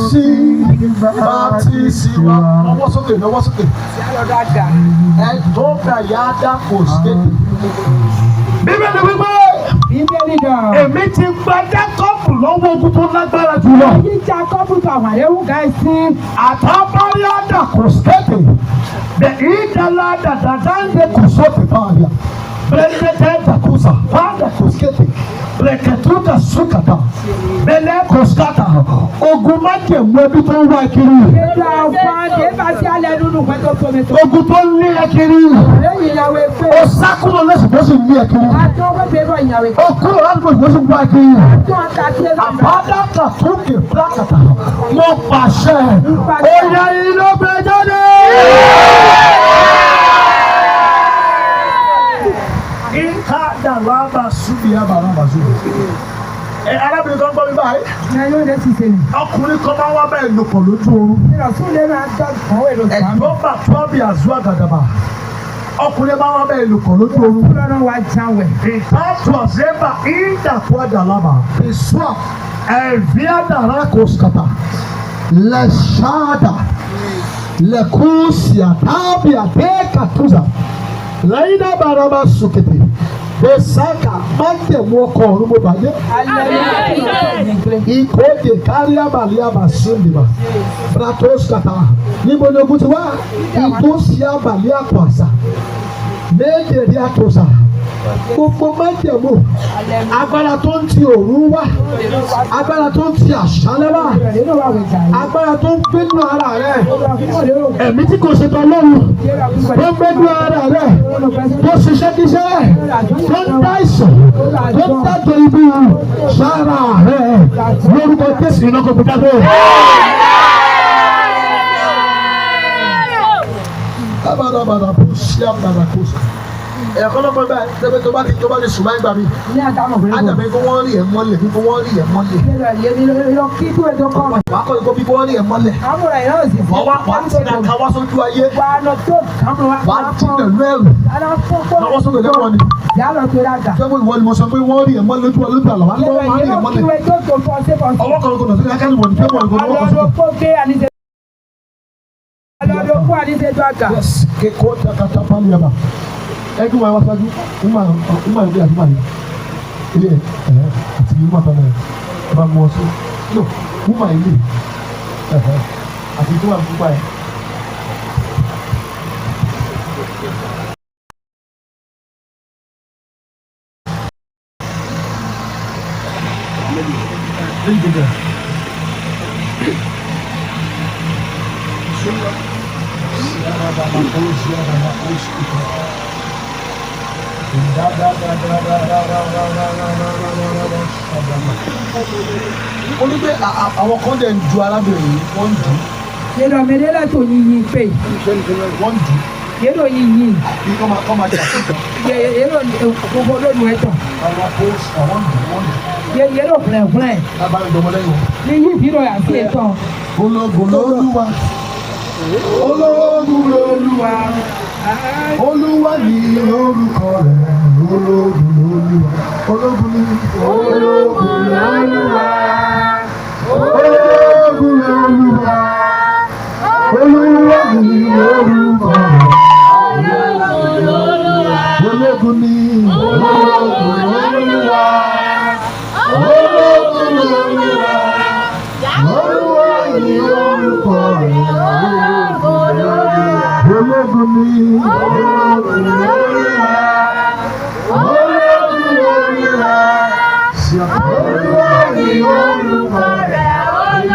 sí bàtísì wa. Ọwọ́ sókè, ọwọ́ sókè. Ẹ̀dọ́ gbàyàdá kò sí. Bíbélì wípé èmi ti gba Jákọ́bù lọ́wọ́ ogun tó lágbára jùlọ. Àtàbárí àdà kò skéètè. The ìdálá dàdàdáńdé kò sókè fáyà. Bẹ́ẹ̀ni takusa fáadà kò skéètè. Bẹ̀kẹ̀tùkà sùkàtà. Bẹ́ẹ̀ni kò skàtà. Ogun má jẹ̀ mú ẹbí tó ń wá kiri. Ogun tó ń lé ẹ kiri. O sákúrò lẹ́sìn tó sì ń lé ẹ kiri. O kúrò lásìkò tó sì ń wá kiri. Àbádá kàtúkì plákàtà. Mo pàṣẹ. Ó yẹ iná bẹ jáde. Ìka dàlábà súbi àbàlábà súbi. Arábìnrin kan gbọ́ mi báyìí. Ọkùnrin kan máa wá bẹ́ẹ̀ lò pọ̀ lójú oorun. Ẹ̀dọ́ bà tó bí àzú àgàdàbà. Ọkùnrin máa wá bẹ́ẹ̀ lò pọ̀ lójú oorun. Ìtàtù àzẹ́bà ìdàpọ̀ àdàlábà. Ìṣúà ẹ̀rí àdàrà kò skàtà. Lẹ́ṣáàdà lẹ́kùsì àtàbí àdékàtúzà. Lẹ́yìn náà bàrà bá sùkètè. Besaka mante mwoko rumo baje. Ikoje kariaba liaba sundiba. Bratos kata. Nibo nogutuwa. Itosia balia kwasa. Méje rí àtòsà. Gbogbo májẹ̀mú. Agbára tó ń ti òru wá. Agbára tó ń ti àṣálẹ́ wá. Agbára tó ń gbénú ara rẹ̀. Ẹ̀mí tí kò ṣe tán lọ́rùn. Tó ń gbénú ara rẹ̀. Tó ṣiṣẹ́ kíṣẹ́. Tó ń dá ìsàn. Tó ń dájọ́ ibi sára rẹ̀. Lórúkọ Jésù iná kò gbọdọ̀ bẹ́ẹ̀. Abadabada kò sí abada kò sí. Ẹ̀kọ́ lọ́pọ̀ bẹ́ẹ̀ tẹ́gbẹ́ tó bá ti sùn máa ń gbà mí. Àjàbẹ́ kó wọ́n rí ẹ̀ mọ́lẹ̀ bí kó wọ́n rí ẹ̀ mọ́lẹ̀. Wàá kọ́ ikọ́ bí kó wọ́n rí ẹ̀ mọ́lẹ̀. Wàá ti nà ká wá sójú ayé. Wàá ti nà lẹ́rù. Káwọ́ sókè lẹ́wọ̀n ni. Sẹ́wọ́n ìwọ ni mo sọ pé wọ́n rí ẹ̀ mọ́lẹ̀ lójú àlọ́ wàá lọ́wọ́ wọ́n rí ẹ̀ mọ́lẹ̀. Ọwọ́ kan ló kọ̀ lọ́sọ̀rọ̀ akẹ́lẹ́ wọ̀n ni fẹ́ wọ̀n yes, que conta catapalha ba. É que uma faz uma vez a mais. Ele é assim uma também. Vamos não, uma ele. Assim tu vai. Olùgbé àwọn kan dẹ̀ ń ju arábìnrin wọ́n ń dù. Yẹ́rọ mẹ́lẹ́lá tó yíyí pé. Wọ́n ń dù. Yẹ́rọ yíyí. Bí kọ́ máa jà sí kan. Yẹ́rọ gbogbo lónìí ẹ̀tọ́. Àwọn post àwọn dù wọ́n dù. Yẹ́rọ fúnẹ̀. Lábàárín ìdọ́mọdé yìí. Yíyí ìbírọ̀ àti ẹ̀tọ́. Ológun lolúwa. Ológun lolúwa. Olúwa ni orúkọ rẹ̀. Ológun lolúwa. Ológun ni. Ológun lolúwa. Ológun lolúwa. Olúwa ni orúkọ rẹ̀. Ológun lolúwa. Ológun ni. Ológun lolúwa. Ológun lolúwa. Olúwa ni orúkọ rẹ̀. Ológun ni. Ológun lolúwa. Ológun lolúwa. Olúwa ni orúkọ rẹ̀.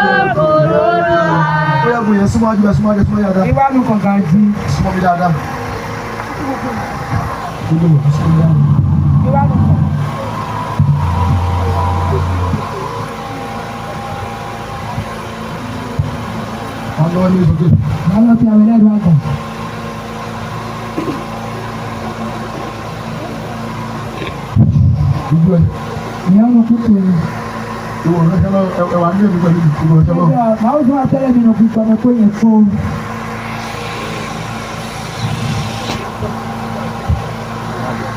Ológun lolúwa. Bóyá mo yẹ súnmọ́ àjùbẹ́ súnmọ́ àjùbẹ́ súnmọ́ yàrá. Ìwà ló kàn ká jí. Súnmọ́ mi dáadáa. Ìwà ló kàn. Àwọn ní ìsòkè. Àwọn lọ sí àwọn ẹlẹ́rìí wá kàn. Ìjọ ẹ̀. Ìyá wọn kú tó yẹ. Ìwọ ọ̀rẹ́ ṣẹlẹ̀ ẹwà ní èmi pẹ̀lú ìwọ ṣẹlẹ̀. Màá ó tún wá tẹ́lẹ̀ mi nà kú pàmò tó yẹ fún.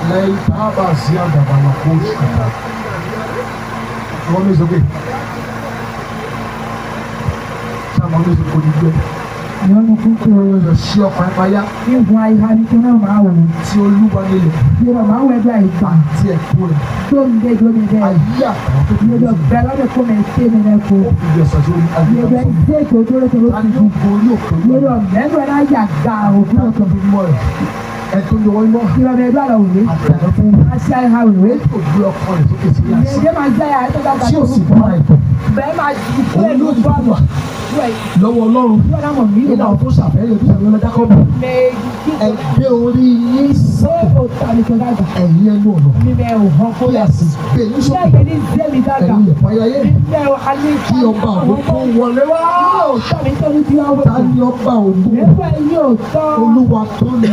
Lẹ́yìn tábà sí àgbàbà náà kó ṣùgbọ́n. Àwọn ní ìsòkè. ọdún ti kò ní gbé. Ìyọ́nù kúkú Lọ sí ọkàn ìpayá ìhun àìhá ní kí wọ́n máa wò. tí Olúwa nílẹ̀ Bí wọ́n máa wọ ẹgbẹ́ àìgbà àti ẹ̀kọ́ rẹ̀. tó ń dé tó ní dẹ́. Ayé àkàrà tó ti Yẹ́dọ̀ bẹ́ẹ̀ lọ́dẹ̀ kó mẹ́ ṣé mi lẹ́kọ̀ọ́. ó fi ẹ̀sán sórí ayé Yẹ́dọ̀ àkàrà. ẹgbẹ́ ètò tó ló tó ló A ti ní dùn. ó borí òkè Olúwa. Yẹ́dọ̀ mẹ́gbẹ́ náà yà ga òkú Ó ọ̀tọ̀. fi mọ́ rẹ̀. Ẹ tó yọ wọ́n mọ́. Ìrọ̀lẹ́ ẹgbẹ́ àlọ́ òwe. Àtẹ̀lẹ́ fún Aṣọ àìhá òwe. ó gbé ọkọ rẹ̀ sókè sí àṣì. Ìyẹ́dẹ́ máa jẹ́ àyà tó dáadáa Tí tó ò sì kù. bọ́ àìtọ́. Bẹ́ẹ̀ máa di pé Òun ló ló ti bá wà wà. lọ́wọ́ Ọlọ́run. Yọ́n náà mọ̀ mí Nínú lọ. àwọn tó ṣàfẹ́yẹ tó ṣàfẹ́yẹ lọ Jákọ́bù. Méjì kí Ẹ gbé orí yín ṣé sókè. o ta ni tó dáadáa? Ẹ̀yin ẹnu ọ̀nà. Mímẹ́ ò hàn kó Kí a lẹ̀. sì gbé yín Ṣé sókè. ẹ̀yẹ ní Zémi dáadáa? Ẹ̀yin ìpayáyé. Mímẹ́ ò alẹ́ Kí ọba àwọn kó wọlé wá. Yóò tọ́ mi tó ní bí wọ́n Ta ni ọba ògo? Nígbà yóò tọ́. Olúwa tó lé.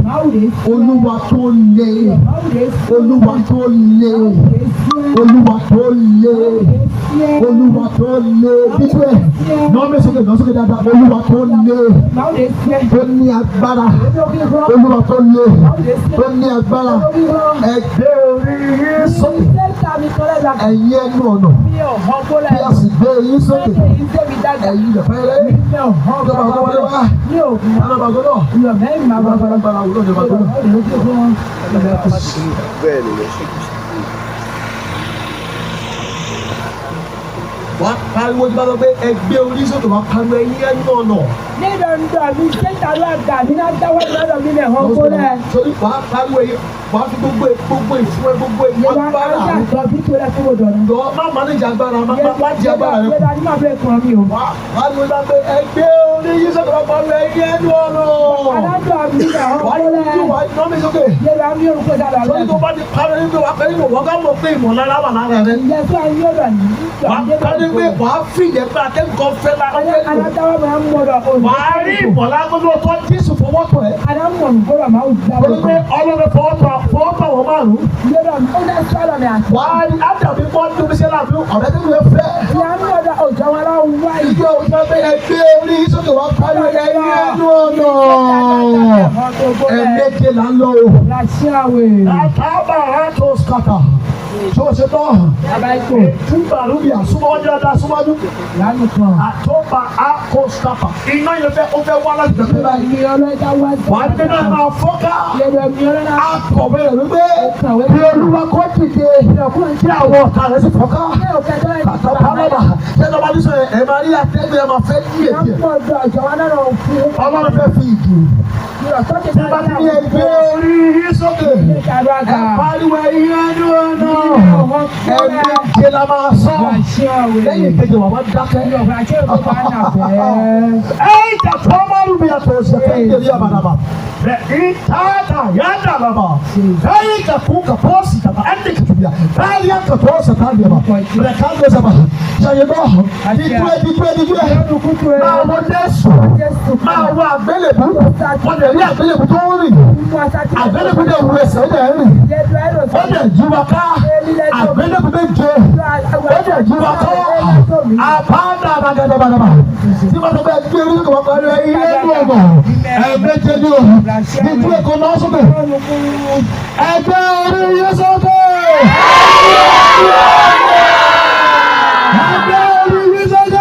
Máwùrẹ́ sí. Olúwa tó lé. Máwùrẹ́ sí. Olúwa tó lé. Máwùrẹ́ sí. Olúwa tó lé. Máwùrẹ́ sí. Olúwa tó lé. Bíbẹ̀ náà mẹ́sọ̀kè dáadáa. Olúwa tó lé. Máwùrẹ́ sí. Tó ní agbára. Olúwa tó lé. Tó ní agbára. Ẹ gbé orí yín sókè. Ẹ̀yin ẹnu ọ̀nà. Kí a sì gbé yín sókè. Ẹ̀yin ìfẹ́rẹ́. Ìjọba àgbọ̀ wọlé wá. Ìjọba àgbọ̀ náà. Ìjọba àgbọ̀ náà. Bẹ́ẹ̀ ni mo ṣe. Wàá pariwo tí bá lọ pé ẹ gbé orí sókè wàá pariwo ẹ̀yin ẹnu ọ̀nà. Torí wàá pariwo ẹ̀yin wàá fi gbogbo ìfún ẹ gbogbo agbára rẹ. Lọ má mánéjà agbára má di agbára rẹ kù. Wàá pariwo tí bá pé ẹ gbé orí yín sókè wàá pariwo ẹ̀yin ẹnu ọ̀nà. Wàá yí wàá iná mi sókè. Torí tó bá ti pariwo yín pé wàá pariwo wọ́n ká mọ̀ pé ìmọ̀lára wà lára rẹ. Wàá pariwo pé wàá fi ìyẹn pé akẹ́kọ̀ọ́ fẹ́ la wàá rí ìmọ̀lára gbọ́dọ̀ tó Jésù fọwọ́ tọ̀ ẹ́. Torí pé Ọlọ́run fọwọ́ tọ̀ wọ́n márùn-ún. Wàá rí Ádámù bọ́ ní omi sẹ́lá fún ọ̀rẹ́ tó lè fẹ́. Ìjọ òjò pé ẹgbẹ́ orí sókè wá pariwo ẹ̀yin ẹnu ọ̀nà. Ẹ̀mẹ́jẹ là ń lọ o. Àtàbà àtò skàtà. Tó o ṣe tán. Túbà lóbi àsúmọ́ wájú dáadáa súnmọ́jú. Àtọ́bà àkó skàtà. Iná yẹn fẹ́ ó fẹ́ wá láti tẹ̀lé báyìí. Wàá ní náà máa fọ́ká. Akọ̀wé rẹ̀ wípé bí Olúwa kò dìde kí àwọn ọ̀tá rẹ̀ sì fọ́ká. Kàtàkà lọ́ba. Ṣé ọba ní sọ ẹ̀ máa rí atẹ́gbẹ́ ẹ̀ máa fẹ́ yí èdè. Ọlọ́run fẹ́ fi ìdù. Tí bá ti ní ẹgbẹ́ orí yín sókè. Ẹ pariwo ẹ̀yin ẹnu ọ̀nà. Ẹ̀mẹ́jẹ la máa sọ. Lẹ́yìn ìkejì wà máa dákẹ́. Ẹ̀yin tẹ̀tọ́ máa rú mi àtọ̀ ṣẹ̀fẹ̀ ìdèrí àbàdàbà. Ìtàdà yàdà bàbà. Ẹ̀yin kẹ̀kú kẹ̀pọ̀sì kẹ̀pọ̀ ẹ̀ndì kẹ̀tùbíà. Báyìí yà kẹ̀pọ̀sì kàdé bà. Rẹ̀ kàdé sábà. Ṣàyẹ̀ bọ̀. Dídúró. Máa wọ Jésù. Máa wọ àgbélébú. Wọ́n lè rí àgbélébú tó ń rìn. Àgbélébú dẹ̀ wù ẹsẹ̀ ó dẹ̀ rìn. Ó dẹ̀ jí wa ká. Àgbélébú dẹ̀ jẹ. Ó dẹ̀ jí wa ká. Àbáńdà àbàgàdàbàdàbà. Tí wọ́n sọ pé ẹgbẹ́ orí kò wọ́n parí ilé ẹnu ọ̀nà. Ẹ̀ẹ́dẹ́gbẹ́ ní òun. Dídúró kò náà sókè. Ẹgbẹ́ orí yẹn sókè. Ẹgbẹ́ orí yẹn sókè.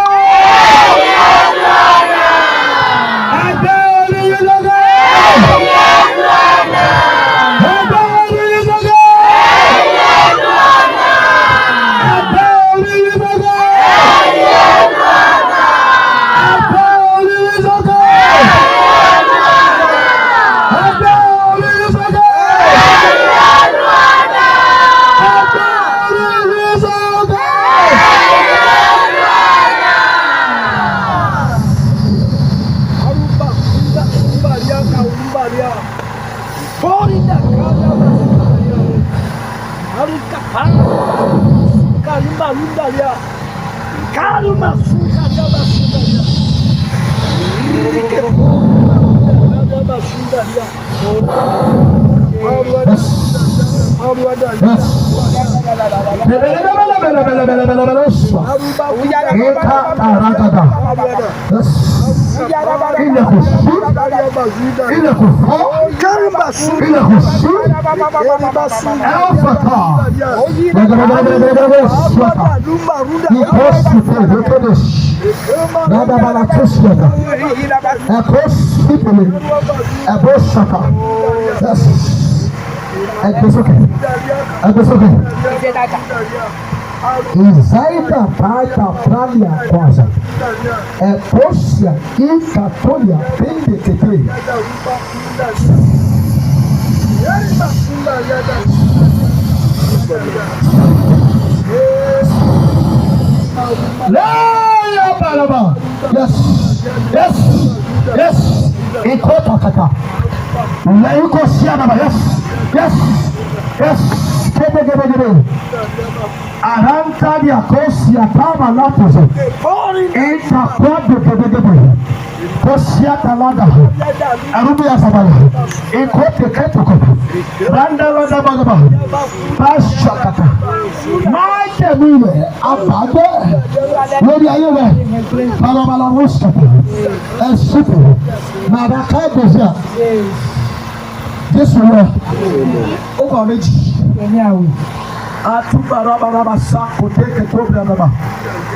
Izaida paita pralia kwaza. Ekosia ikatolia pende tete. Leya balaba. Yes. Yes. Yes. Ikota kata. Leya ikosia baba. Yes. Yes. Yes. Kebe. Aranta di akosia tama latozo. Enta kwade. Kosia talada. Arubi asabala. Ikote ketoko. Randa loda bagaba. Pashakata. Maite mule. Abade. Lori ayele. Balabala muskata. Esipu. Maraka dozia. Jesu wa. Oba meji. Atubaraba sako teke tobra baba.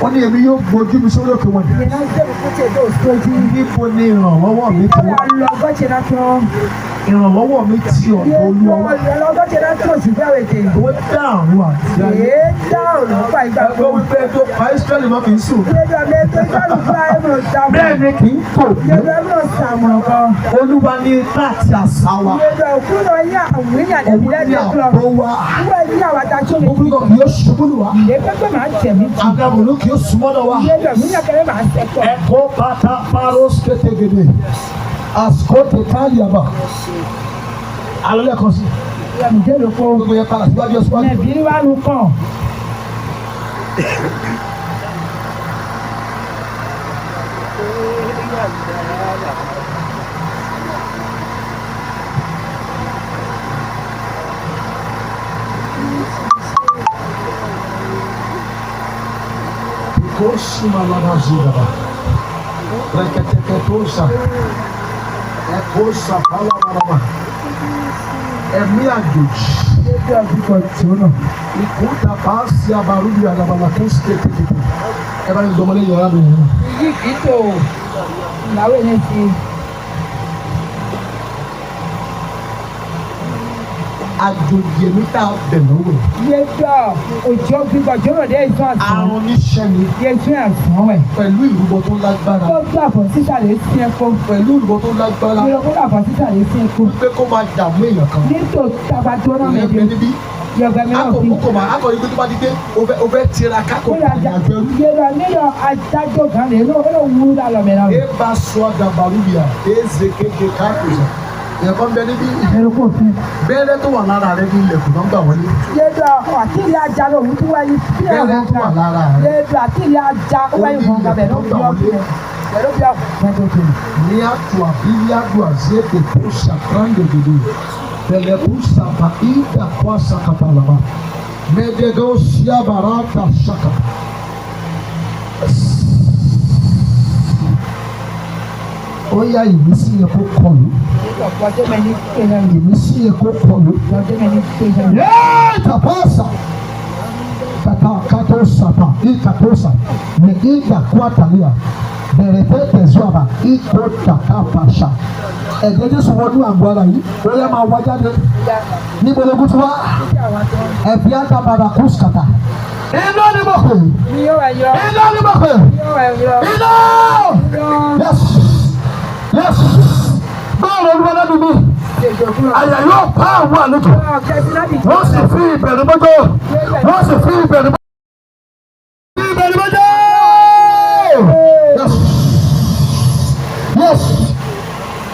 Oni èmi yóò gbójú mi sórí òkè wọn. Níbo ni ìrànlọ́wọ́ mi ti wá? Ìrànlọ́wọ́ mi ti ọ̀dọ̀ Olúwa wá. Ó dáhùn àti ayé. Ẹgbẹ́ wípé tó pa Ísírẹ́lì mọ́ kì í sùn. Bẹ́ẹ̀ ni kì í tò mú. Olúwa ní ipá àti àṣà wa. Òun ní àbọ̀ wa. Gbogbo kì yóò ṣubú lù wá. Àgàbọ̀lù kì yóò súnmọ́ lọ wá. Ẹ̀kọ́ bàtà paros kétegede. Àsìkò káàlì àbá. Alẹ́ kan sí. Gbogbo yẹn padà síwájú ọ̀sùn wájú. Ẹ̀bí wà ló kàn. Koshima lanazuda ba. Reketetosa. Ekosa palabaraba. Ẹ̀mí àjòjì. Ìkúta paasi abarubi alabala tó sèké tètè. Ẹ bá ní dọmọlé yọrá mi yẹn. Ìyí kìí tó ìnáwó yẹn ti. Àjòjì èmi tá a bẹ̀ lọ́wọ́. Yéjọ́ òjò gbígbà jọ́rọ̀ dé ìtún àtún. Àrùn oníṣẹ́ ni. Yéjọ́ àtún ẹ̀. Pẹ̀lú ìrúbọ tó lágbára. Ó gbà bọ̀ sísàlẹ̀ sí ẹ̀kọ́. Pẹ̀lú ìrúbọ tó lágbára. Ìrọ̀kọ́ gbà bọ̀ sísàlẹ̀ sí ẹ̀kọ́. Pé kó máa dààmú èèyàn kan. Nítorí tabató náà Ìyẹn bẹ níbí. Yọ̀gbẹ́ mi náà fi. Akọ̀kọ̀ máa akọ̀ ìgbé tó bá di pé o fẹ́ tira kákò ìrìnàjò ẹrú. Yẹ̀rọ níyọ̀ adájọ́ kan lè ló wú lálọ́ mi náà. E bá sọ àdàbàrúbíà, eze kéke káàkiri. Ẹ̀kọ́ bẹ níbí. Ẹ̀rọ kò fi. Bẹ́ẹ̀rẹ̀ tó wà lára rẹ ní ilẹ̀kùn náà gbà wọlé. Yẹ̀rọ àtìlẹ̀ ajá ló ń tún wáyé. Bẹ́ẹ̀rẹ̀ tó wà lára rẹ. Yẹ̀rọ àtìlẹ̀ ajá ó wáyé fún ọgbà bẹ̀rẹ̀ ló ń bí ọ̀gbìn. Ẹ̀rọ bí ọ̀gbìn. Ní àtò àbílí àdó àzẹ́tẹ̀ tó ṣàkàndòdòdò. Tẹ̀lẹ̀kù sàbà ìdà kó àṣàkàtà làbà. Mẹ́dẹ̀gọ́ síàbàrà kà ṣàkà. Ó yá ìmísí yẹn kó kọlù. Ìmísí yẹn kó kọlù. Yéé tàpáṣà. Tata katosapa ikatosa ne ida kwatalia bẹ̀rẹ̀tẹ̀ zuaba iko takapasha. Ẹ̀jẹ̀ Jésù wọnú àgọ́ ara yìí ó yẹ máa wá jáde ní gbogbo tí wá ẹ̀fí àtàbàdà kùsùkàtà. Iná ni mo pè iná ni mo pè iná yes yes báwo ló wọlé nínú àyà yóò pa àwọn àlejò wọ́n sì fi ìbẹ̀rù mọ́jọ́ wọ́n sì fi ìbẹ̀rù mọ́jọ́. Yes.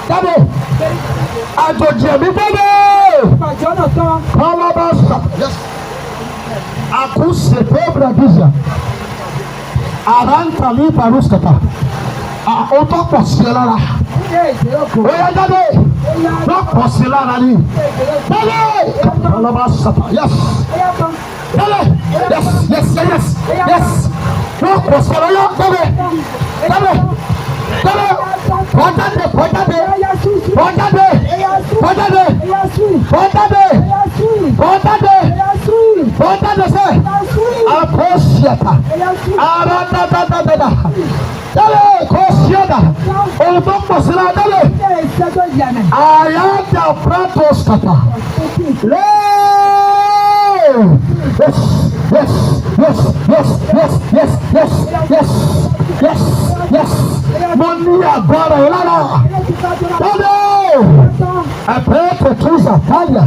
Dábò. Àjòjì ẹ̀mí gbọ́dọ̀. Kọ́lọ́bà sà. Àkúṣe pébìrà dìjà. Àrántàlí ìbàrúṣkàtà. Àkótọ́ pọ̀ sí ẹ lára. Ó yá jáde. Wọ́n pọ̀ sí lára ni. Jáde. Kọ́lọ́bà sàtà. Yes. Jáde. Yes. Yes. Yes. Yes. Wọ́n pọ̀ sí lára. Jáde. Jáde. Jáde. Pọ́jáde. Pọ́jáde. Pọ́jáde. Pọ́jáde. Pọ́jáde. Pọ́jáde. Pọ́jáde sẹ́. dáadáa tẹ́lẹ̀ kò sí ọ̀dà ohun tó pọ̀ sí náà tẹ́lẹ̀ àyà dà pratos kàtà yes yes yes yes yes yes yes yes yes yes mo ní agbára yìí lára tẹ́lẹ̀ ẹ̀pẹ́ kòtùzà táyà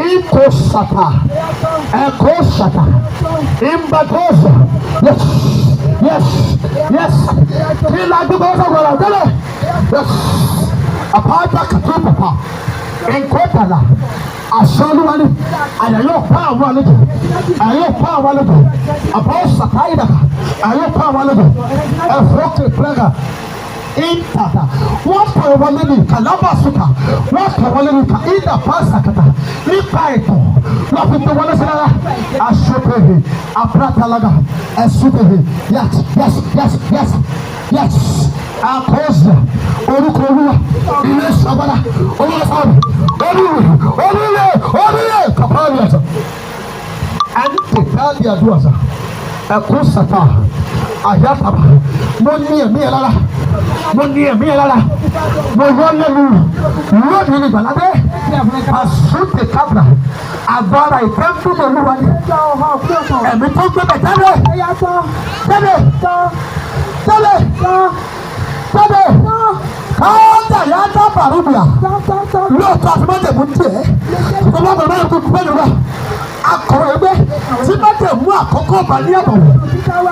ìkó sàtà ẹ̀kọ́ sàtà ìmbàdọ́zà yes yes yes kí n lájú bá ọ̀sán wọ̀lá tẹ́lẹ̀ yes àpáàtà kàtó pàpà nkọ́tàlà asọ́lúwalẹ̀ àyà yóò pa àwọn àlejò àyà yóò pa àwọn àlejò àbáwọ̀ sàtáyìdà àyà yóò pa àwọn àlejò ẹ̀fọ́ kẹ̀kẹ́rẹ́gà intata wọ́n pè wọlé ní kàlábàsùkà wọ́n pè wọlé ní ká ìdá pàṣàkàtà nípa ètò wọ́n fi gbé wọlé sí lára aṣọ́pẹ̀hẹ̀ apratalaga ẹ̀sùpẹ̀hẹ̀ yes yes yes yes yes akọ́sà orúkọ olúwa ilé sọ́gbọ́dá olùsọ̀rọ̀ orílẹ̀ kàpáàlì ẹ̀sọ̀ ẹni tẹ̀kálì àdúrà ẹ̀kọ́ sàtà àyàtàbà mo ní ẹ̀mí ẹ̀ lára mo ní ẹ̀mí ẹ̀ lára mo yọ lẹ́nu lónìí ní gbàládé àsùnté kábra agbára ìfẹ́fún olúwa ni ẹ̀mí tó gbé bẹ̀ tẹ́lẹ̀ tẹ́lẹ̀ tẹ́lẹ̀ tẹ́lẹ̀ káàdà yà á dábàá rúbìà lóòótọ́ àti mọ́tẹ̀mú tiẹ̀ ìjọba bàbá yẹn kò tó bẹ́ẹ̀ lọ́wọ́ akọ̀wé ẹgbẹ́ tí mọ́tẹ̀mú àkọ́kọ́ bá ní àbọ̀wọ̀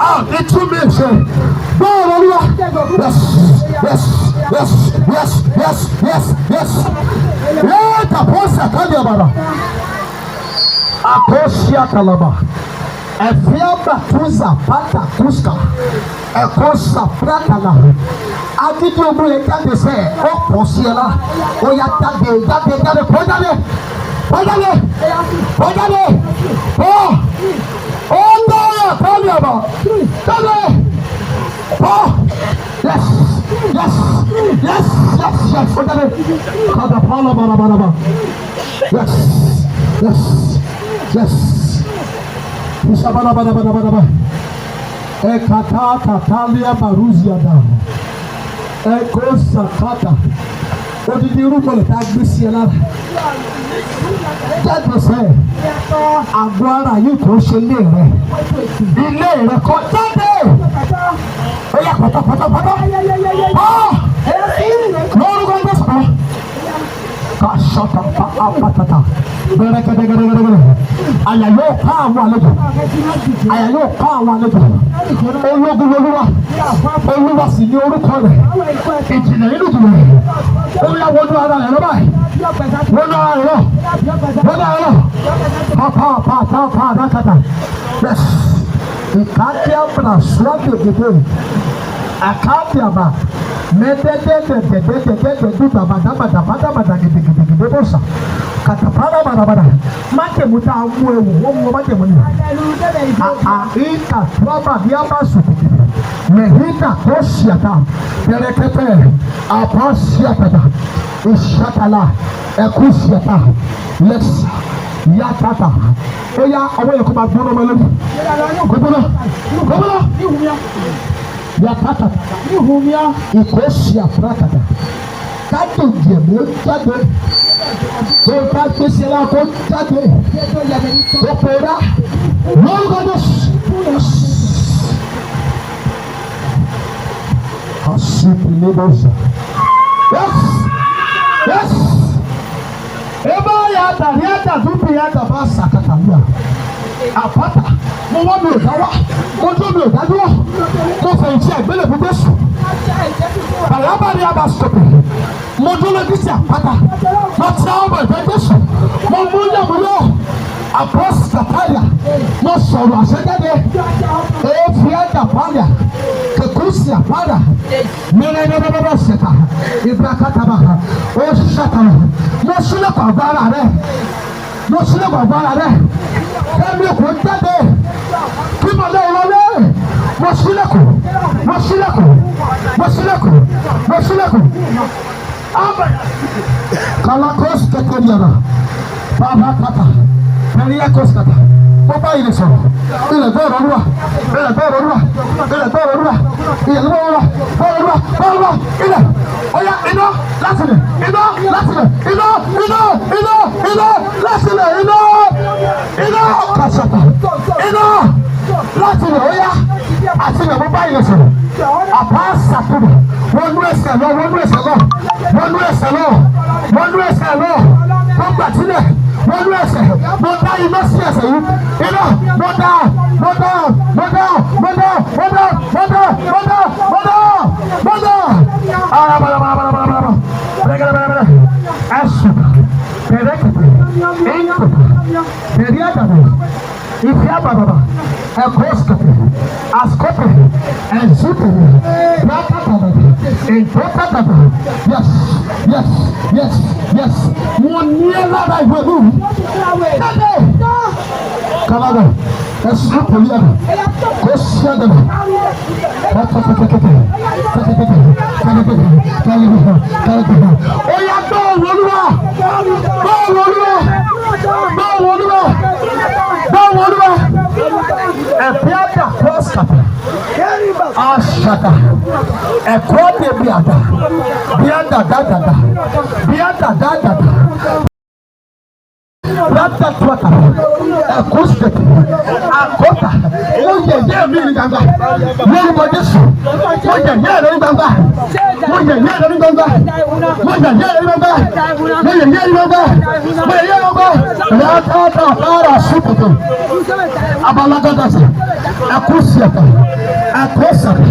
a ò ní tún mí ṣe bẹ́ẹ̀ lọ́wọ́ yes yes yes yes yes yes yes yẹ́n tàbọ̀ sàkálì ọ̀bàrà àkọ́ṣí àtàlọ́bà ẹ̀fíàbà túnzà pátá kúskà ẹ̀kọ́ sàprákàlà agídí ogun yẹn jáde sẹ́ ó pọ̀ sí ẹ la ó yà jáde jáde jáde kó jáde kó jáde kó jáde ó ń dọ́rọ̀ tọ́lú ọ̀bọ̀ jáde ó yes yes yes yes yes kó jáde kọ́dà pọ́nlọ́ bàràbàràbà yes yes yes. Isabalabalabalabalaba. Ekatata talia baruzia da. Ekosakata. Odidi irúgbó lè ta gbé sí ẹ lára. Jáde sẹ́, àgọ́ ara yìí kò ṣe ilé rẹ̀. Ilé rẹ̀ kọ́ jáde. Ó yà pátápátápátá. Lórúkọ ẹgbẹ́ sọ̀rọ̀. Kàṣọ́tà pàtàkì. Gẹ́gẹ́gẹ́gẹ́gẹ́gẹ́. Àyà yóò ká àwọn àlejò. Àyà yóò ká àwọn àlejò. Ológun olúwa. Olúwa sì ní orúkọ rẹ̀. Ìjìnlẹ̀ nínú ìjìnlẹ̀. Ó yà wọnú ara rẹ̀ lọ́bàá. Wọnú ara rẹ̀ lọ. Wọnú ara rẹ̀ lọ. Pàpà àdákàtà. Ìkàtí àbùnà sọ́ọ̀tì òkèké. Àkàtì àbà. Mẹ́tẹ́tẹ́tẹ́tẹ́tẹ́tẹ́tẹ́ bàbàdàbàdàbàdàbàdà gèdègèdègèdè bọ̀sà. Katapara barabara. Májèmú tá a mú ewu, wọ́n mú májèmú ni. Ìkà tọ́ba bí a bá sùkùn. Mẹ̀híkà tó ṣìàtà. Pẹ̀rẹ̀kẹ́pẹ́ àpá ṣìàtàtà. Ìṣàtàlà ẹ̀kú ṣìàtà. Lẹ́sì yàtàtà. Ó yá ọwọ́ yẹn kó máa gbóná ọmọ ẹlẹ́nu. Gbóná gbóná. Yàtàtà. Ìkóṣì àfúrákàtà. Kájọ ìjẹ̀mú jáde. Tó bá gbèsè la kó jáde. Tó pera. Lórúkọ Jésù. Asupilébọ̀sà. Yes. Yes. Eba yàtà ní yàtà dúpì yàtà bá sàkàtà níyà. Àpáta. Mo wá mi ò dáwà. Mo dún mi ò dádúró. Mo fẹ̀yìntì àgbélé fún Jésù. Bàlábà ni a bá sọ̀tò. Mo dún lójú sí àpáta. Mo ti àwọn ọmọ ìfẹ́ Jésù. Mo mú yàmúyọ̀. Àpọ́sì kàpáyà. Mo sọ̀rọ̀ àṣẹjáde. Èéfì ẹ̀dà pálíà. Kèkúsì àpáyà. Mẹ́rẹ́rẹ́rẹ́rẹ́ ṣẹ̀ta. Ìbúrakátàbà. Ó ṣàtàrà. Mo sílẹ̀ kọ̀ agbára rẹ̀. Mo sílẹ̀ kọ̀ agbára rẹ̀. Kẹ́mi kò jáde. Kí mo lé wọlé. Mo sílẹ̀kùn. Mo sílẹ̀kùn. Mo sílẹ̀kùn. Mo sílẹ̀kùn. Kalakos kẹkẹ yàrá. Bàbá kàtà. Pẹ̀lú ẹ̀kọ́ kàtà. mo bá ilé sọ̀rọ̀ ilẹ̀ gbọ́ ọ̀rọ̀ olúwa ilẹ̀ gbọ́ ọ̀rọ̀ olúwa ilẹ̀ gbọ́ ọ̀rọ̀ olúwa ilẹ̀ gbọ́ ọ̀rọ̀ olúwa gbọ́ olúwa ilẹ̀ ọ̀yà iná láti lẹ̀ iná láti lẹ̀ iná láti lẹ̀ iná kàṣàtà iná láti lẹ̀ ọ̀yà àti ilẹ̀ mo bá ilé sọ̀rọ̀ àbá sàkóbò wọnú ẹsẹ̀ lọ wọnú ẹsẹ̀ lọ wọnú ẹsẹ̀ lọ wọnú ẹsẹ̀ lọ tó gbàtílẹ̀ wọnú ẹsẹ̀ mo dá iná sí ẹsẹ̀ yìí iná mo dá ara bàrà bẹ̀rẹ̀ ẹ̀sùn bẹ̀rẹ̀ kẹ̀kẹ́ ẹ̀yìn bẹ̀rẹ̀ àdàbẹ̀ ìfẹ́ àbàbà ẹ̀kọ́sìkẹ̀kẹ́ àsìkọ́kẹ́ ẹ̀zúkẹ̀kẹ́ bàtàbàbà ìtọ́tàbàbà yes wọ́n ní ẹ̀ lára ìwé mi kẹ́kẹ́ kàlágà ẹ̀sùn pẹ̀lú ẹ̀dà kò sí ẹ̀dà kẹ́kẹ́ ó yá bọ́ọ̀lù olúwa ẹ̀fẹ́ àdà kọ́sìkàtà àṣàtà ẹ̀kọ́ débi àdà bí àdà dàdàdà bí àdà dàdàdà rata tuata ẹ̀kọ́sìkàtà àkọ́tà ó yẹ yẹ́ mi ní gbangba lórúkọ Jésù ó yẹ yẹ́ rẹ̀ ní gbangba ó yẹ yẹ́ rẹ̀ ní gbangba ó yẹ yẹ́ rẹ̀ ní gbangba ó yẹ yẹ́ rẹ̀ ní gbangba ó yẹ yẹ́ rẹ̀ ní gbangba rata fara sukutu abalagada ẹ̀kọ́sìkàtà ẹ̀kọ́sìkàtà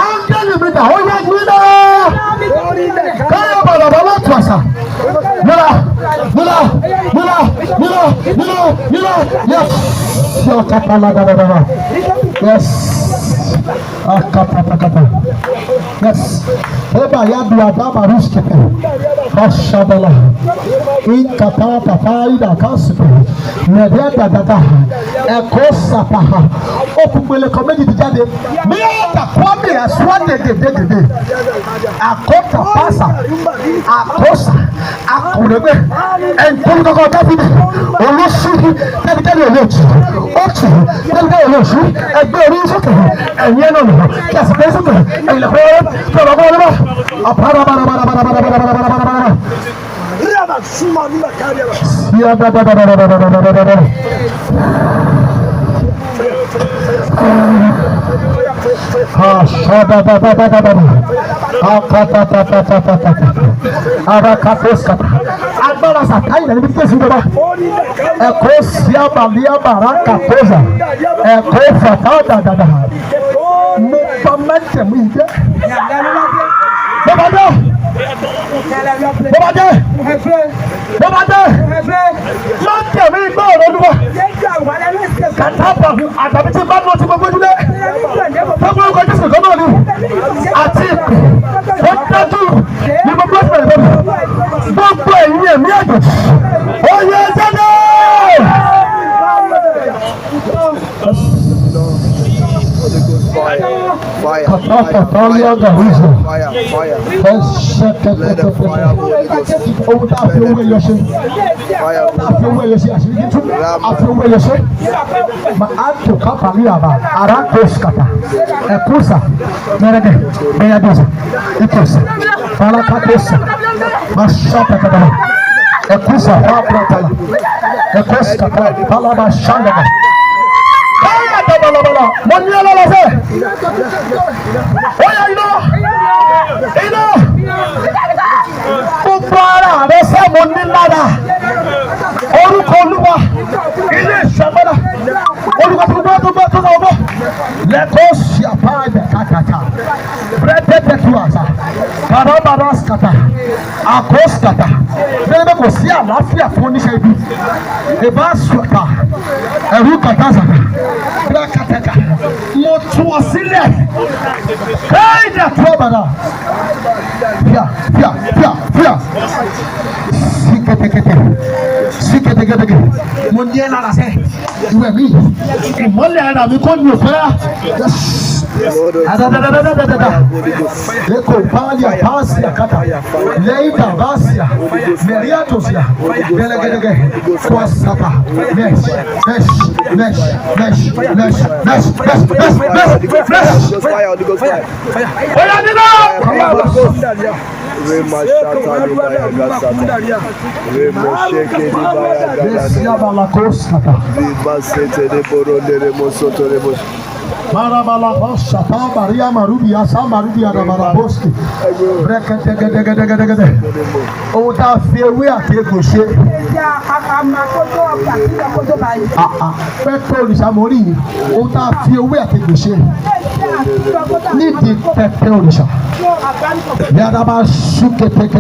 ángẹ́lì mi dà ó yẹ gbìdá káyọ̀ bàbá tó àṣà múra yes yakapalagadada yes akapapakapa yes eba yadu adama ruskete mashabala inkapapapa ida kasipe nẹ̀dẹ́dàdàdà ẹ̀kọ́ sàpàhà òkùnkùnlé kan méjì ti jáde mílíọ̀nù kwami ẹ̀sùn dèdèdèdè àkọ́tà pàṣà àkọ́sà àkùrẹ́gbẹ́ ẹ̀ńkọ́nùkọ́kọ́ dábìlì olóṣù tẹ́lifíṣẹ́ olóòtú ọ̀tún tẹ́lifíṣẹ́ olóòtú ẹgbẹ́ orí sókè ẹ̀yìn ẹ̀nà ọ̀nà kí àsìkò sókè ẹ̀yìn lẹ́kọ̀ọ́ tó ọ̀rọ̀ kọ́ ọ̀rọ̀ ọ̀pá agbára sàtáyì lẹni bí tẹsí bàbá ẹ̀kọ́ síábà líábà rákà kóza ẹ̀kọ́ fàtà dàdàdà mo bá mẹtẹmú yìí dé bàbá dé mẹtẹmú yìí gbọ́ ọ̀rọ̀ olúwa kàtàbà àtàbí tí bá lọ sí gbogbo ojúlé gbogbo ọkọ̀ jésù kan náà ni àti ìpè ó dájú ní gbogbo ọ̀sẹ̀ ìbẹ̀rù gbogbo ẹ̀yìn ẹ̀mí àjòjì ó yẹ jáde. Ohun tá a fi owó ẹyọ ṣe, a fi owó ẹyọ ṣe àṣírí títún, a fi owó ẹyọ ṣe. Ma a tó kápá ní àbá, ara tó ṣkàtà, ẹ̀kúsà, mẹ́rẹ́dẹ̀, bẹ́yàdọ́sà, ìkọ̀sà, farakàtọ́sà, ma ṣàpẹ̀tẹ̀dọ̀, ẹ̀kúsà, fàpẹ̀tẹ̀lá, ẹ̀kọ́sìkàtà, palaba ṣàndàdà. Mo ní ọlọ́lọ́fẹ́. Ó yẹ iná. Gbogbo ara rẹ sẹ́ mo ní lára. Orúkọ Olúwa ilé ìṣẹ́gbọ́dá. Orúkọ tó bọ́. Lẹ́kọ̀ọ́ sí àpá ẹ̀jẹ̀ kàkàkà. Bẹ́ẹ̀tẹ̀ tu àṣà. Bàbá skàtà. Àkóskàtà. Bẹ́ẹ̀ kò sí àlàáfíà fún oníṣẹ́ ibi. Ìbá sùkà. Ẹ̀rú kàtà sàkà. Bílákàtàkà. Mo tú ọ sílẹ̀. Kéèdè tó bàdà. Fíà. Sí kẹ́tẹ́kẹ́tẹ́. Mo ní ẹ̀ lára sẹ́. Ìwé mi. Ìmọ̀lẹ̀ ara mi kò ní òfin rà. Eko palia pasia kata. Leita vasia. Meriatosia. Gelegedege. Kwasata. Nesh. Marabala Shata Maria Marubia Samarubia Ramaraboski. Oh, that fear we are taking shit. Petrol is a morini. Oh, that fear we are taking shit. Need the petrol. Yadaba Suke take.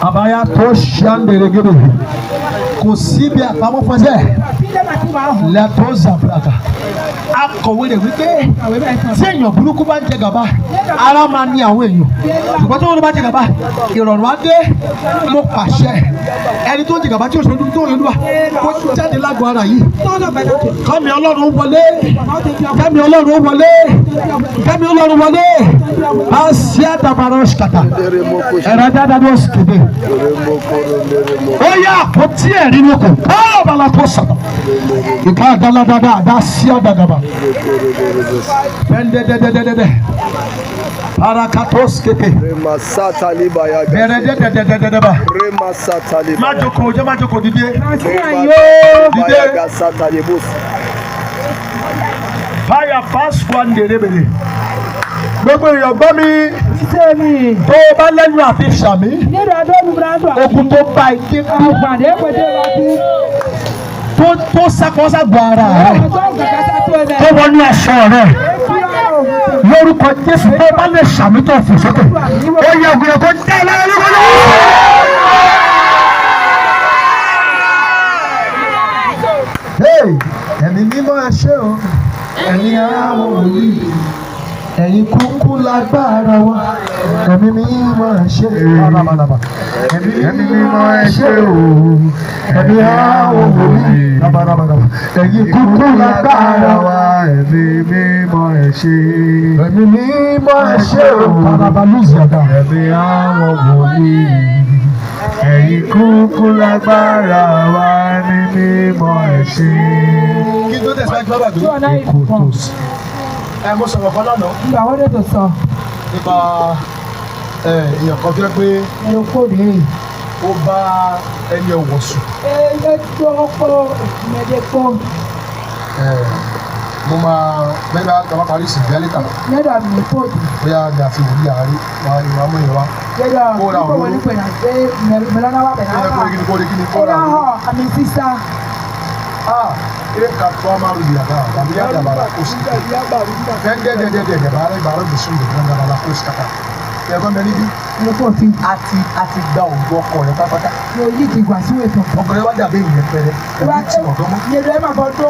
Abaya Toshan de Regede. Kosibia Pamofaze. La Tosa Praga. Akọ̀wé rẹ̀ wípé tí èèyàn burúkú bá ń jẹ gàba ara máa ní àwọn èèyàn ṣùgbọ́n tí wọ́n bá jẹ gàba ìrọ̀rùn á dé mo pàṣẹ ẹni tó ń jẹ gàba tí òṣèlú tó ń lò kó jáde lágọ̀ọ́ ara yìí kẹ́mi ọlọ́run wọlé kẹ́mi ọlọ́run wọlé kẹ́mi ọlọ́run wọlé àṣìá dàbàrọ̀ ṣkàtà ẹ̀rọ dáadáa ṣkèdè ó yá àpótí ẹ̀rí lóko káà bàlá tó sàtọ̀ ìka dáadáa dá sí ọ̀dàgàbà. Parakatos keke. Majoko dìde. Fire pass one dèrèbèrè. Gbogbo èèyàn gbọ́ mi. Tó o bá lẹ́nu àti sàmì. Ogun tó bá ike kú. Tó ṣàkóso gbọ́ ara rẹ̀. Tó wọnú aṣọ rẹ̀. Lórúkọ Jésù tó bá lè sàmì tó fò sókè. Ó yẹ ògùnà kó dá lára lórúkọ náà. Ẹ̀mí mímọ́ ẹ ṣé o, ẹ̀mí àwọn wòlíì, ẹ̀yin kúkú lágbára wa, ẹ̀mí mímọ́ ẹ ṣé o, ẹ̀mí mímọ́ ẹ ṣé o, ẹ̀mí àwọn wòlíì, ẹ̀yin kúkú lágbára wa, ẹ̀mí mímọ́ ẹ ṣé, ẹ̀mí mímọ́ ẹ ṣé o, ẹ̀mí àwọn wòlíì. Ẹ̀yin kúkú lágbára wa ní mímọ́ ẹ ṣé. Kí ló tẹ̀síwájú bábà tó? Ìkòtòs. Mo sọ̀rọ̀ kan lánàá. Ìgbà wọ́n dé tó sọ. Nípa èèyàn kan tó yẹ pé ó bá ẹni ọ̀wọ̀ sùn. Mo máa bẹ́ẹ̀ bá tàbá parí ìsìn ìgbẹ́ lẹ́tà. Yẹ́dà mi fóòdù. Bóyá mi àti ìwòlí àárín wa ìwà mú ìwà. Yẹ́dà mi fóòdù ní pẹ̀lú àgbẹ̀ mẹ́lánà wà pẹ̀lú àgbà. Ẹ̀dà hàn àmì sísá. Ilé ka tó a máa rú ìyàgbá àbí yàgbá bàrà kó sí. Dẹ́dẹ́dẹ́dẹ́dẹ́ bàrà ìbàrà gbèsùn ìdè bàrà kó sí kàkà. Ẹ̀gbọ́n mi níbí. Àti gba ògbó ọkọ rẹ̀ pátápátá. Mo yí ti gbà sí ètò. Ọkùnrin wa dàbí ìyẹn pẹ̀rẹ̀. Ẹ̀bí tí ọ̀dọ́ mọ́. Yẹ́dà ẹ̀ máa bọ́ tó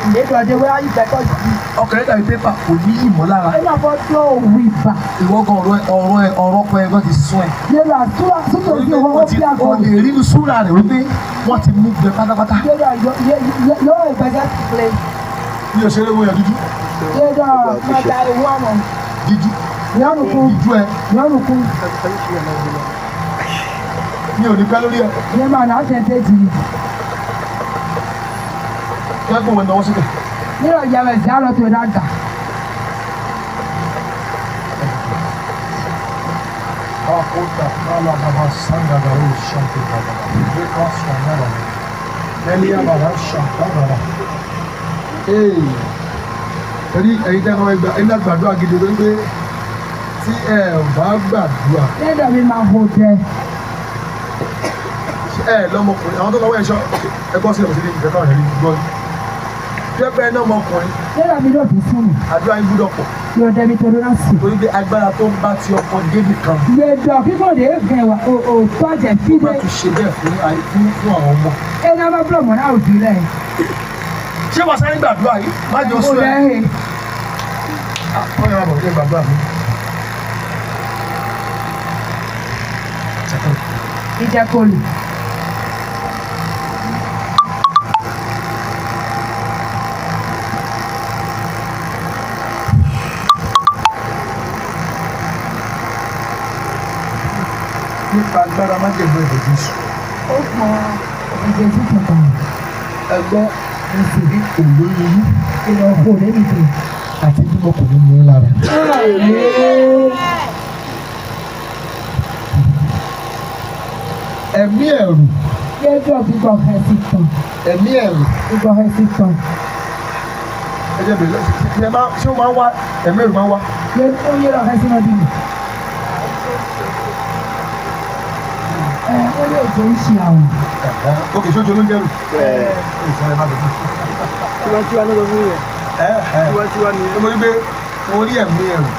ìlédò ọdẹ wẹ́ ayé ìgbẹ́tọ̀ yìí. Ọkùnrin dàbí pépà kò ní ìmọ̀lára. Ẹ̀ máa bọ́ tó òwú ìbà. Ìwọ́gàn ọ̀rọ̀ ọkọ ẹ̀gbọ́n ti sún ẹ̀. Yẹ́dà súnmọ́ sí owó bí àgọ́. O lè rí inú súra rẹ̀ wípé wọ́n ti mú gbẹ pátápátá. Yẹ́dà yóò ìgbẹ́jẹ́ play. Mi ò ṣeré wo yẹn dúdú. Yẹ́dà máa da ewu àmọ́. Dídú. Yánukun. Ìjú ẹ. Yánukun. Mi ò ní pẹ́ lórí ẹ. Yẹ́ máa náà ṣe tẹ́jì. Kẹ́gbọ̀n wọn náwó sílẹ̀. Nínú ìyàwó ẹ̀sìn àlọ́ tó dága. Akota kala baba sanga garo shanti baba. Beka swanga baba. Elia baba shanta baba. Torí ẹ̀yin tẹ́ ẹ náà gbàdúrà gidi lórí pé tí ẹ bá gbàdúrà. Lẹ́dọ̀ mi máa hó jẹ. Lọ́mọkùnrin àwọn tó lọ́wọ́ ẹ̀ṣọ́ ẹgbọ́n sílẹ̀ òsì ní ìfẹ́ káwọn ẹ̀rí gbọ́ yìí. Tí ẹ bẹ́ẹ̀ náà mọkùnrin. Lẹ́dọ̀ mi ló fi fún mi. Àdúrà yín gbúdọ̀ pọ̀. Yóò dẹ́bi torí náà sí. Torí pé agbára tó ń bá ti ọkọ débì kan. Lẹ́dọ̀ kíkọ́ de gẹ̀ wá òótọ́ jẹ̀ Ó fídé. bá tún ṣe bẹ́ẹ̀ fún àwọn ọmọ. Ẹ náà bá búlọ̀ mọ́ náà òdì rẹ̀. Ṣé wọ́n sáré gbàdúrà yìí? Má jọ Ó sún ẹ. lẹ́hìn. Wọ́n yàrá bọ̀ ní gbàdúrà mi. Ìjẹ́kọ̀lù. nípa agbára májèlé ẹ̀jẹ̀ Jésù. Ó mọ ẹ̀jẹ̀ tí kankan. Ẹgbọ́n mo sì rí òlóyún yín Ìlọ kò lẹ́nu tó. àti bí mo kò ní mú lára. Ẹ̀mí ẹ̀rù. Yẹ́dọ̀ gbígbọ́ hesitant. Ẹ̀mí ẹ̀rù. Gbígbọ́ hesitant. Ẹ jẹ́ bẹ̀rẹ̀ ṣé ó máa ń wá ẹ̀mí ẹ̀rù máa ń wá. Ó yẹ́dọ̀ hesitant bí mi. Ó lè jẹ́ ìṣe àwọn. Ok, ṣé ojú ló ń jẹ́rù? Ìṣẹ̀lẹ̀ má bẹ̀rẹ̀. Tiwantiwa ló lọ fún yẹn. Tiwantiwa ni. Mo rí pé mo rí ẹ̀mí ẹ̀rù.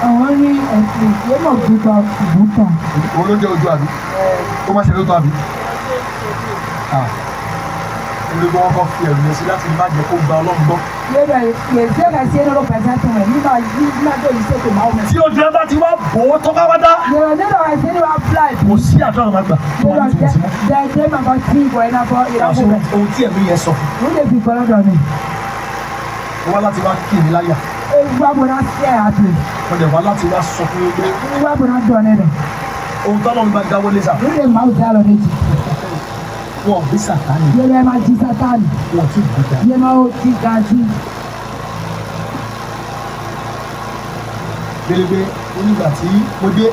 Àwọn ní ẹ̀sìn ìgbémọ̀ gbígbọ́ ìbútàn. Òun ló ń jẹ́ ojú àbí? Ó máa ṣe lóòótọ́ àbí? Olùkọ́ wọn kọ́ fi ẹ̀rù yẹn sí láti má jẹ́ kó gba Ọlọ́run gbọ́. Yẹ́dọ̀ yẹ̀sẹ̀ ka sí ẹ̀rọ pẹ̀sẹ̀ tó wẹ̀ nígbà tó yìí ṣètò máa wẹ̀. Tí ojú ẹ bá ti wá bò ó tó bá wá dá. Yẹ̀rọ nílò ẹ̀sẹ̀ ní wàá fly. Kò sí àdúrà máa gbà. Yẹ́dọ̀ dẹ́ẹ̀dẹ́ máa bá tí ìbọn iná bọ́ ìyàwó rẹ̀. Ohun tí ẹ̀mí yẹn sọ. Wọ́n lè fi gbọ́dọ̀ mi. Mo wá láti wá kí èmi láyà. Ewu abọ́dá sí ẹ̀ àpè. Mo dẹ̀ wá láti wá sọ fún yín pé Ewu abọ́dá dọ̀ ní rẹ̀. ohun tọ́lọ́run bá dáwọ́ lé sà. Wọ́n lè máa dá lọ méjì. Wọ́n bí Sàtánì. Yẹ́rọ ẹ máa jí Sátánì. Wọ́n ti gbọdá. Yẹ́rọ máa ó ti ga sí. Gbẹ̀lẹ́gbẹ̀ onígbà tí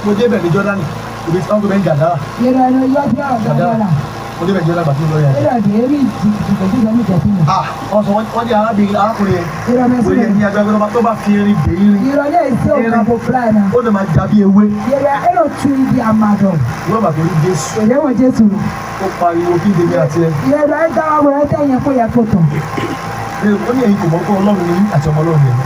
mo dé bẹ̀rẹ̀ Jọ́dánì. Ibi tí wọ́n gbé bẹ́ẹ̀ Gàdára. Yẹ́rọ ẹni yọ bí ọ̀rọ̀ gbọ́dọ̀. Mo dé bẹ̀rẹ̀ Jọ́dánì gbà tí mo lọ yẹn. Yẹ́rọ ẹ̀dẹ̀ eré ìjìkìjì lọ́mí jẹ̀sí mi. Wọ́n sọ wọ́n ní arákùnrin yẹn. Yẹ́rọ Mo yẹ ní agbára tó bá fi erin dè irin. Yẹ́rọ ní èsì òkà bò fúláì náà. Ó lè máa jàbí ewé. Yẹ́rọ ẹ̀rọ tún ibi àmàdọ̀. Wọ́n bàbá orí Jésù. Èdè wọ̀ Jésù lò. Ó pariwo kí Dèmí àti ẹ. Yẹ́rọ ẹ̀ dáwọ́ wọ̀ ẹ́ tẹ̀yẹ kó yẹ kó tọ̀. Ó ní ẹ̀yin kò mọ̀ pé Ọlọ́run ni àti ọmọ Ọlọ́run yẹn.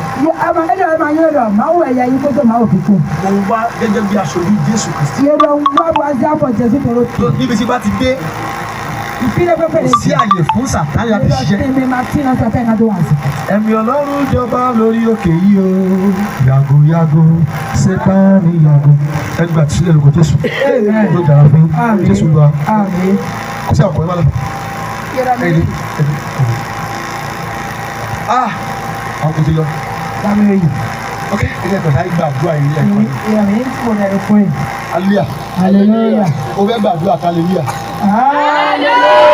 Ẹ̀rọ ẹ̀ máa yẹ rọ̀ máa wọ ẹ̀yà yín kó tó máa wò kíkó. Mo wá gẹ́gẹ́ bí aṣojú Jésù Kristi. Yẹ́rọ wá wá sí àbọ̀ Jésù tòrò tì. Níbi tí bá ti dé, Ìpínlẹ̀ pẹ́pẹ́ lè kò sí àyè fún Sàtánì láti ṣiṣẹ́. Ẹ̀mí máa tí náà sàtẹ́ náà tó wà sí. Ẹ̀mí Ọlọ́run jọba lórí òkè yìí o. Yàgò yàgò, Sátánì yàgò. Ẹgbẹ́ àti sílẹ̀ lóko Jésù. Ló dára fún Jésù gba. Kò sí àkọ́yé mọ́lẹ̀. Ẹni. Àwọn kò ti lọ. Ok, ẹni ẹ̀kọ́ sáyé gbàdúrà yìí lẹ́kọ̀ọ́. Ìyàmí ń fò lẹ́rù fún ẹ̀. Hallelujah. Hallelujah. O fẹ́ gbàdúrà hallelujah. Hallelujah.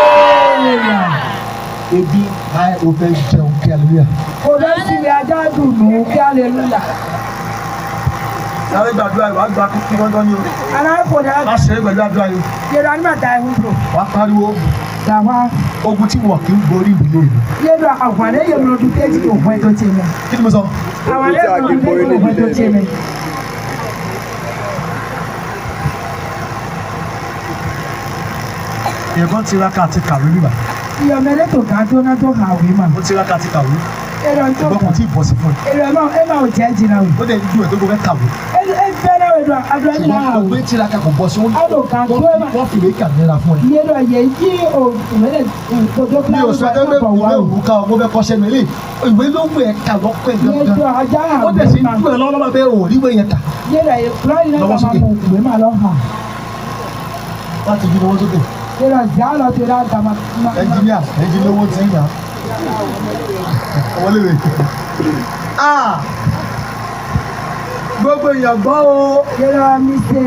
Ebi o fẹ́ jẹun kí hallelujah. Kò lọ sí ilé ajá dùnú kí hallelujah. Sáré gbàdúrà yìí, wàá gba kí wọ́n dán ní o. Aláàpò náà Má ṣe é pẹ̀lú àdúrà yìí. yẹ́rọ anímọ̀ta ẹ̀hún tó. Wàá pariwo Dàwa. ogun tí wọn kì í borí ìdílé mi. Yẹ́rọ àwàlẹ́ yẹn lọ dún kéjì tó fún ẹ tó ti mẹ́. Kí ni mo sọ? Àwàlẹ́ yẹn lọ dún kéjì tó fún ẹ tó ti mẹ́. Èèyàn kan tiraka àti kàwé nígbà. Ìyọ̀mẹ́lẹ́ tó ká tó náà tó hàwé mà. Ó tiraka àti kàwé. Yẹ́rọ tó Ìgbọ́n kò tí ì bọ́ sí fún ẹ. ẹ máa ò jẹ́ jìnnà o. Ó dẹ̀ ju ẹ̀ tó gbọ́ fẹ́ kàwé. Ẹ fẹ́ náà wẹ̀ dùn àdúrà ní náà Ṣùgbọ́n o. ọgbẹ́ tiraka kò bọ́ sí wọn. Wọ́n fi ìwé kàmẹ́ra fún ẹ. Yẹ́rọ yẹ yí òmẹ́lẹ̀ tó Mi ò sọ ẹgbẹ́ ìwé òwúka ọmọ bẹ́ẹ̀ kọ́ṣẹ́ mi lé. Ìwé ló wù ẹ̀ kà lọ́pẹ́ Yẹ́rọ gangan. ajá Ó dẹ̀ sí ju ẹ̀ lọ́wọ́ bẹ́ẹ̀ ò rí ìwé yẹn kà. Yẹ́rọ yẹ kúrọ́ọ̀lì náà kà máa mú ìwé máa lọ hàn. Láti ju lọ́wọ́ sókè. Yẹ́rọ zá lọ tó dá gàmà. Ẹnjìníà owó ti ń yà. Ọwọ́ lè wẹ̀. Gbogbo èèyàn gbọ́ o. Yẹ́rọ mi sè.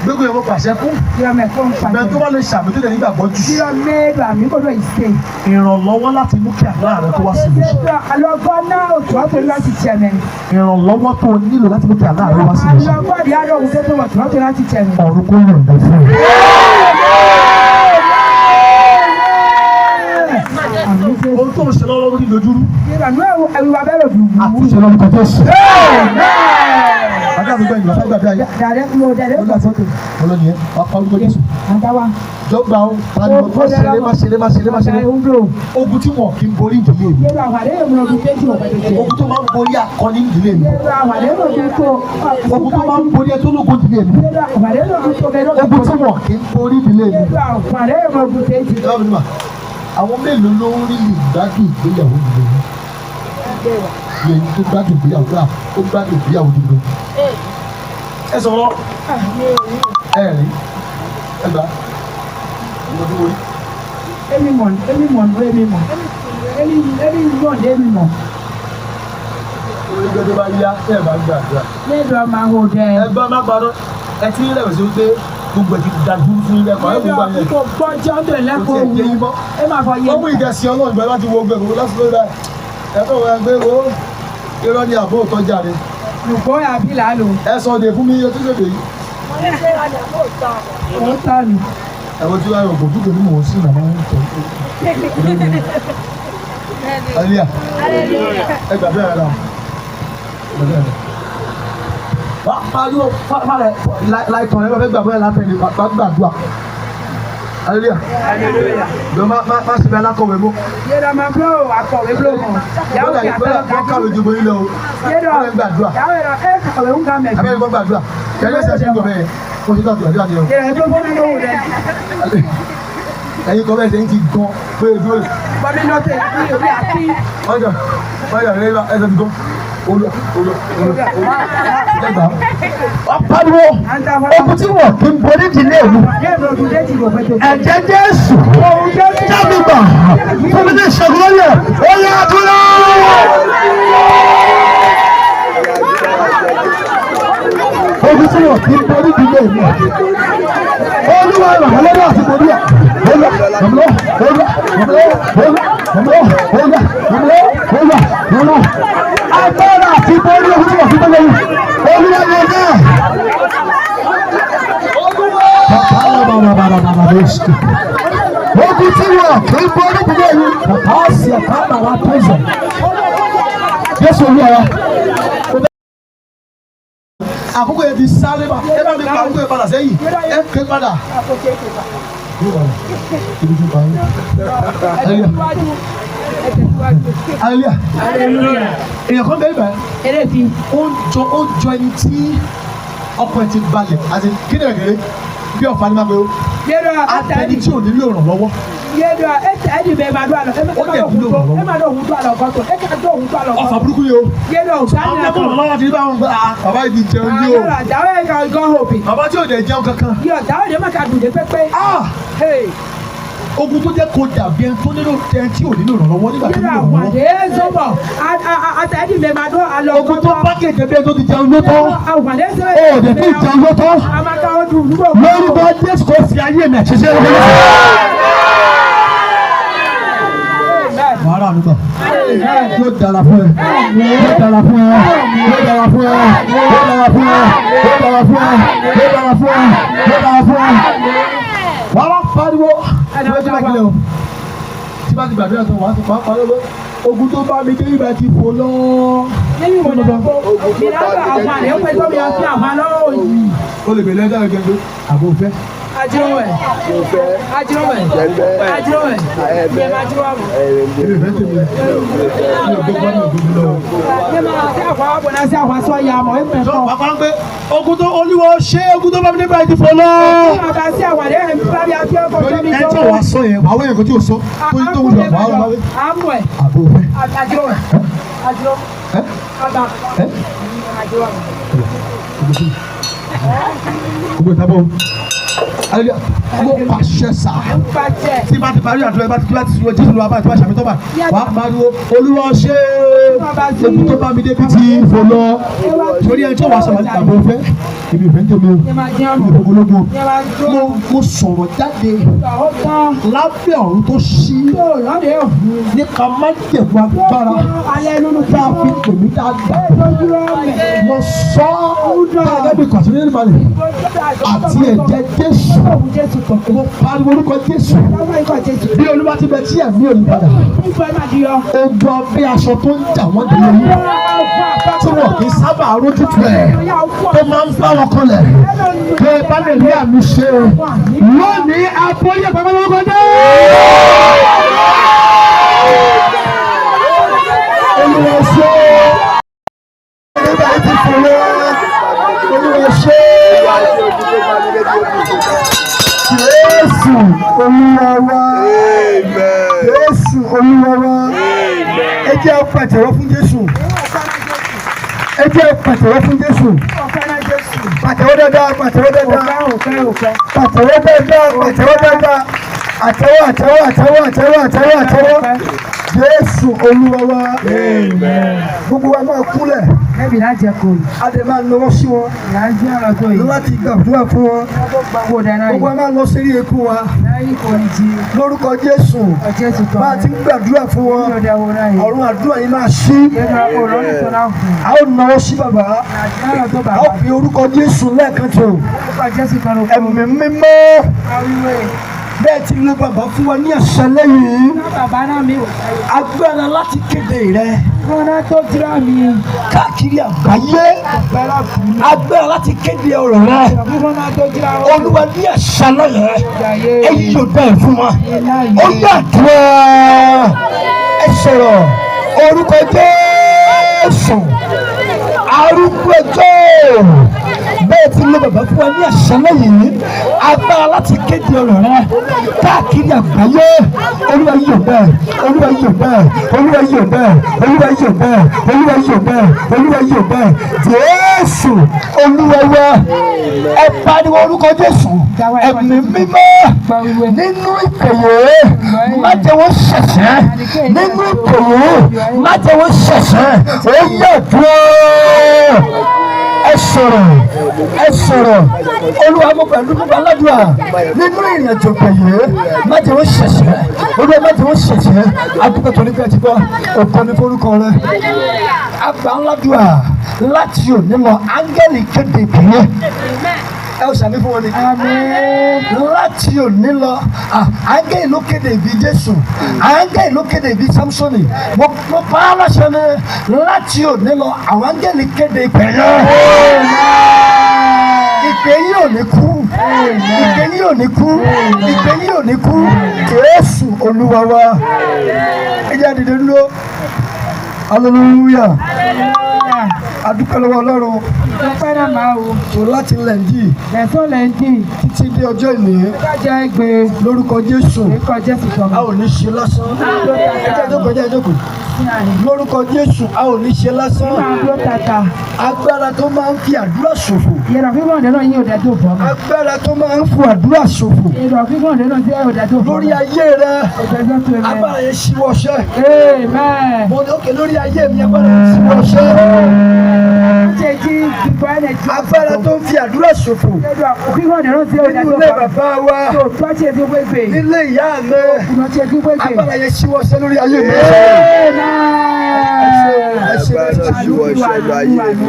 Gbogbo èèyàn mo pàṣẹ fún. Yẹ́rọ mẹ́kọ́ ń pàṣẹ. Bẹ́ẹ̀ tó bá lè ṣàmì tó lè nígbàgbọ́ jù. Yẹ́rọ mẹ́rọ àmì kò lọ ìsè. Ìrànlọ́wọ́ láti mú kí àlá rẹ kó wá sí ìmúṣẹ. Yẹ́rọ àlọ́gbọ́ náà ò tó ọ́ tó láti tẹ̀mẹ̀. Ìrànlọ́wọ́ tó o nílò láti mú kí àlá rẹ wá sí ìmúṣẹ. Àlọ́gbọ́ ìyá rẹ̀ òun tó tó wọ̀ tó ọ́ tó láti tẹ̀mẹ̀. Ọ̀run kó yọ̀ǹda fún ẹ. Ohun tó ń ṣe lọ́wọ́ lórí lójúrú. Yẹ́rọ ẹ̀rù abẹ́rẹ́ dùn. Àtúnṣe lọ́wọ́ kan tó sùn. Bàbá mi gbọ́ ìgbà fẹ́ gbàgbé ayé. Dàrẹ́ mo dẹ̀rẹ́ gbà sókè. Olóyè yẹn, wà á pa orúkọ Jésù. Àdáwà. Jọgbà ó, pariwo má ṣeré. Ogun tí wọn kì í borí ìdílé mi. Yẹ́rọ àwàlẹ́ yẹn mo bí kéjì òkè tó jẹ́. Ogun tó máa ń borí akọni ìdílé mi. Yẹ́rọ àwàlẹ́ yẹn mo bí tó. Ogun tó máa ń borí ẹjọ́ lógun ìdílé mi. Yẹ́rọ àwàlẹ́ yẹn mo bí tó kẹ́rọ́. Ogun tí wọn kì í borí ìdílé mi. Yẹ́rọ àwàlẹ́ yẹn mo bí kéjì. Àwọn mélòó ló ń rí ìgbádùn ìgbéyàwó ìdílé mi? Yẹn tó gbádùn ìgbéyàwó náà, ó gbádùn ìgbéyàwó ìdílé mi. Ẹ sọ̀rọ̀ ẹ rí ẹ gbà ọdún orí. Èmi mọ̀. Orí gbẹdẹ bá yá ẹ bá gbàdúrà. Yẹ́rọ máa hó dẹ́. Ẹ gbọ́ má gbàdúrà ẹ ti ń rẹ̀wẹ̀sì wípé gbogbo ẹ̀ ti dàgbù fún ilé ẹ̀kọ́ ẹ̀ gbogbo ẹ̀ kò gbọ́njọ́ ń tẹ̀lé kò tiẹ̀ yé yín mọ́. ẹ máa fọ yé ó mú ìgẹ̀sì ọlọ́run ìgbà láti wo gbẹ̀rù lásìkò rẹ̀ ẹ̀fọ́ rẹ̀ gbé wo irọ́ ní àbó òtọ́jà rẹ̀. lùkọ́ àbí làálù. ẹ sọ de fún mi iye tó ṣèdè yìí. ó tà mí. ẹ̀wọ̀n tí wàá yọ ògùn dúdú ní mò ń sìn nàmá ń tọ́. Aleluya. Ẹ gbàgbé rẹ̀ náà. Pariwo fàlẹ̀ láìtàn ẹ bá fẹ́ gbàgbé rẹ̀ látẹ̀ ní gbàdúrà. Aleluya. Lọ má sì bẹ alákọ̀wé mú. Yéèdọ̀ máa blo akọ̀wé blo mọ̀. Bọ́dà yìí kàwé ju bóyá lọ o. Yéèdọ̀ gbàdúrà. ẹ kàwé ń ká mẹ́jọ. Abẹ́rẹ́ gbọ́ gbàdúrà. Kẹ́lẹ́ sẹ́ ṣe ń gbọ̀ bẹ́ẹ̀. Mo ti gbàdúrà bí wàá ní o. Yéèdọ̀ tó fún mi lówó rẹ̀. Ẹyin kọ́ bẹ́ẹ̀ ṣe ń ti gan pé ojú ẹ̀. Bọ́dé lọ́tẹ̀ ní orí àti. Ọjọ́ rẹ̀ ẹsẹ̀ ti gan. Olú. Ẹgbàá. Pariwo ogun tí wọ́n kí n borí ìdílé mi. Ẹ̀jẹ̀ Jésù jáde gbà fún mi ní ìṣẹ́gun lóye. Ó yẹ àdúrà. Ogun tí wọ́n kí n borí ìdílé mi. Olúwa ìrànlọ́wọ́ àti borí ẹ̀. Agbára àti borí ogun tí wọ́n fi gbẹ́lẹ́ yìí. Olúwa yẹn náà. Ogun tí wọ́n kì í borí gbígbé yìí. Bàbá ọ̀sẹ̀ ẹ̀ka bàbá pẹ̀sẹ̀. Jésù olúwa. Àkókò yẹn ti sáré bá. Ẹ bá mi pa àkókò yẹn padà sẹ́yìn. Ẹ ké padà. Hallelujah. Èèyàn kan bẹ́ẹ̀ bẹ́ẹ̀. Ó jọ ẹni tí ọkọ ẹ̀ ti balẹ̀ àti kí ni ẹ̀gẹ́rẹ́ bí ọ̀fà ni máa gbé o. Àtẹni tí ò nílò ìrànlọ́wọ́. Ọ̀fà burúkú ni o. Àwọn ẹ̀kọ́ ìrànlọ́wọ́ ti rí báwọn gbé bàbá yìí ti jẹun ní o. Bàbá tí ò dẹ̀ jẹun kankan. Ogun tó jẹ́ kó dàbí ẹni tó nílò ẹni tí ò nílò ìrànlọ́wọ́ nígbà tó nílò ìrànlọ́wọ́. Ogun tó pákéjì ẹbí ẹni tó ti jẹun ló tán. Ó dẹ̀ tó jẹun ló tán. Lórúkọ Jésù kò fi ayé mi àṣẹṣe rẹ̀ lọ́wọ́. Wàhálà nígbà. Yóò dára fún ẹ. Yóò dára fún ẹ. Yóò dára fún ẹ. Yóò dára fún ẹ. Yóò dára fún ẹ. Yóò dára fún ẹ. Yóò dára fún ẹ. Wàá pariwo. Tí bá ti gbàdúrà tó wàá ti pa pariwo. Ogun tó bá mi dé ibà ti fò lọ. Ogun tó bá mi dé. O lè bẹ̀rẹ̀ ẹ̀dá gẹ́gẹ́ àbò fẹ́. Ajíròwẹ̀. Ogun tó olúwo ṣé ogun tó bá mi dé báyìí ti fò lọ. Ẹ tí wàá sọ yẹn wàá wẹ̀yẹ̀ kó tí o sọ tó yí tó wù lọ wàá wà wẹ̀. Àbò fẹ́. Gbogbo ìtàbọ̀ mo pàṣẹ sá tí bá ti parí àdúrà ẹ bá ti sọ jésù lọ abáyé tí wọ́n ṣàmì tọ́ba wàá pariwo olúwa ṣe ogun tó bá mi débi tí fò lọ torí ẹ tí wàá sọ̀rọ̀ nípa mo fẹ́ èmi ò fẹ́ ń tẹ̀lé o mi ò ológun mo sọ̀rọ̀ jáde lábẹ́ ọ̀run tó ṣí nípa májèmú agbára tá a fi pè mí dáadáa mo sọ gẹ́gẹ́ bí kọ̀tún nínú ìbàlẹ̀ àti ẹ̀jẹ̀ Jésù mo pariwo orúkọ Jésù bí Olúwa ti bẹ tí ẹ̀mí ò ní padà ogun abẹ́ aṣọ tó ń jà wọ́n dé lórí tí wọ́n kì í sábà rójútu ẹ̀ tó máa ń bá wọn kọlẹ̀ pé bá lè rí àmì ṣe lónìí abóyè pàpàlọ́kọ dé. Olúwa ṣe olúwa ti fọwọ́ olúwa ṣe. Jésù Olúwa wa. Jésù Olúwa wa. Ẹ jẹ́ pàtẹ́wọ́ fún Jésù. Ẹ jẹ́ pàtẹ́wọ́ fún Jésù. Pàtẹ́wọ́ dáadáa, pàtẹ́wọ́ dáadáa. Pàtẹ́wọ́ dáadáa, pàtẹ́wọ́ dáadáa. Àtẹ́wọ́. Jésù Olúwa wa. Gbogbo wa máa kúnlẹ̀. Ẹbí láti ẹ̀kọ́ yìí. A dẹ̀ máa lọ́wọ́ sí wọn. Ìyá ń jẹ́ ọ̀rọ̀ tó yìí. Láti gbàdúrà fún wọn. Gbogbo dáná yìí. Gbogbo a máa lọ sí ikú wa. Láyé kò ní ti. Lórúkọ Jésù. Jésù tọ́. Bá a ti ń gbàdúrà fún wọn. Ọ̀run àdúrà yìí máa ṣí. A ó náwó sí bàbá. A ó fi orúkọ Jésù lẹ́ẹ̀kan tó. Ẹ̀mí mímọ́. Bẹ́ẹ̀ ti lé bàbá fún wa ní àṣálẹ́ yìí. Agbára láti kéde rẹ. Káàkiri àgbáyé. Agbára láti kéde ọ̀rọ̀ rẹ. Olúwa ní àṣálẹ́ yẹn. Èyí yóò bẹ́ẹ̀ fún wa. Ó yàtọ̀. Ẹ sọ̀rọ̀ orúkọ Jésù. Arúgbó ẹjọ́. Bẹ́ẹ̀ ti lé bàbá fún wa ní àṣálẹ́ yìí. Agbára láti kéde ọ̀rọ̀ rẹ káàkiri àgbáyé. Olúwa yóò bẹ́ẹ̀. Olúwa yóò bẹ́ẹ̀. Olúwa yóò bẹ́ẹ̀. Olúwa yóò bẹ́ẹ̀. Olúwa yóò bẹ́ẹ̀. Olúwa yóò bẹ́ẹ̀. Jésù Olúwa wa. Ẹ pariwo orúkọ Jésù. Ẹ̀mí mímọ́ nínú ìpèyè má jẹ́ wọ́n ṣẹ̀ṣẹ̀. Nínú ìpèyè má jẹ́ wọ́n ṣẹ̀ṣẹ̀. Ó yẹ dúró. Ẹ sọ̀rọ̀ Olúwa mo pẹ̀lú gbogbo aládùúrà nínú ìrìnàjò pẹ̀yẹ má jẹ́ wọ́n ṣẹ̀ṣẹ̀. Olúwa má jẹ́ wọ́n ṣẹ̀ṣẹ̀. Adúgbò tó ní fẹ́ ti gbọ́ òkò ní forúkọ rẹ. Àgbà ńládùúrà láti òní lọ áńgẹ́lì kéde ìpìlẹ̀. Ẹ ó sàmì fún wọn ni. Láti òní lọ áńgẹ́lì ló kéde ìbí Jésù, áńgẹ́lì ló kéde ìbí Sámsónì. Mo pa á láṣẹ ni láti òní lọ àwọn áńgẹ́lì kéde ìpẹ̀yẹ. Ìpè yìí ò ní kú. Ìpè yìí ò ní kú. Ìpè yìí ò ní kú. Jésù Olúwa wa. Ẹ jẹ́ àdìdẹ dúró. Hallelujah. Adúpẹ́ lọ́wọ́ Ọlọ́run. Ìjọba náà máa wò. Tó láti lẹ́ǹdì. Ẹ̀fọ́ lẹ́ǹdì. Títí dé ọjọ́ ìní. Kájà ẹgbẹ́. Lórúkọ Jésù. Lórúkọ Jésù tọ́. A ò ní ṣe lásán. Ẹ jẹ́ jókòó. Lórúkọ Jésù a ò ní ṣe lásán. Agbára tó máa ń fi àdúrà ṣòfò. Ìrọ̀ fífún ọ̀dẹ́ náà yín ò dájú fún ọ. Agbára tó máa ń fi àdúrà ṣòfò. Ìrọ̀ fífún ọ̀dẹ́ náà yín ò dájú fún ọ. Lórí ayé rẹ. Agbára yẹn ṣíwọ́ ṣẹ́. Amen. Mo ní òkè lórí ayé mi agbára yẹn ṣíwọ́ ṣẹ́. Agbára tó ń fi àdúrà ṣòfò. Nínú ilé bàbá wa. Nílé ìyá mi. Agbára yẹn ṣíwọ́ ṣẹ́ lórí ayé mi.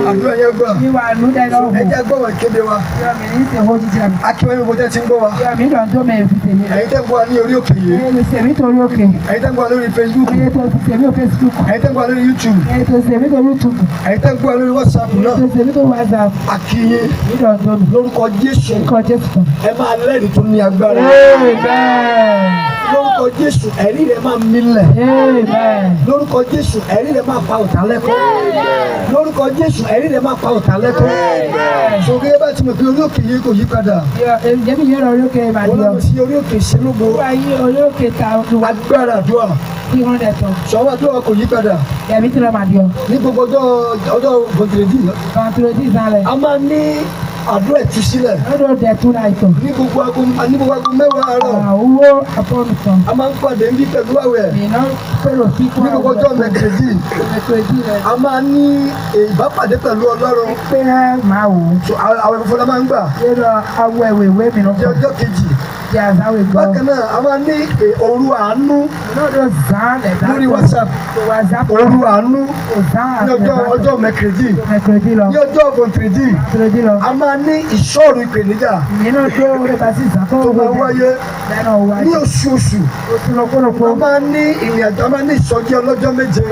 Àdúrà yẹn gbà. Ẹ jẹ́ gbọ́wọ́ ìkéde wa. Akíwáyé gbogbo tẹ́ ti ń gbọ́ wa. Ẹ̀yin tẹ́ ń gbọ́ wa ní orí òkè yìí. Ẹ̀yin tẹ́ ń gbọ́ wa lórí Facebook. Ẹ̀yin tẹ́ ń gbọ́ wa lórí YouTube. Ẹ̀yin tẹ́ ń gbọ́ wa lórí WhatsApp náà. Akíyé lórúkọ Jésù. Ẹ máa lẹ́rìí tó ní agbára. Lórúkọ Jésù ẹ̀rí rẹ̀ máa milẹ̀. Lórúkọ Jésù ẹ̀rí rẹ̀ máa pa ọ̀tá lẹ́kọ̀ọ́. Lórúkọ Jésù ẹ̀rí rẹ̀ máa pa ọ̀tá lẹ́kọ̀ọ́. Sọ̀rọ̀ yẹn bá ti mọ̀ pé orí òkè yìí kò yí padà. Wọ́n lọ sí orí òkè ìṣẹ́lógo. Agbára àdúrà. Sọ̀rọ̀ àdúrà kò yí padà. Ní gbogbo ọjọ́ bọ̀dìrẹ́dì. A máa ní àdúrà ìtúsílẹ̀. Ní gbogbo aago mẹ́wàá àárọ̀. A máa ń pàdé níbí pẹ̀lú àwẹ̀. Ní gbogbo ọjọ́ mẹ́tẹ̀ẹ̀dì. A máa ní ìbápàdé pẹ̀lú Ọlọ́run. Àwẹ̀ funfun la máa ń gbà. Jẹ́ ọjọ́ kejì. Bákan náà a máa ní òru àánú lórí WhatsApp. Òru àánú ní ọjọ́ mẹ́kìrìdì. Ní ọjọ́ ọ̀gọ̀ntìrìdì. A máa ní ìṣòro ìpèníjà tó máa wáyé ní oṣooṣù. A máa ní ìrìnàjò, a máa ní ìsọjí ọlọ́jọ́ méje.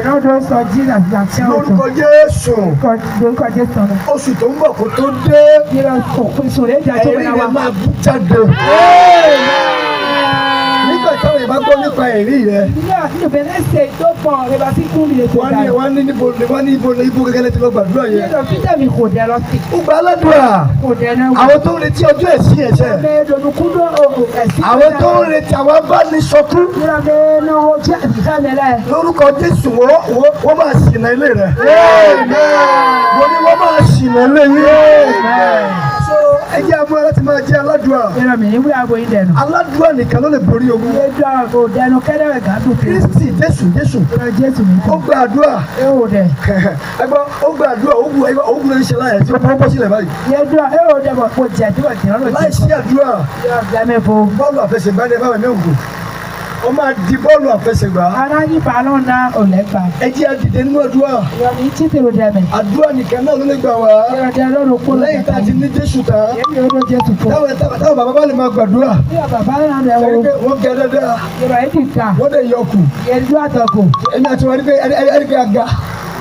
Lórúkọ Jésù. Oṣù tó ń bọ̀ kó tó dé. Ẹ̀rí rẹ̀ máa bú jáde. Nígbà táwọn ìbá gbọ́ nípa ẹ̀rí rẹ̀. Wọ́n ní ibo gẹ́gẹ́ lẹ́tí lọ gbàdúrà yẹn. Ó gba aládùúrà. Àwọn tó ń retí ọjọ́ ẹ̀sìn ẹ̀ṣẹ̀. Àwọn tó ń retí àwọn abánisọkún. Lórúkọ Jésù wọ́n máa ṣìnà ilé rẹ̀. Mo ní wọ́n máa ṣìnà ilé yìí. So ẹ jẹ́ àmọ́ láti máa jẹ́ aládùúrà. Yẹ́rọ mi ní wúlò àgbo yín dẹnu. Aládùúrà nìkan ló lè borí ogun. Yẹ́rọ àgbo dẹnu kẹ́dẹ̀rẹ̀ gàdùn kiri. Kristi Jésù. Yẹ́rọ Jésù mi Ó tán. gba àdúrà. Ẹ ò dẹ̀. Ẹgbọ́n ó gba àdúrà ogun ló ń ṣe láyé tí ó bọ́ sílẹ̀ báyìí. Yẹ́rọ ẹ ò dẹ̀ bọ̀ kó jẹ́ tí wọ́n ti rán lọ Láì sí àdúrà. Yẹ́rọ gbẹ́mẹ́fo. Bọ́ọ̀lù àfẹsẹ̀gbá ni ẹ bá wà ní ògùn. Ó máa di bọ́ọ̀lù àfẹsẹ̀gbá. Aráyí balọ̀ náà ò lẹ́gbà. Ẹ jẹ́ àdìdẹ nínú àdúrà. Yẹ́rọ ní títìrò dẹ̀mẹ̀. Àdúrà nìkan náà ló lè gbà wá. Yẹ́rọ dẹ̀ lọ́rùn kó Lẹ́yìn tá a ti ní Jésù tán. Yẹ́rọ yóò Jésù fún. Táwọn bàbá bá lè máa gbàdúrà. Yẹ́rọ bàbá náà dẹ̀ wọ́n. Wọ́n gẹ dáadáa. Yẹ́rọ yìí ti ta. Wọ́n dẹ̀ yọkù. Yẹ́rọ àtọ̀kù. Ẹni àti wọn ẹni pé aga.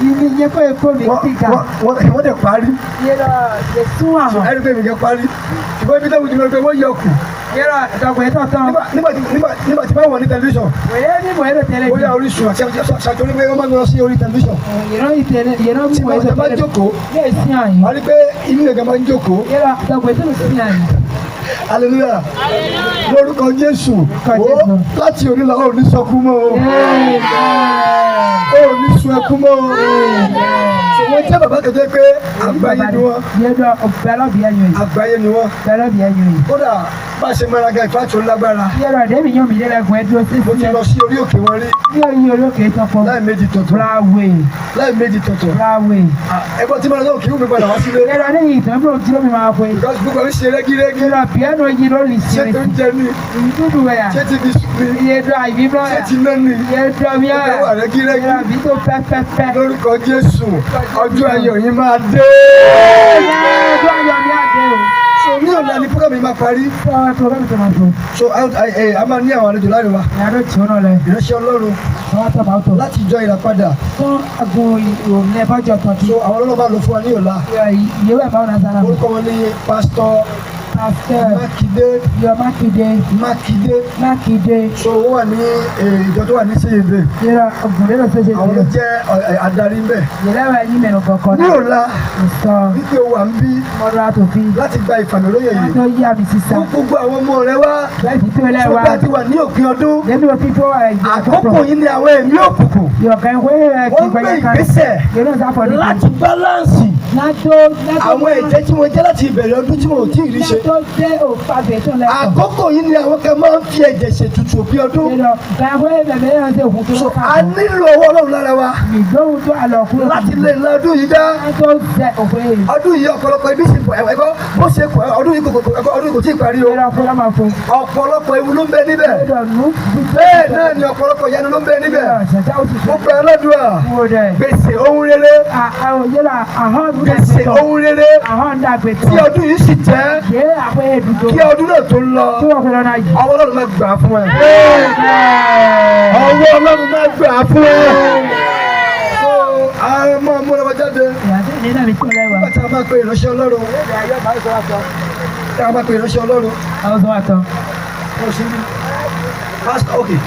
Ibi yẹ kó epo mi ti ga. Wọ́n dẹ̀ parí. Yẹ́rọ yẹ sún àwọn. Ẹni pé mi kẹ́ parí. Ṣùgbọ́n ibi táwọn ìdílé wọ́n yọkù. Yẹ́rọ ìdọ̀gbẹ́ tọ̀tàn. Nígbà tí báwọn ní tẹlifíṣàn. Wẹ̀yẹ́ ní mọ̀ ẹ́rọ tẹ́lẹ̀ Ó yà Orísun àti ṣàjọrí pé wọ́n máa ń lọ sí orí tẹlifíṣàn. Yẹ́rọ ìtẹ̀lẹ̀ yẹ́rọ Tí mú wọ́n ẹ̀rọ bá jókòó. Yẹ́ sí àyìn. Wọ́n rí pé inú ẹ̀gá máa ń jókòó. Yẹ́rọ ìdọ̀gbẹ́ tó sí àyìn. Hallelujah. Lórúkọ Jésù. Ó láti òní lọ ò ní sọkún mọ́ o. Ó ní sun ẹkún mọ́ o. Wọ́n jẹ́ bàbá kẹ́kẹ́ pé àgbáyé ni wọ́n. Yẹ́rọ ọ̀bẹ̀rọ̀bì ẹ̀yìn yìí. Àgbáyé ni wọ́n. Bẹ̀rọ̀bì ẹ̀yìn yìí. Kódà bá a ṣe máa ra ga ìfá tó lágbára. Yẹ́rọ ìdẹ́mi yóò mi lẹ́lẹ́gùn ẹ̀dúró sí Mo ti lọ sí orí òkè wọn rí. Ní oyin olókè tọpọ. Láì méjì tọ̀tọ̀. Brawe. Láì méjì tọ̀tọ̀. Brawe. Ẹgbọ́n tí mo lọ sọ́wọ́ kí wọ́n mi padà wá sílé. Yẹ́rọ ní ìtàn bí òjì lómi máa pè. Gbogbo mi ṣe rẹ́gírẹ́gí. Yẹ́rọ piano yìí ló lè Ṣé ṣe. tó ń jẹ ní? Ìdúdú wẹ̀yà. Ṣé ti fi sùn ní? Yẹ́rọ àìbíbọ̀ Ṣé yà. ti ná ní? Yẹ́rọ mi Ó wà rẹ́gírẹ́gí. Yẹ́rọ àbí tó pẹ́pẹ́pẹ́. Lórúkọ Jésù, ọjọ́ ayọ̀ yín máa dé. Ọjọ́ ayọ̀ mi àdé o. So ní ọ̀la ni program yìí máa parí. Sọ́wọ́n tó bá mi tó máa tó. So a máa ní àwọn àlejò láàrin wa. Ìyàrá tí ó náà lẹ. Ìránṣẹ́ Ọlọ́run Sọ́wọ́n tó máa tó. láti ìjọ ìràpadà. Fún agun ìròyìn ẹ̀bọ́jọ kan tí. So àwọn ọlọ́ba lò fún wa ní ọ̀la. Ìyẹ̀wò ẹ̀ máa ń nazara. Orúkọ wọn ní Pásítọ̀ Pásítọ̀ Mákindé. Yọ Mákindé. Mákindé. So ó wà ní ìjọ tó wà ní Sèyébé. Yẹ́rọ ọ̀gùn lérò tó ṣe Àwọn ló jẹ́ adarí ń bẹ̀. Yẹ́rọ ẹ̀yìn mẹ́rin kọ̀ọ̀kan Ní ọ̀la Ìsọ wípé o wà ń bí mọ́rọ́ àtòfin. láti gba ìfàmìlóyè yìí. Tó yí àmì sísá. Fún gbogbo àwọn ọmọ rẹ wá. Láìsí tó lẹ́wà. Ṣùgbọ́n àti wà ní òpin ọdún. Lẹ́nu òfin tó wà ẹ̀jẹ̀ Àkókò yìí ni àwọn ẹ̀mí òkùnkùn. Yọ̀kẹ́ ìwé rẹ̀ Wọ́n gbé ìgbésẹ̀ Yẹ́rọ ìsáfọ̀ ní láti báláǹsì Látó àwọn ẹ̀jẹ̀ tí mo jẹ́ láti ìbẹ̀rẹ̀ ọdún tí mo ò tí ì rí ṣe. Látó jẹ́ òfàgbẹ̀ tó lẹ́kọ̀ọ́. Àkókò yìí ni àwọn kan máa ń fi ẹ̀jẹ̀ ṣètùtù òpin ọdún. Yẹ́rọ ìgbàgbọ́ ẹ̀bẹ̀bẹ̀ yẹ́rọ ṣe òkú tó So lọ́kà. a nílò owó Ọlọ́run lára wa Ìgbóhùn tó àlọ́kú. láti lè la ọdún yìí dá. Látó jẹ́ òkú èyí. Ọdún yìí ọ̀pọ̀lọpọ̀ ibi sì ẹ̀kọ́ bó ṣe kọ̀ ọdún yìí kò tí ì parí o. Yẹ́rọ fúnra máa fún. Ọ̀pọ̀lọpọ̀ ewu ló ń bẹ níbẹ̀. Yẹ́rọ nù. Bẹ́ẹ̀ náà ni ọ̀pọ̀lọpọ̀ ìyanu ló ń bẹ níbẹ̀. Yẹ́rọ ṣẹ̀dá òtún Mo pẹ́ ọlọ́dúnrà. Wo dẹ̀. Gbèsè ohun rere. Yẹ́rọ àhọ́n Gbèsè ohun rere. àhọ́n dàgbé tó. Tí ọdún yìí sì jẹ́ Yé àpé èdùdó. kí ọdún náà tó lọ. Tí wọ́n fi lọ́nà yìí. Ọwọ́ Ọlọ́run máa gbà á fún ẹ. Ọwọ́ Ọlọ́run máa gbà á fún ẹ. Àwọn ọmọ ọmọ ọlọ́wọ́ jáde. Ìyàtọ̀ ìdílé mi tó lẹ́wà. Nígbà tí a máa pe ìránṣẹ́ Ọlọ́run. Tí a máa pe ìránṣẹ́ Ọlọ́run. Àwọn tó wà tán. Wọ́n ṣe ní. Pásítọ̀ òkè.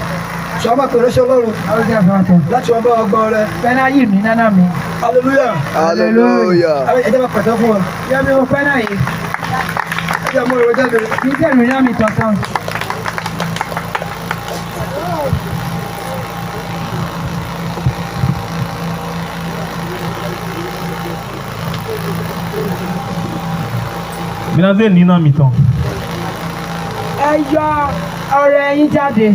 Sọ a máa pe ìránṣẹ́ Ọlọ́run. Àwọn tó wà tán. Láti wọn bá wa gbọ́ rẹ. Fẹ́nà yìí mi nánà mi. Hallelujah. Hallelujah. Ẹ jẹ́ máa pàtẹ́ fún wa. Yẹ́mi o fẹ́nà yìí. Ẹ jẹ́ mú ìrọ̀ jáde. Ní tẹ̀lé náà mi tọ̀tàn. Minaze nina mitan. Ẹ yọ ọ̀rẹ́ yín jáde.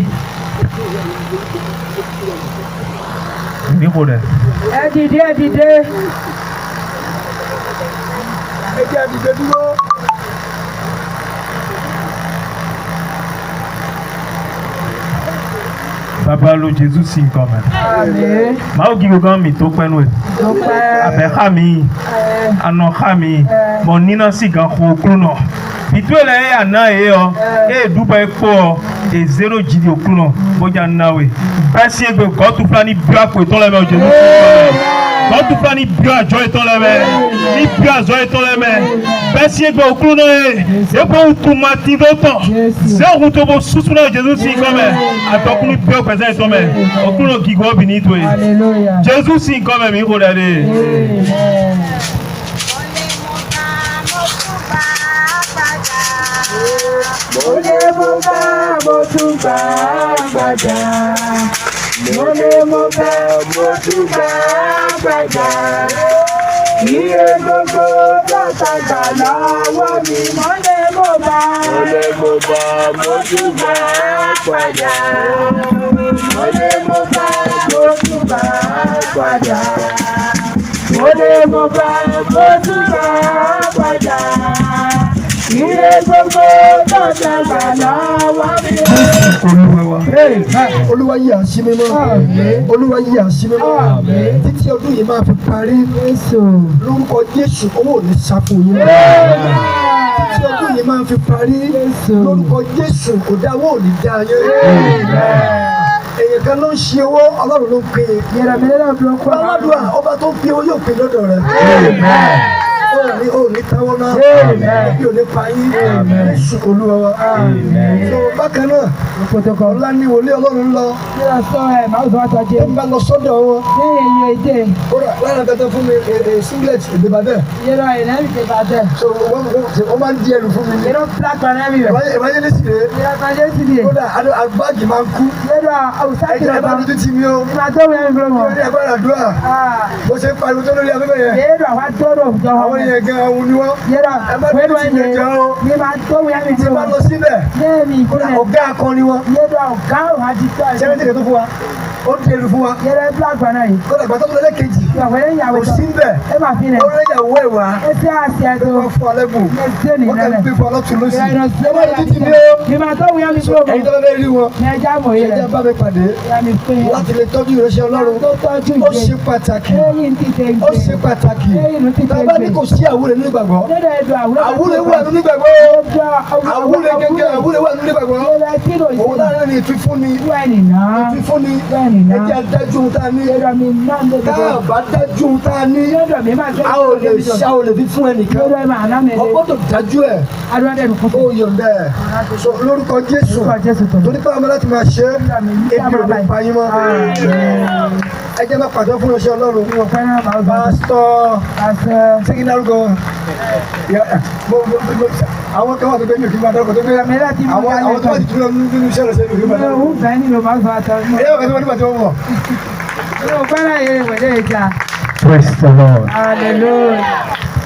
Níbo dẹ̀? Ẹ dìde ẹ dìde. Ẹ jẹ́ àdìgbẹ́ dúró. Baba lo Jésus si quand même. Àmín. Ma o gigo gan mi tó pẹ́nu ẹ̀. Dúpẹ́. Abẹ́ xa mi. Anọ xa mi. Mọ nina si gan xɔ klo nọ. Bitu le ye ana ye yɔ. Eye duba ye kpɔ yɔ. E zero jidi o klo nọ. Bɔdza nawe. Basi egbe gɔtu fila ni bia ko etɔ lɛ mɛ o Jésus si quand même. Gɔtu fila ni bia adzɔ etɔ lɛ mɛ. Ni bia adzɔ etɔ lɛ mɛ. Basi egbe o klo nɔ ye. Ebo utu ma ti do tɔ. Se o kuto bo susu na o Jésus si quand même. Atɔkunu bia o pɛsɛ etɔ mɛ. O klo nɔ gigo bi ni to ye. Hallelujah. Jésus si quand même il faut l'aller. Amen. Mo lè mo bá mo tún bá gbàjà. Mo lè mo bá mo tún bá gbàjà. ire gbogbo tọ́tàgbà lọ́wọ́ mi. Mo lè mo bá mo tún bá padà. Mo lè mo bá mo tún bá padà. Mo lè mo bá mo tún bá padà. Ire gbogbo tọ́tàgbà lọ́wọ́ mi. Olúwa yí àṣírí mímọ́. Olúwa yí àṣírí mímọ́. Títí ọdún yìí máa fi parí. Lórúkọ Jésù owó ò ní sá fún yín. Títí ọdún yìí máa fi parí. Lórúkọ Jésù kò dá owó ò ní dá yín. Èyàn kan ló ń ṣe owó, Ọlọ́run ló ń pè é. Ọlọ́dúnrún ọba tó ń fi owó yóò pè lọ́dọ̀ rẹ̀. Ó ní táwọn náà, bí ò ní pa yín, Jésù Olúwa wa. So bákan náà, ọ̀la ni wòlé Ọlọ́run lọ. Ó ń bá lọ sọ́dọ̀ wọn. Lára dandan fún mi singlet ìdìbàdàn. So wọ́n máa ń di ẹrù fún mi. Ìbáyé sí rè. Kódà báàgì máa ń kú. Ẹ̀jẹ̀ bá mi tún ti mi o. Lórí ẹgbẹ́ àdúrà. Bó ṣe ń pariwo tó lórí afẹ́fẹ́ yẹn. Àwọn yẹn gan àwọn ni wọ́n. Ẹ bá mi tún ti yẹn jẹ́ o. Tí wọ́n lọ síbẹ̀. Kódà ọ̀gá akọni wọn. Sẹ́mẹ́tì rẹ̀ tó fún wa. Ó ń tẹ̀lé fún wa. Kódà gbàtọ́ tó lẹ́kẹ̀jì. Kò sí bẹ̀. Ó lè yàwó ẹ̀ wá. Ó fún alẹ́ bù. Wọ́n kàn ń gbé fún ọlọ́tún lọ́sì. Ẹ bá mi tún ti mi o. Ẹ̀yin tó bá fẹ́ rí wọn. Ẹ̀jẹ̀ bá mi pàdé. Láti lè tọ́jú ìránṣẹ́ Ọlọ́run. Ó ṣe pàtàkì. Ó ṣe pàtàkì. Bàbá ní kò sí àwúrẹ́ nínú ìgbàgbọ́. Àwúrẹ́ wà nínú ìgbàgbọ́. Àwúrẹ́ gẹ́gẹ́ àwúrẹ́ wà nínú ìgbàgbọ́. Òun náà ní ìfífúnni. Ìfífúnni. Ẹ̀jẹ̀ adájú ohun tá a ní. Tá a bá dájú ohun tá a ní. A ò lè fi fún ẹnìkan. Ọgbọ́dọ̀ dájú ẹ̀. Ó yọ̀ǹda ẹ̀. Lórúkọ Jésù. Torí pé àwọn láti máa ṣe é. Ebi ò ní pa yín mọ́. Ẹ jẹ́ máa pàdé fún ìránṣẹ́ Ọlọ́run. Pásítọ̀ Ṣégi dárúkọ. Àwọn kan wà tó gbé mi ò kí n máa dárúkọ tó gbé. Àwọn tó wà ti túnra nínú iṣẹ́ rẹ̀ sẹ́yìn ò kí n máa dárúkọ. Ẹ̀yẹ́ ọ̀gá tí wọ́n nígbà tí wọ́n wọ̀. Praise the Lord. Hallelujah.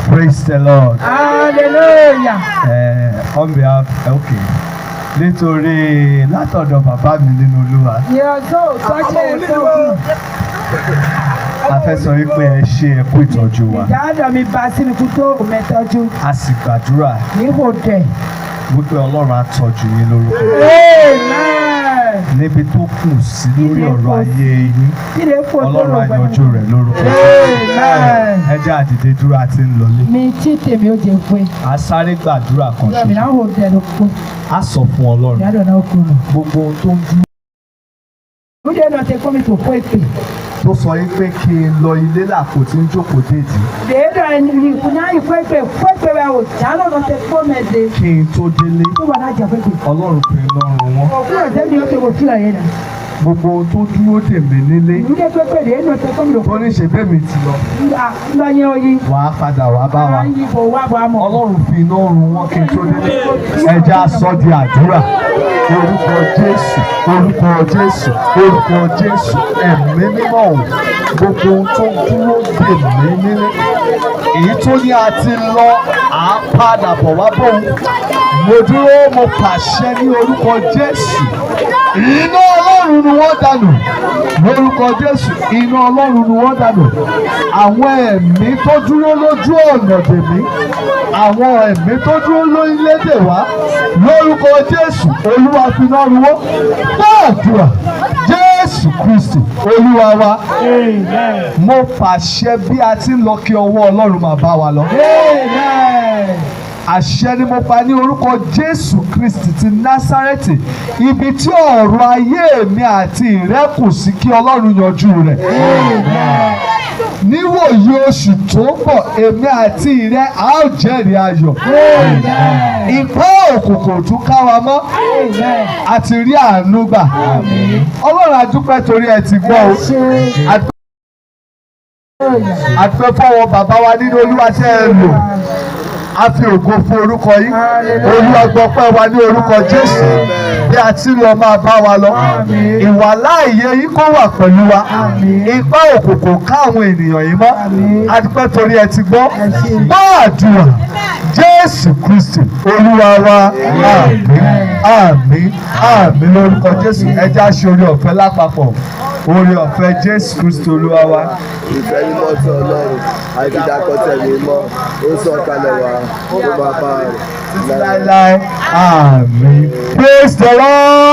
Praise the Lord. Hallelujah. On behalf, okay. Nítorí látọ̀dọ̀ bàbá mi nínú Olúwa. A fẹ́ sọ wípé ẹ ṣe ẹ kú ìtọ́jú wa. A sì gbàdúrà wípé Ọlọ́run á tọ́jú yín lórúkọ. Níbi tó kù sí lórí ọ̀rọ̀ ayé yín, Ọlọ́run á yanjú rẹ̀ lórúkọ. Ẹ jẹ́ àdìde dúró àti ń lọlé. A sáré gbàdúrà kan ṣoṣo. A sọ fún Ọlọ́run gbogbo ohun tó ń dúró. Tó sọ yín pé kí n lọ ilé làkò tí ń jókòó déètì. Kí n tó délé, Ọlọ́run pè lọ́rùn wọn. Gbogbo ohun tó dúró dè mí nílé. Tó ní ṣe bẹ́ẹ̀ mi ti lọ. Wàá padà wá bá wa. Ọlọ́run fi iná run wọn kí n tó délé. Ẹ jẹ́ á sọ di àdúrà. Orúkọ Jésù, orúkọ Jésù, orúkọ Jésù, ẹ̀mí mímọ́ o. Gbogbo ohun tó dúró dè mí nílé. Èyí tó ní a ti lọ, à ń padà bọ̀ wá bọ̀. Mo dúró, mo pàṣẹ ní orúkọ Jésù. Iná Ọlọ́run ni wọ́n dànù. Lórúkọ Jésù, iná Ọlọ́run ni wọ́n dànù. Àwọn ẹ̀mí tó dúró lójú ọ̀nà dèmí. Àwọn ẹ̀mí tó dúró lórí lédè wá. Lórúkọ Jésù, Olúwa fi iná run wọ́n. Gbàdúrà Jésù Kristi, Olúwa wa. Mo pàṣẹ bí a ti ń lọ kí ọwọ́ Ọlọ́run máa bá wa lọ. Àṣẹ ni mo pa ní orúkọ Jésù Kristi ti Násárẹ́tì, ibi tí ọ̀rọ̀ ayé mi àti ìrẹ́ kù sí kí Ọlọ́run yanjú rẹ̀. Níwòyí oṣù tó ń bọ̀, èmi àti ìrẹ́ a ó jẹ́rìí ayọ̀. Ìpá òkùnkùn tún ká wa mọ́, àti rí àánú gbà. Ọlọ́run a dúpẹ́ torí ẹ ti gbọ́ o. Àdúpẹ́ fọwọ́ bàbá wa nínú Olúwa tẹ́ ẹ lò. A fi ògo fún orúkọ yín. Olúwa gbọpẹ́ wa ní orúkọ Jésù. bí a ti lọ máa bá wa lọ. Ìwàláàyè yín kó wà pẹ̀lú wa. Ipá òkùnkùn ká àwọn ènìyàn yìí mọ́. A dúpẹ́ torí ẹ ti gbọ́. Gbọ́ àdúrà Jésù Kristi Olúwa wa. Àmín àmín àmín lórúkọ Jésù. Ẹ já ṣe oore ọ̀fẹ́ lápapọ̀. Oore ọ̀fẹ́ Jésù Kristi Olúwa wa. Ìfẹ́ mímọ́ tí Ọlọ́run àìdídàkọ̀tẹ̀ mímọ́ ó sọ̀kalẹ̀ wá ó bá bá rẹ̀. Láíláí àmín. Praise the Lord.